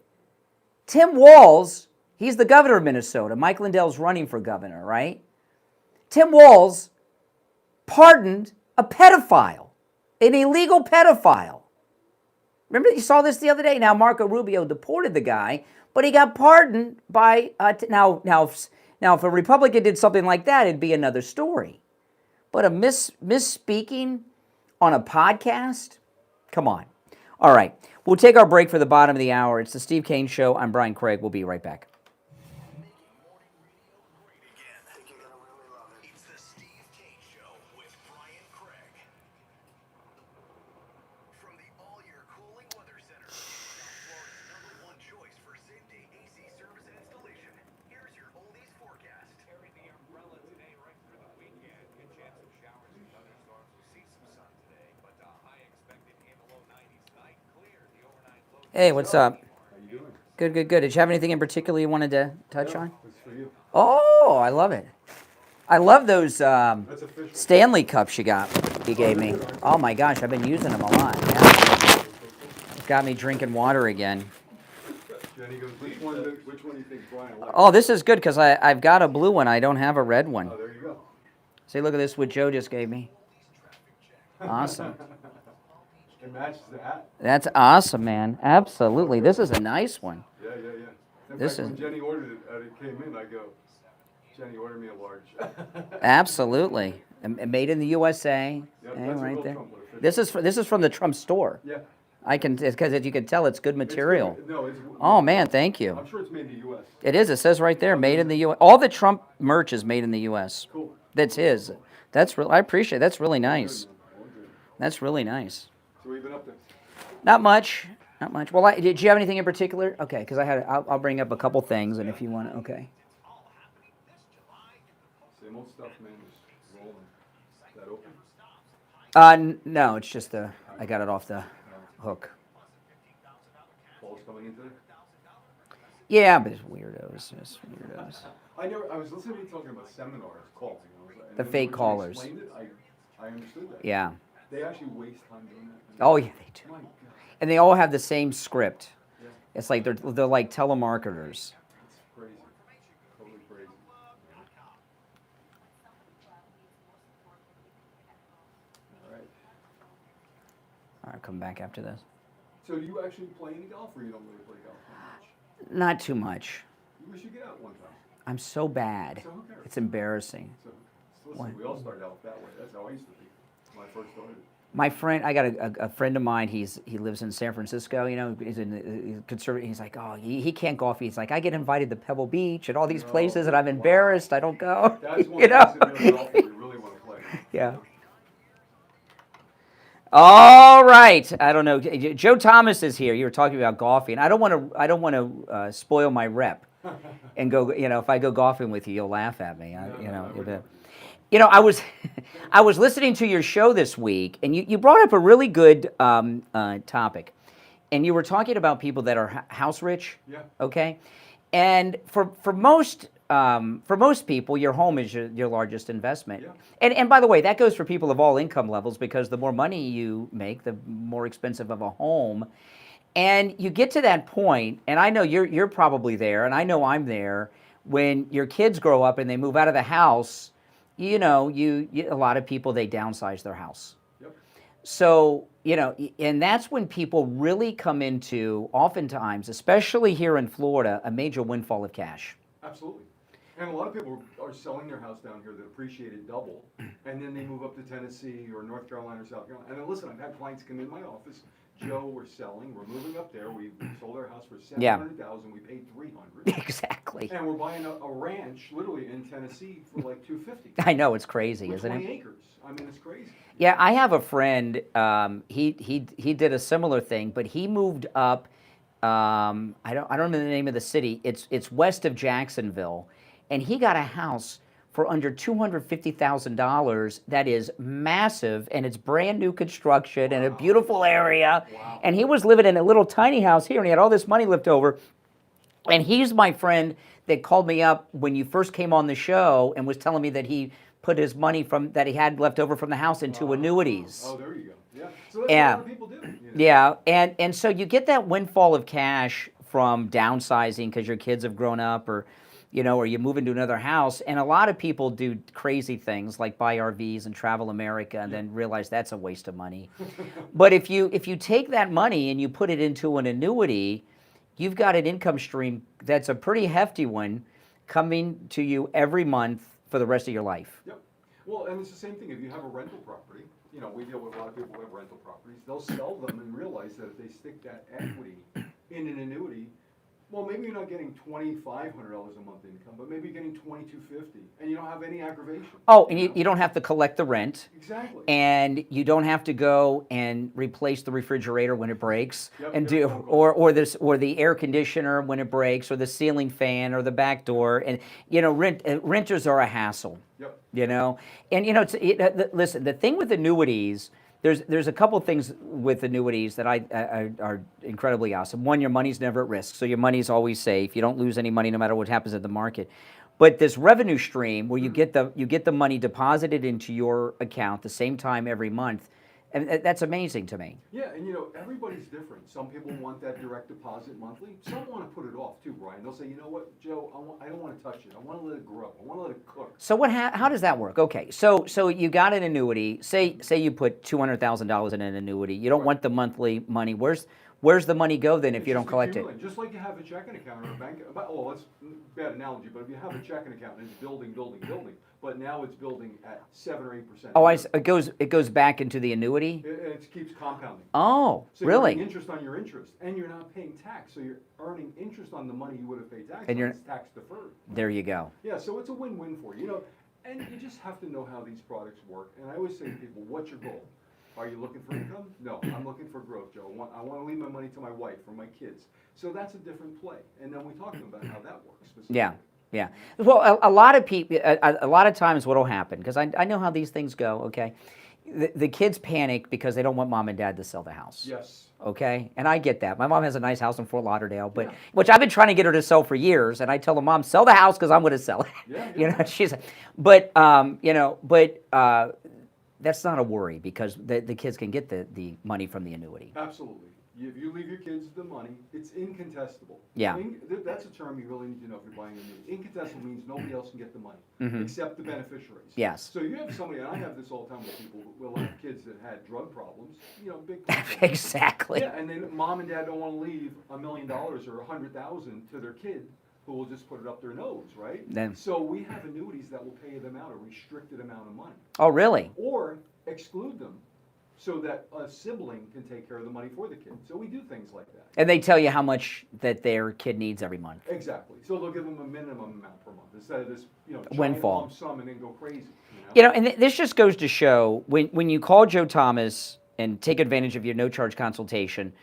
Tim Walz, he's the governor of Minnesota. Mike Lindell's running for governor, right? Tim Walz pardoned a pedophile, an illegal pedophile. Remember, you saw this the other day? Now, Marco Rubio deported the guy, but he got pardoned by, now, if a Republican did something like that, it'd be another story. But a misspeaking on a podcast? Come on. All right, we'll take our break for the bottom of the hour. It's the Steve Kane Show. I'm Brian Craig. We'll be right back. It's the Steve Kane Show with Brian Craig. From the all-year cooling weather center, South Florida's #1 choice for same-day AC service and installation. Here's your oldies forecast. Carry the umbrella today right through the weekend. Good chance of showers and thunderstorms. We'll see some sun today, but high expected in the low 90s tonight. Clear the overnight low. Hey, what's up? How you doing? Good, good, good. Did you have anything in particular you wanted to touch on? It's for you. Oh, I love it. I love those Stanley cups you gave me. Oh my gosh, I've been using them a lot. Yeah. It's got me drinking water again. Jenny goes, which one do you think Brian likes? Oh, this is good because I've got a blue one. I don't have a red one. Oh, there you go. See, look at this, what Joe just gave me. Awesome. It matches the hat. That's awesome, man. Absolutely. This is a nice one. Yeah. In This fact, is- when Jenny ordered it, it came in, I go, Jenny, order me a large. Absolutely. And made in the USA. Yep, Yeah, that's what right Bill there. Trump would've fit. This is from the Trump store. Yeah. I can, because as you can tell, it's good material. No, it's. Oh man, thank you. I'm sure it's made in the U.S. It is. It says right there, made in the U.S. All the Trump merch is made in the U.S. Cool. That's his. That's real. I appreciate it. That's really nice. That's really nice. So what have you been up to? Not much. Not much. Well, did you have anything in particular? Okay, because I'll bring up a couple things, and if you want to, okay. Same old stuff, man. Just rolling. Is that open? No, it's just I got it off the hook. Calls coming in today? Yeah, but it's weirdos. Just weirdos. I was listening to you talking about seminars, calls. And The then fake when you callers. explained it, I understood that. Yeah. They actually waste time doing that. Oh yeah, they do. My God. And they all have the same script. Yeah. It's like they're like telemarketers. It's crazy. Totally crazy. All right. All right, come back after this. So do you actually play any golf, or you don't really play golf that much? Not too much. We should get out one time. I'm so bad. So who cares? It's embarrassing. So listen, What? we all started out that way. That's how I used to be when I first started. My friend, I got a friend of mine. He lives in San Francisco. You know, he's in conservative. He's like, oh, he can't golf. He's like, I get invited to Pebble Beach and all these places, and I'm embarrassed. I don't go. That's one you know. place in golf that we really want to play. Yeah. All right. I don't know. Joe Thomas is here. You were talking about golfing. I don't want to spoil my rep, and go. You know, if I go golfing with you, you'll laugh at me. You know, I was listening to your show this week, and you brought up a really good topic, and you were talking about people that are house rich. Yeah. Okay, and for most people, your home is your largest investment. Yeah. And by the way, that goes for people of all income levels, because the more money you make, the more expensive of a home. And you get to that point, and I know you're probably there, and I know I'm there, when your kids grow up and they move out of the house. You know, a lot of people, they downsize their house. Yep. So, you know, and that's when people really come into, oftentimes, especially here in Florida, a major windfall of cash. Absolutely. And a lot of people are selling their house down here that appreciated double, and then they move up to Tennessee or North Carolina or South Carolina. And then listen, I've had clients come in my office. Joe, we're selling. We're moving up there. We sold our house for $700,000. We paid $300,000. Exactly. And we're buying a ranch, literally in Tennessee, for like $250,000. I know, it's crazy, With isn't 20 it? acres. I mean, it's crazy. Yeah, I have a friend. He did a similar thing, but he moved up. I don't remember the name of the city. It's west of Jacksonville, and he got a house for under $250,000 that is massive, and it's brand new construction and a beautiful area. Wow. And he was living in a little tiny house here, and he had all this money left over. And he's my friend that called me up when you first came on the show and was telling me that he put his money that he had left over from the house into annuities. Oh, there you go. Yeah. So that's what a lot of people do. You know? Yeah, and so you get that windfall of cash from downsizing because your kids have grown up, or or you move into another house, and a lot of people do crazy things like buy RVs and travel America and then realize that's a waste of money. But if you take that money and you put it into an annuity, you've got an income stream that's a pretty hefty one coming to you every month for the rest of your life. Yep. Well, and it's the same thing if you have a rental property. We deal with a lot of people who have rental properties. They'll sell them and realize that if they stick that equity in an annuity, well, maybe you're not getting $2,500 a month income, but maybe you're getting $2,250, and you don't have any aggravation. Oh, and you don't have to collect the rent. Exactly. And you don't have to go and replace the refrigerator when it breaks, Yep, or the air conditioner when it breaks, or the ceiling fan, or the back door. And renters are a hassle. Yep. And listen, the thing with annuities. There's a couple things with annuities that are incredibly awesome. One, your money's never at risk, so your money's always safe. You don't lose any money no matter what happens at the market. But this revenue stream where you get the money deposited into your account the same time every month, and that's amazing to me. Yeah, and everybody's different. Some people want that direct deposit monthly. Some want to put it off too, Brian. They'll say, you know what, Joe, I don't want to touch it. I want to let it grow. I want to let it cook. So how does that work? Okay, so you got an annuity. Say you put $200,000 in an annuity. You don't want the monthly money. Where's the money go then if you don't collect it? Just like you have a checking account or a bank. Oh, that's a bad analogy, but if you have a checking account and it's building, but now it's building at 7 or 8%. Oh, it goes back into the annuity? It keeps compounding. Oh, so really? You're getting interest on your interest, and you're not paying tax, so you're earning interest on the money you would have paid tax on. It's tax deferred. There you go. Yeah, so it's a win-win for you. And you just have to know how these products work. And I always say to people, what's your goal? Are you looking for income? No, I'm looking for growth, Joe. I want to leave my money to my wife or my kids. So that's a different play. And then we talk about how that works specifically. Yeah. Well, a lot of people, a lot of times what will happen, because I know how these things go, okay? The kids panic because they don't want mom and dad to sell the house. Yes. Okay? And I get that. My mom has a nice house in Fort Lauderdale, which I've been trying to get her to sell for years, and I tell her, Mom, sell the house because I'm going to sell it. Yeah. She's, that's not a worry because the kids can get the money from the annuity. Absolutely. If you leave your kids the money, it's incontestable. Yeah. That's a term you really need to know if you're buying an annuity. Incontestable means nobody else can get the money except the beneficiaries. Yes. So you have somebody, and I have this all the time with people, will have kids that had drug problems, big problems. Exactly. Yeah, and then mom and dad don't want to leave $1 million or $100,000 to their kid who will just put it up their nose, right? So we have annuities that will pay them out a restricted amount of money. Oh, really? Or exclude them so that a sibling can take care of the money for the kid. So we do things like that. And they tell you how much that their kid needs every month. Exactly. So they'll give them a minimum amount per month instead of this, giant windfall lump sum and then go crazy. And this just goes to show when you call Joe Thomas and take advantage of your no-charge consultation,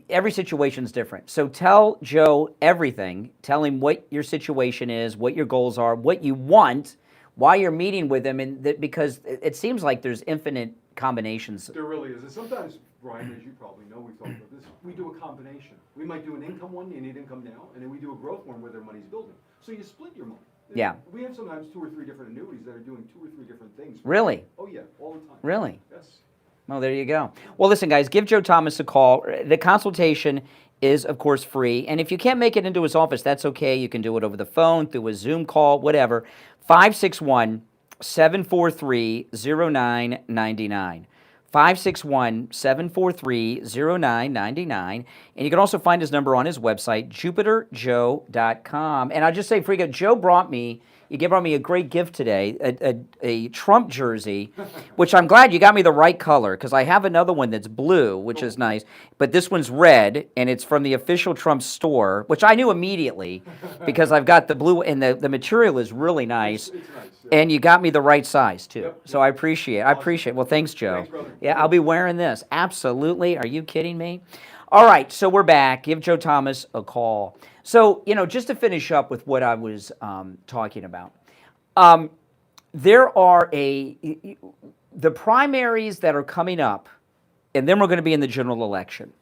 every situation is different. So tell Joe everything. Tell him what your situation is, what your goals are, what you want, why you're meeting with him, and because it seems like there's infinite combinations. There really is. And sometimes, Brian, as you probably know, we've talked about this, we do a combination. We might do an income one, you need income now, and then we do a growth one where their money's building. So you split your money. Yeah. We have sometimes 2 or 3 different annuities that are doing 2 or 3 different things. Really? Oh, yeah, all the time. Really? Yes. Well, there you go. Well, listen, guys, give Joe Thomas a call. The consultation is, of course, free. And if you can't make it into his office, that's okay. You can do it over the phone, through a Zoom call, whatever. 561-743-0999. 561-743-0999. And you can also find his number on his website, jupiterjoe.com. And I'll just say, Friga, Joe brought me You brought me a great gift today, a Trump jersey, which I'm glad you got me the right color because I have another one that's blue, which is nice. But this one's red, and it's from the official Trump store, which I knew immediately because I've got the blue, and the material is really nice. It's nice. And you got me the right size, too. Yep. So I appreciate it. Well, thanks, Joe. Thanks, brother. Yeah, I'll be wearing this. Absolutely. Are you kidding me? All right, so we're back. Give Joe Thomas a call. So, just to finish up with what I was talking about, there are the primaries that are coming up, and then we're going to be in the general election.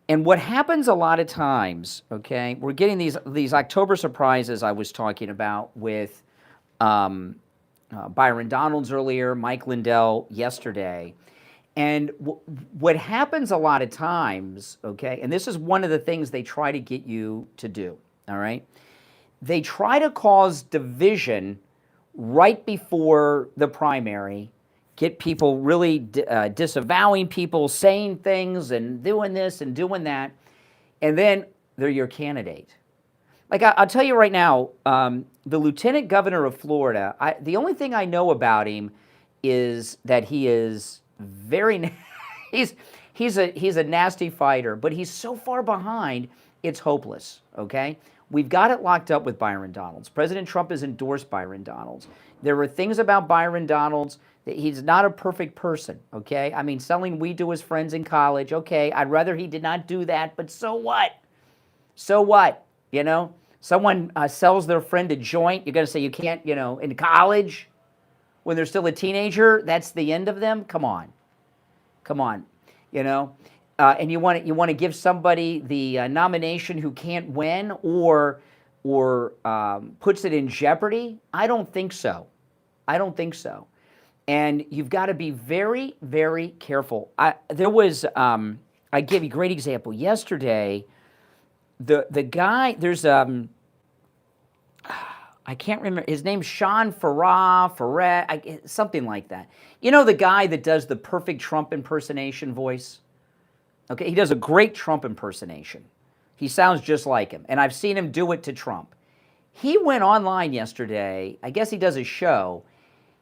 And what happens a lot of times, okay, we're getting these October surprises I was talking about with Byron Donalds earlier, Mike Lindell yesterday. And what happens a lot of times, okay, and this is one of the things they try to get you to do, all right? They try to cause division right before the primary, get people really disavowing people, saying things and doing this and doing that, and then they're your candidate. Like, I'll tell you right now, the lieutenant governor of Florida, the only thing I know about him is that he is he's a nasty fighter, but he's so far behind, it's hopeless, okay? We've got it locked up with Byron Donalds. President Trump has endorsed Byron Donalds. There were things about Byron Donalds that he's not a perfect person, okay? I mean, selling weed to his friends in college, okay, I'd rather he did not do that, but so what? So what? Someone sells their friend a joint, you're going to say you can't, in college, when they're still a teenager, that's the end of them? Come on. And you want to give somebody the nomination who can't win or puts it in jeopardy? I don't think so. And you've got to be very, very careful. I gave you a great example. Yesterday, the guy, there's I can't remember, his name's Sean Ferret, something like that. The guy that does the perfect Trump impersonation voice? Okay, he does a great Trump impersonation. He sounds just like him, and I've seen him do it to Trump. He went online yesterday, I guess he does a show,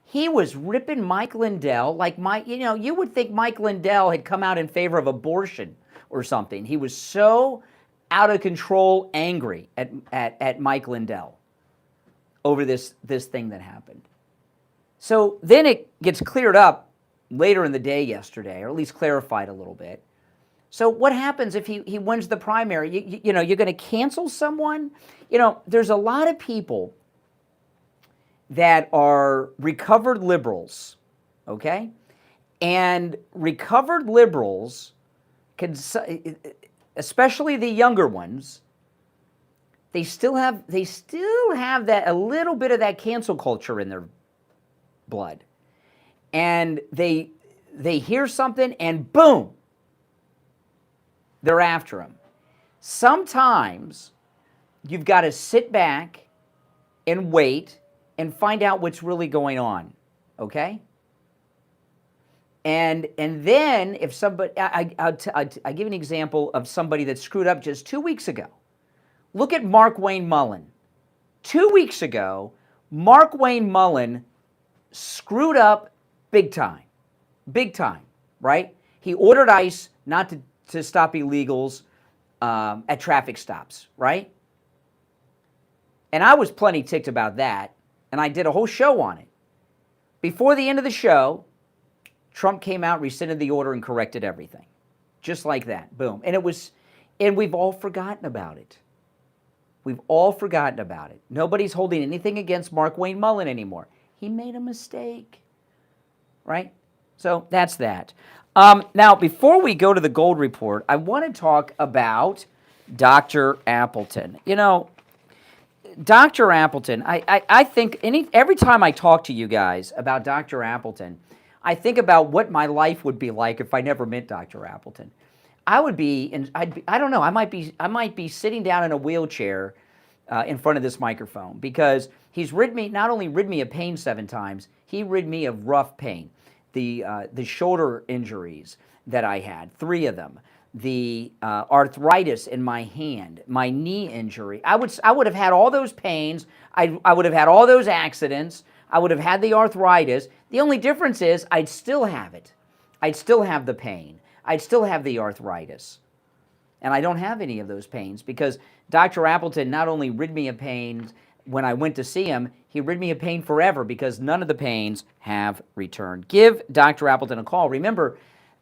he was ripping Mike Lindell like you would think Mike Lindell had come out in favor of abortion or something. He was so out of control angry at Mike Lindell over this thing that happened. So then it gets cleared up later in the day yesterday, or at least clarified a little bit. So what happens if he wins the primary? You're going to cancel someone? There's a lot of people that are recovered liberals, okay? And recovered liberals, especially the younger ones, they still have that a little bit of that cancel culture in their blood. And they hear something and boom, they're after him. Sometimes you've got to sit back and wait and find out what's really going on, okay? And then if somebody, I'll give you an example of somebody that screwed up just 2 weeks ago. Look at Mark Wayne Mullen. 2 weeks ago, Mark Wayne Mullen screwed up big time, right? He ordered ICE not to stop illegals at traffic stops, right? And I was plenty ticked about that, and I did a whole show on it. Before the end of the show, Trump came out, rescinded the order, and corrected everything. Just like that, boom. And we've all forgotten about it. Nobody's holding anything against Mark Wayne Mullen anymore. He made a mistake, right? So that's that. Now, before we go to the Gold Report, I want to talk about Dr. Appleton. Dr. Appleton, I think every time I talk to you guys about Dr. Appleton, I think about what my life would be like if I never met Dr. Appleton. I don't know, I might be sitting down in a wheelchair in front of this microphone because he's not only rid me of pain 7 times, he rid me of rough pain. The shoulder injuries that I had, 3 of them, the arthritis in my hand, my knee injury. I would have had all those pains. I would have had all those accidents. I would have had the arthritis. The only difference is I'd still have it. I'd still have the pain. I'd still have the arthritis. And I don't have any of those pains because Dr. Appleton not only rid me of pains when I went to see him, he rid me of pain forever because none of the pains have returned. Give Dr. Appleton a call. Remember,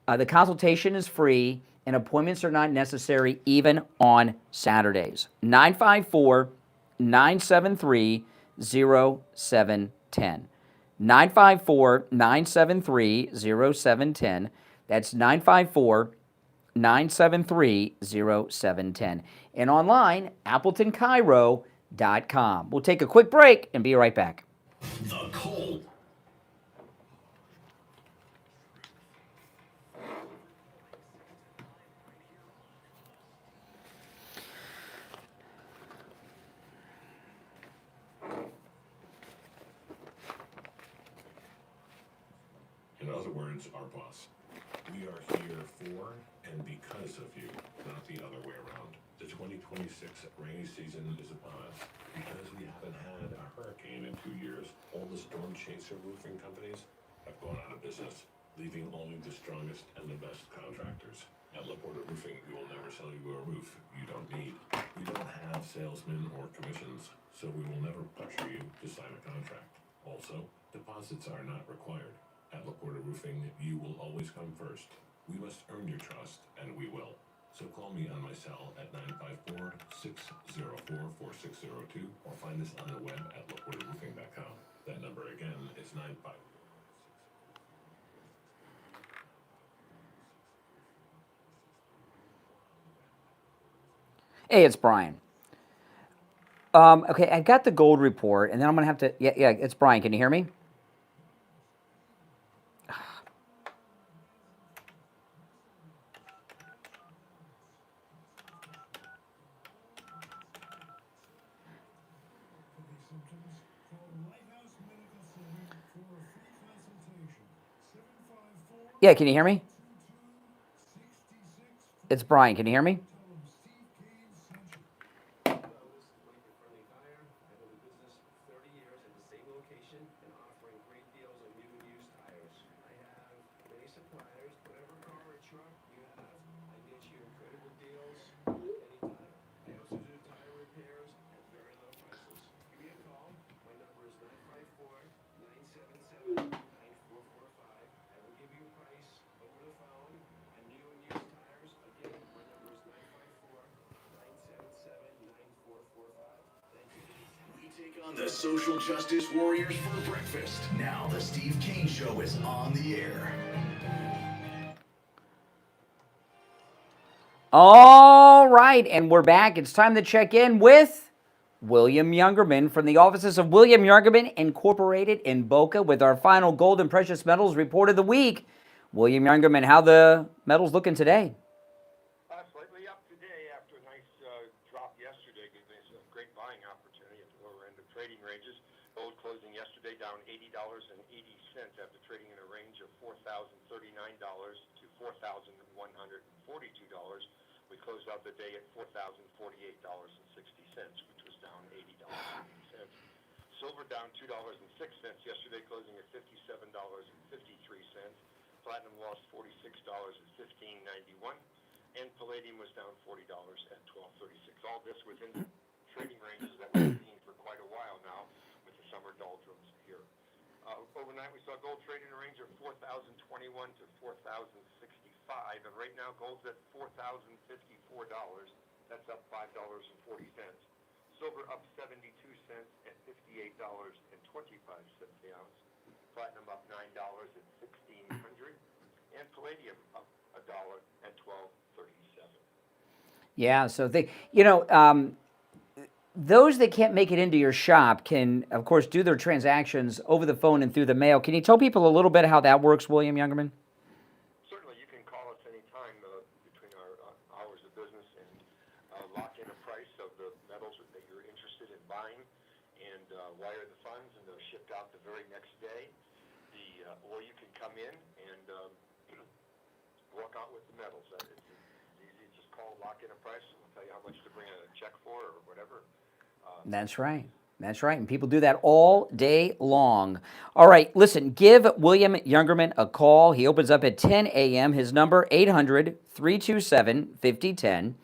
the consultation is free and appointments are not necessary even on Saturdays. 954-973-0710. 954-973-0710. That's 954-973-0710. And online, AppletonChiro.com. We'll take a quick break and be right back. The Cold. In other words, our boss. We are here for and because of you, not the other way around. The 2026 rainy season is upon us. Because we haven't had a hurricane in 2 years, all the storm chaser roofing companies have gone out of business, leaving only the strongest and the best contractors. At LaPorta Roofing, we will never sell you a roof you don't need. We don't have salesmen or commissions, so we will never pressure you to sign a contract. Also, deposits are not required. At LaPorta Roofing, you will always come first. We must earn your trust, and we will. So call me on my cell at 954-604-4602 or find us on the web at laportaroofing.com. That number again is 954. Hey, it's Brian. Okay, I got the gold report, and then I'm going to have to... Yeah, it's Brian. Can you hear me? Yeah, can you hear me? It's Brian. Can you hear me? On the social justice warriors for breakfast. Now the Steve Kane Show is on the air. All right, and we're back. It's time to check in with William Youngerman from the offices of William Youngerman Incorporated in Boca with our final gold and precious metals report of the week. William Youngerman, how the metals looking today? Slightly up today after a nice drop yesterday, giving us a great buying opportunity at the lower end of trading ranges. Gold closing yesterday down $80.80 after trading in a range of $4,039 to $4,142. We closed out the day at $4,048.60, which was down $80.80. Silver down $2.06 yesterday, closing at $57.53. Platinum lost $46.1591. And palladium was down $40 at $12.36. All this within trading ranges that we've seen for quite a while now with the summer doldrums here. Overnight, we saw gold trade in a range of $4,021 to $4,065, and right now gold's at $4,054. That's up $5.40. Silver up 72 cents at $58.25 the ounce. Platinum up $9 at $1,600, and palladium up $1 at $12.37. Yeah, so those that can't make it into your shop can, of course, do their transactions over the phone and through the mail. Can you tell people a little bit how that works, William Youngerman? Certainly, you can call us anytime between our hours of business and lock in a price of the metals that you're interested in buying and wire the funds, and they're shipped out the very next day. Or you can come in and walk out with the metals. It's the call, lock in a price, and tell you how much to bring a check for or whatever. That's right. That's right. And people do that all day long. All right, listen, give William Youngerman a call. He opens up at 10 a.m. His number, 800-327-5010.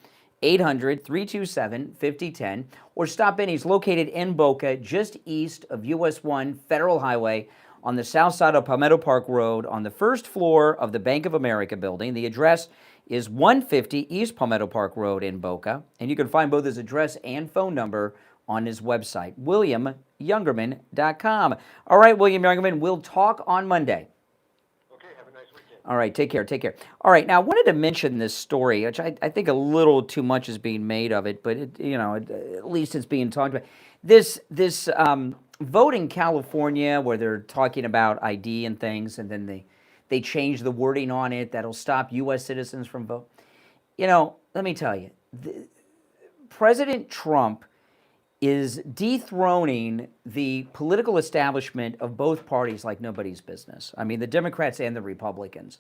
800-327-5010. Or stop in. He's located in Boca, just east of US 1 Federal Highway on the south side of Palmetto Park Road on the first floor of the Bank of America building. The address is 150 East Palmetto Park Road in Boca. And you can find both his address and phone number on his website, WilliamYoungerman.com. All right, William Youngerman, we'll talk on Monday. Okay, have a nice weekend. All right, take care, take care. All right, now I wanted to mention this story, which I think a little too much is being made of it, but at least it's being talked about. This vote in California where they're talking about ID and things, and then they change the wording on it that'll stop U.S. citizens from voting. Let me tell you, President Trump is dethroning the political establishment of both parties like nobody's business. I mean, the Democrats and the Republicans.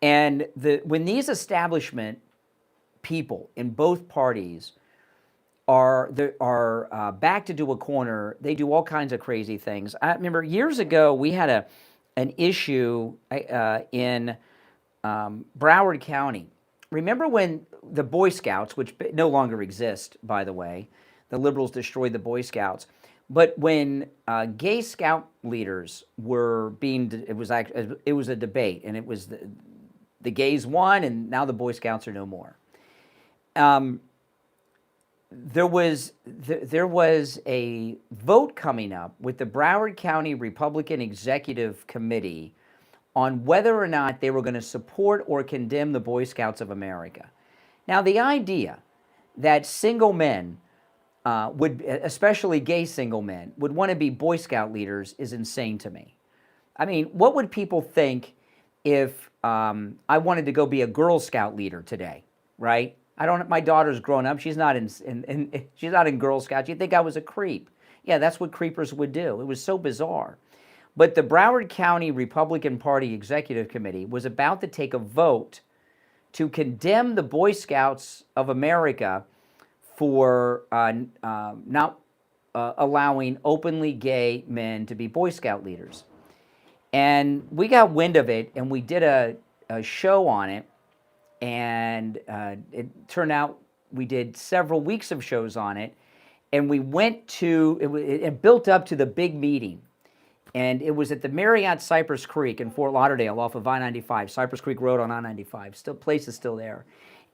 And when these establishment people in both parties are backed into a corner, they do all kinds of crazy things. I remember years ago we had an issue in Broward County. Remember when the Boy Scouts, which no longer exist, by the way, the liberals destroyed the Boy Scouts. But when gay scout leaders were it was a debate, and it was the gays won, and now the Boy Scouts are no more. There was a vote coming up with the Broward County Republican Executive Committee on whether or not they were going to support or condemn the Boy Scouts of America. Now, the idea that single men especially gay single men, would want to be Boy Scout leaders is insane to me. I mean, what would people think if I wanted to go be a Girl Scout leader today, right? My daughter's grown up. She's not she's not in Girl Scouts. You'd think I was a creep. Yeah, that's what creepers would do. It was so bizarre. But the Broward County Republican Party Executive Committee was about to take a vote to condemn the Boy Scouts of America for not allowing openly gay men to be Boy Scout leaders. And we got wind of it, and we did a show on it, and it turned out we did several weeks of shows on it, and we went to, it built up to the big meeting, and it was at the Marriott Cypress Creek in Fort Lauderdale off of I-95, Cypress Creek Road on I-95, place is still there.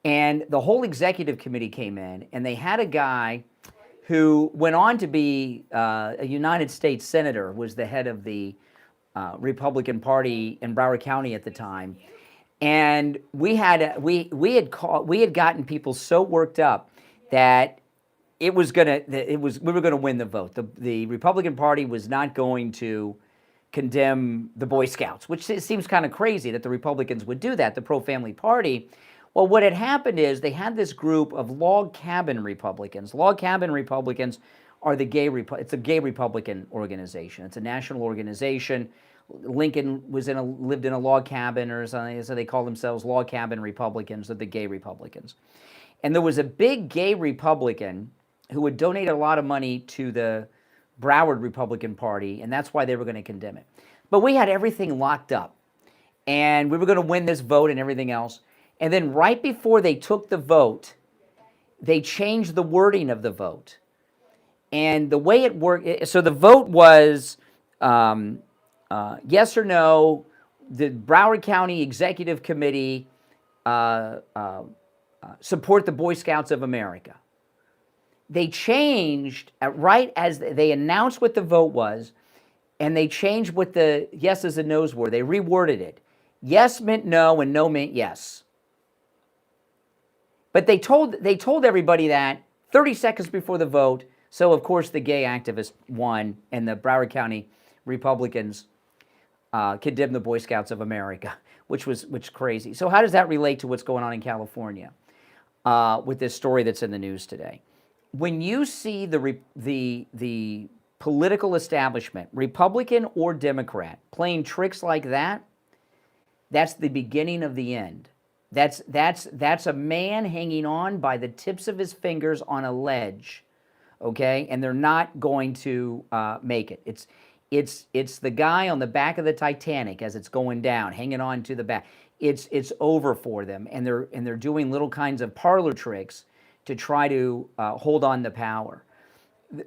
And the whole executive committee came in, and they had a guy who went on to be a United States senator, was the head of the Republican Party in Broward County at the time. And we had gotten people so worked up that we were going to win the vote. The Republican Party was not going to condemn the Boy Scouts, which seems kind of crazy that the Republicans would do that, the pro-family party. Well, what had happened is they had this group of log cabin Republicans. Log cabin Republicans are it's a gay Republican organization. It's a national organization. Lincoln lived in a log cabin or something, so they call themselves log cabin Republicans. They're the gay Republicans. And there was a big gay Republican who would donate a lot of money to the Broward Republican Party, and that's why they were going to condemn it. But we had everything locked up, and we were going to win this vote and everything else. And then right before they took the vote, they changed the wording of the vote. And the way it worked, so the vote was yes or no, the Broward County Executive Committee support the Boy Scouts of America. They changed, right as they announced what the vote was, and they changed what the yeses and nos were. They reworded it. Yes meant no, and no meant yes. But they told everybody that 30 seconds before the vote, so of course the gay activists won, and the Broward County Republicans condemned the Boy Scouts of America, which is crazy. So how does that relate to what's going on in California with this story that's in the news today? When you see the political establishment, Republican or Democrat, playing tricks like that, that's the beginning of the end. That's a man hanging on by the tips of his fingers on a ledge, okay? And they're not going to make it. It's the guy on the back of the Titanic as it's going down, hanging on to the back. It's over for them, and they're doing little kinds of parlor tricks to try to hold on to power.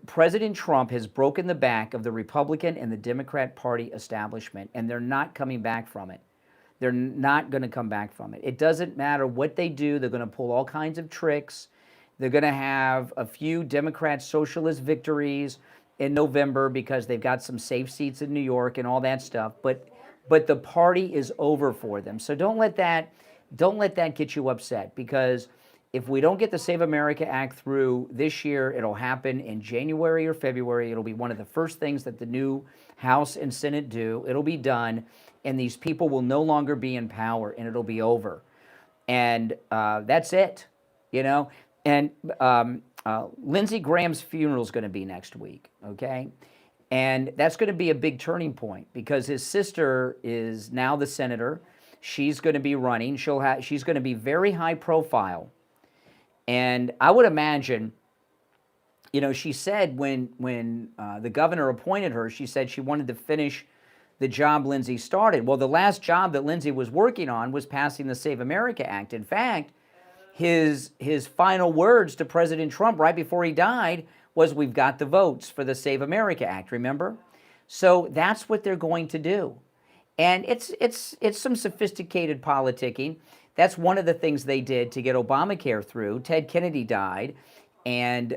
President Trump has broken the back of the Republican and the Democrat Party establishment, and they're not coming back from it. They're not going to come back from it. It doesn't matter what they do. They're going to pull all kinds of tricks. They're going to have a few Democrat socialist victories in November because they've got some safe seats in New York and all that stuff. But the party is over for them. So don't let that get you upset, because if we don't get the Save America Act through this year, it'll happen in January or February. It'll be one of the first things that the new House and Senate do. It'll be done, and these people will no longer be in power, and it'll be over. And that's it, you know. And Lindsey Graham's funeral is going to be next week, okay? And that's going to be a big turning point, because his sister is now the senator. She's going to be running. She's going to be very high profile. And I would imagine, you know, she said when the governor appointed her, she said she wanted to finish the job Lindsey started. Well, the last job that Lindsey was working on was passing the Save America Act. In fact, his final words to President Trump right before he died was, "We've got the votes for the Save America Act," remember? So that's what they're going to do. And it's some sophisticated politicking. That's one of the things they did to get Obamacare through. Ted Kennedy died, and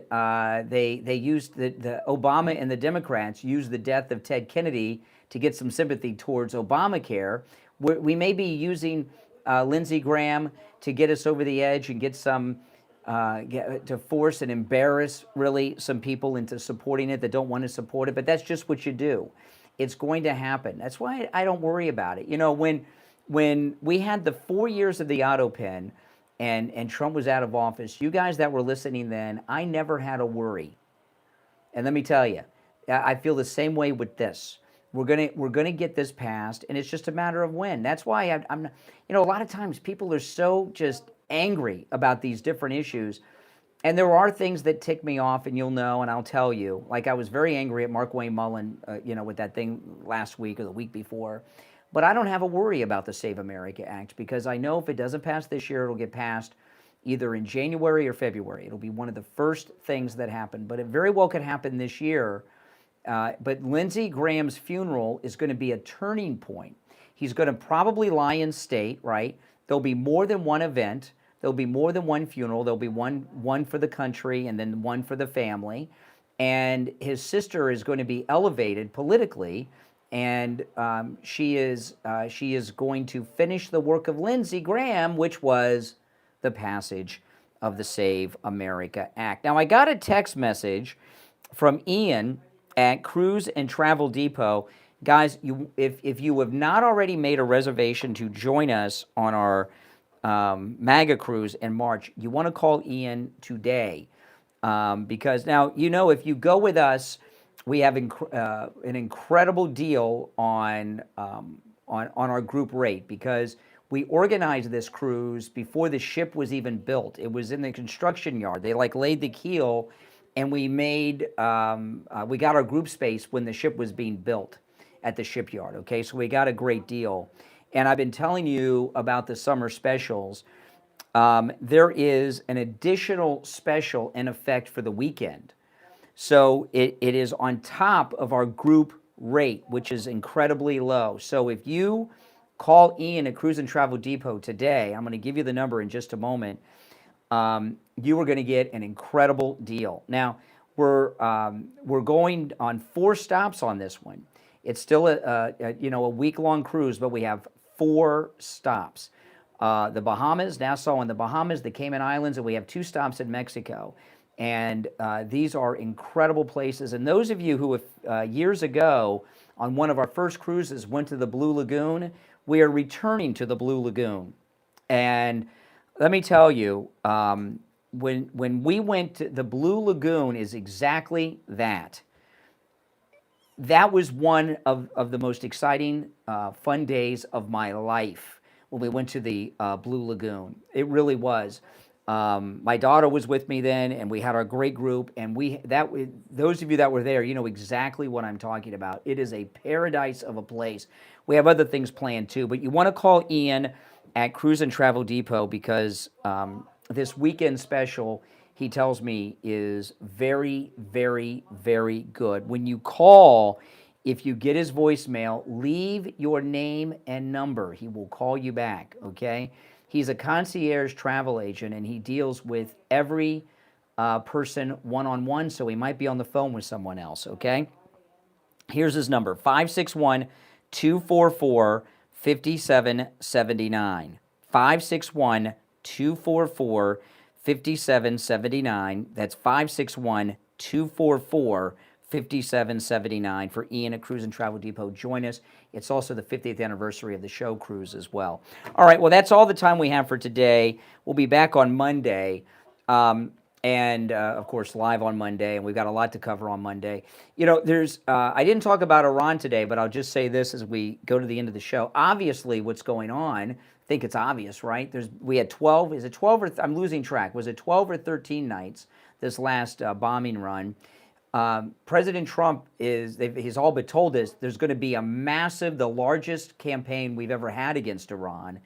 they used the Obama and the Democrats used the death of Ted Kennedy to get some sympathy towards Obamacare. We may be using Lindsey Graham to get us over the edge and get some to force and embarrass really some people into supporting it that don't want to support it. But that's just what you do. It's going to happen. That's why I don't worry about it. You know, when we had the 4 years of the auto pen and Trump was out of office, you guys that were listening then, I never had a worry. And let me tell you, I feel the same way with this. We're gonna get this passed, and it's just a matter of when. That's why I'm you know, a lot of times people are so just angry about these different issues, and there are things that tick me off, and you'll know, and I'll tell you. Like, I was very angry at Mark Wayne Mullen, you know, with that thing last week or the week before. But I don't have a worry about the Save America Act, because I know if it doesn't pass this year, it'll get passed either in January or February. It'll be one of the first things that happen, but it very well could happen this year. But Lindsey Graham's funeral is going to be a turning point. He's going to probably lie in state, right? There'll be more than one event. There'll be more than one funeral. There'll be one for the country and then one for the family. And his sister is going to be elevated politically, and she is going to finish the work of Lindsey Graham, which was the passage of the Save America Act. Now, I got a text message from Ian at Cruise and Travel Depot. Guys, if you have not already made a reservation to join us on our MAGA cruise in March, you want to call Ian today, because now, you know, if you go with us, we have an incredible deal on our group rate, because we organized this cruise before the ship was even built. It was in the construction yard. They laid the keel, and we we got our group space when the ship was being built at the shipyard. Okay, so we got a great deal. And I've been telling you about the summer specials. There is an additional special in effect for the weekend. So it is on top of our group rate, which is incredibly low. So if you call Ian at Cruise and Travel Depot today, I'm going to give you the number in just a moment, you are going to get an incredible deal. Now, we're going on 4 stops on this one. It's still a week-long cruise, but we have 4 stops. The Bahamas, Nassau and the Bahamas, the Cayman Islands, and we have 2 stops in Mexico. And these are incredible places. And those of you who have, years ago, on one of our first cruises, went to the Blue Lagoon, we are returning to the Blue Lagoon. And let me tell you, when we went to the Blue Lagoon is exactly that. That was one of the most exciting, fun days of my life. when we went to the Blue Lagoon. It really was. My daughter was with me then, and we had our great group. And those of you that were there, you know exactly what I'm talking about. It is a paradise of a place. We have other things planned too, but you want to call Ian at Cruise and Travel Depot because this weekend special, he tells me, is very, very, very good. When you call, if you get his voicemail, leave your name and number. He will call you back, okay? He's a concierge travel agent, and he deals with every person one-on-one, so he might be on the phone with someone else, okay? Here's his number, 561-244-5779. 561-244-5779. That's 561-244-5779 for Ian at Cruise and Travel Depot. Join us. It's also the 50th anniversary of the show cruise as well. All right, well, that's all the time we have for today. We'll be back on Monday. Of course, live on Monday, and we've got a lot to cover on Monday. You know, I didn't talk about Iran today, but I'll just say this as we go to the end of the show. Obviously, what's going on, I think it's obvious, right? We had 12, is it 12 or, I'm losing track. Was it 12 or 13 nights, this last bombing run? President Trump he's all but told us there's going to be a massive, the largest campaign we've ever had against Iran.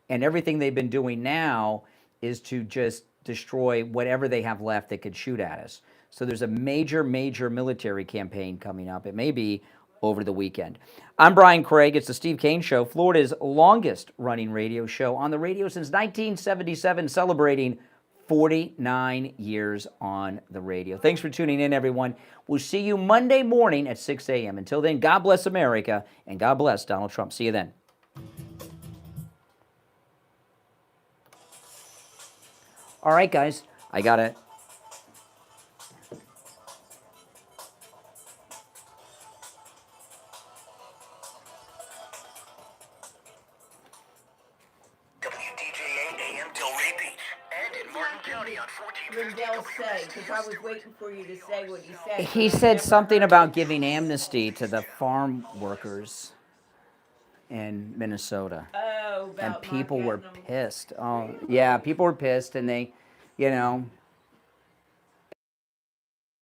And everything they've been doing now is to just destroy whatever they have left that could shoot at us. So there's a major, major military campaign coming up. It may be over the weekend. I'm Brian Craig. It's the Steve Kane Show, Florida's longest running radio show on the radio since 1977, celebrating 49 years on the radio. Thanks for tuning in, everyone. We'll see you Monday morning at 6 a.m. Until then, God bless America, and God bless Donald Trump. See you then. All right, guys, I got it. Rendell say, because I was waiting for you to say what you said. He said something about giving amnesty to the farm workers in Minnesota. Oh, and people were pissed. Oh, yeah, people were pissed, and they, you know,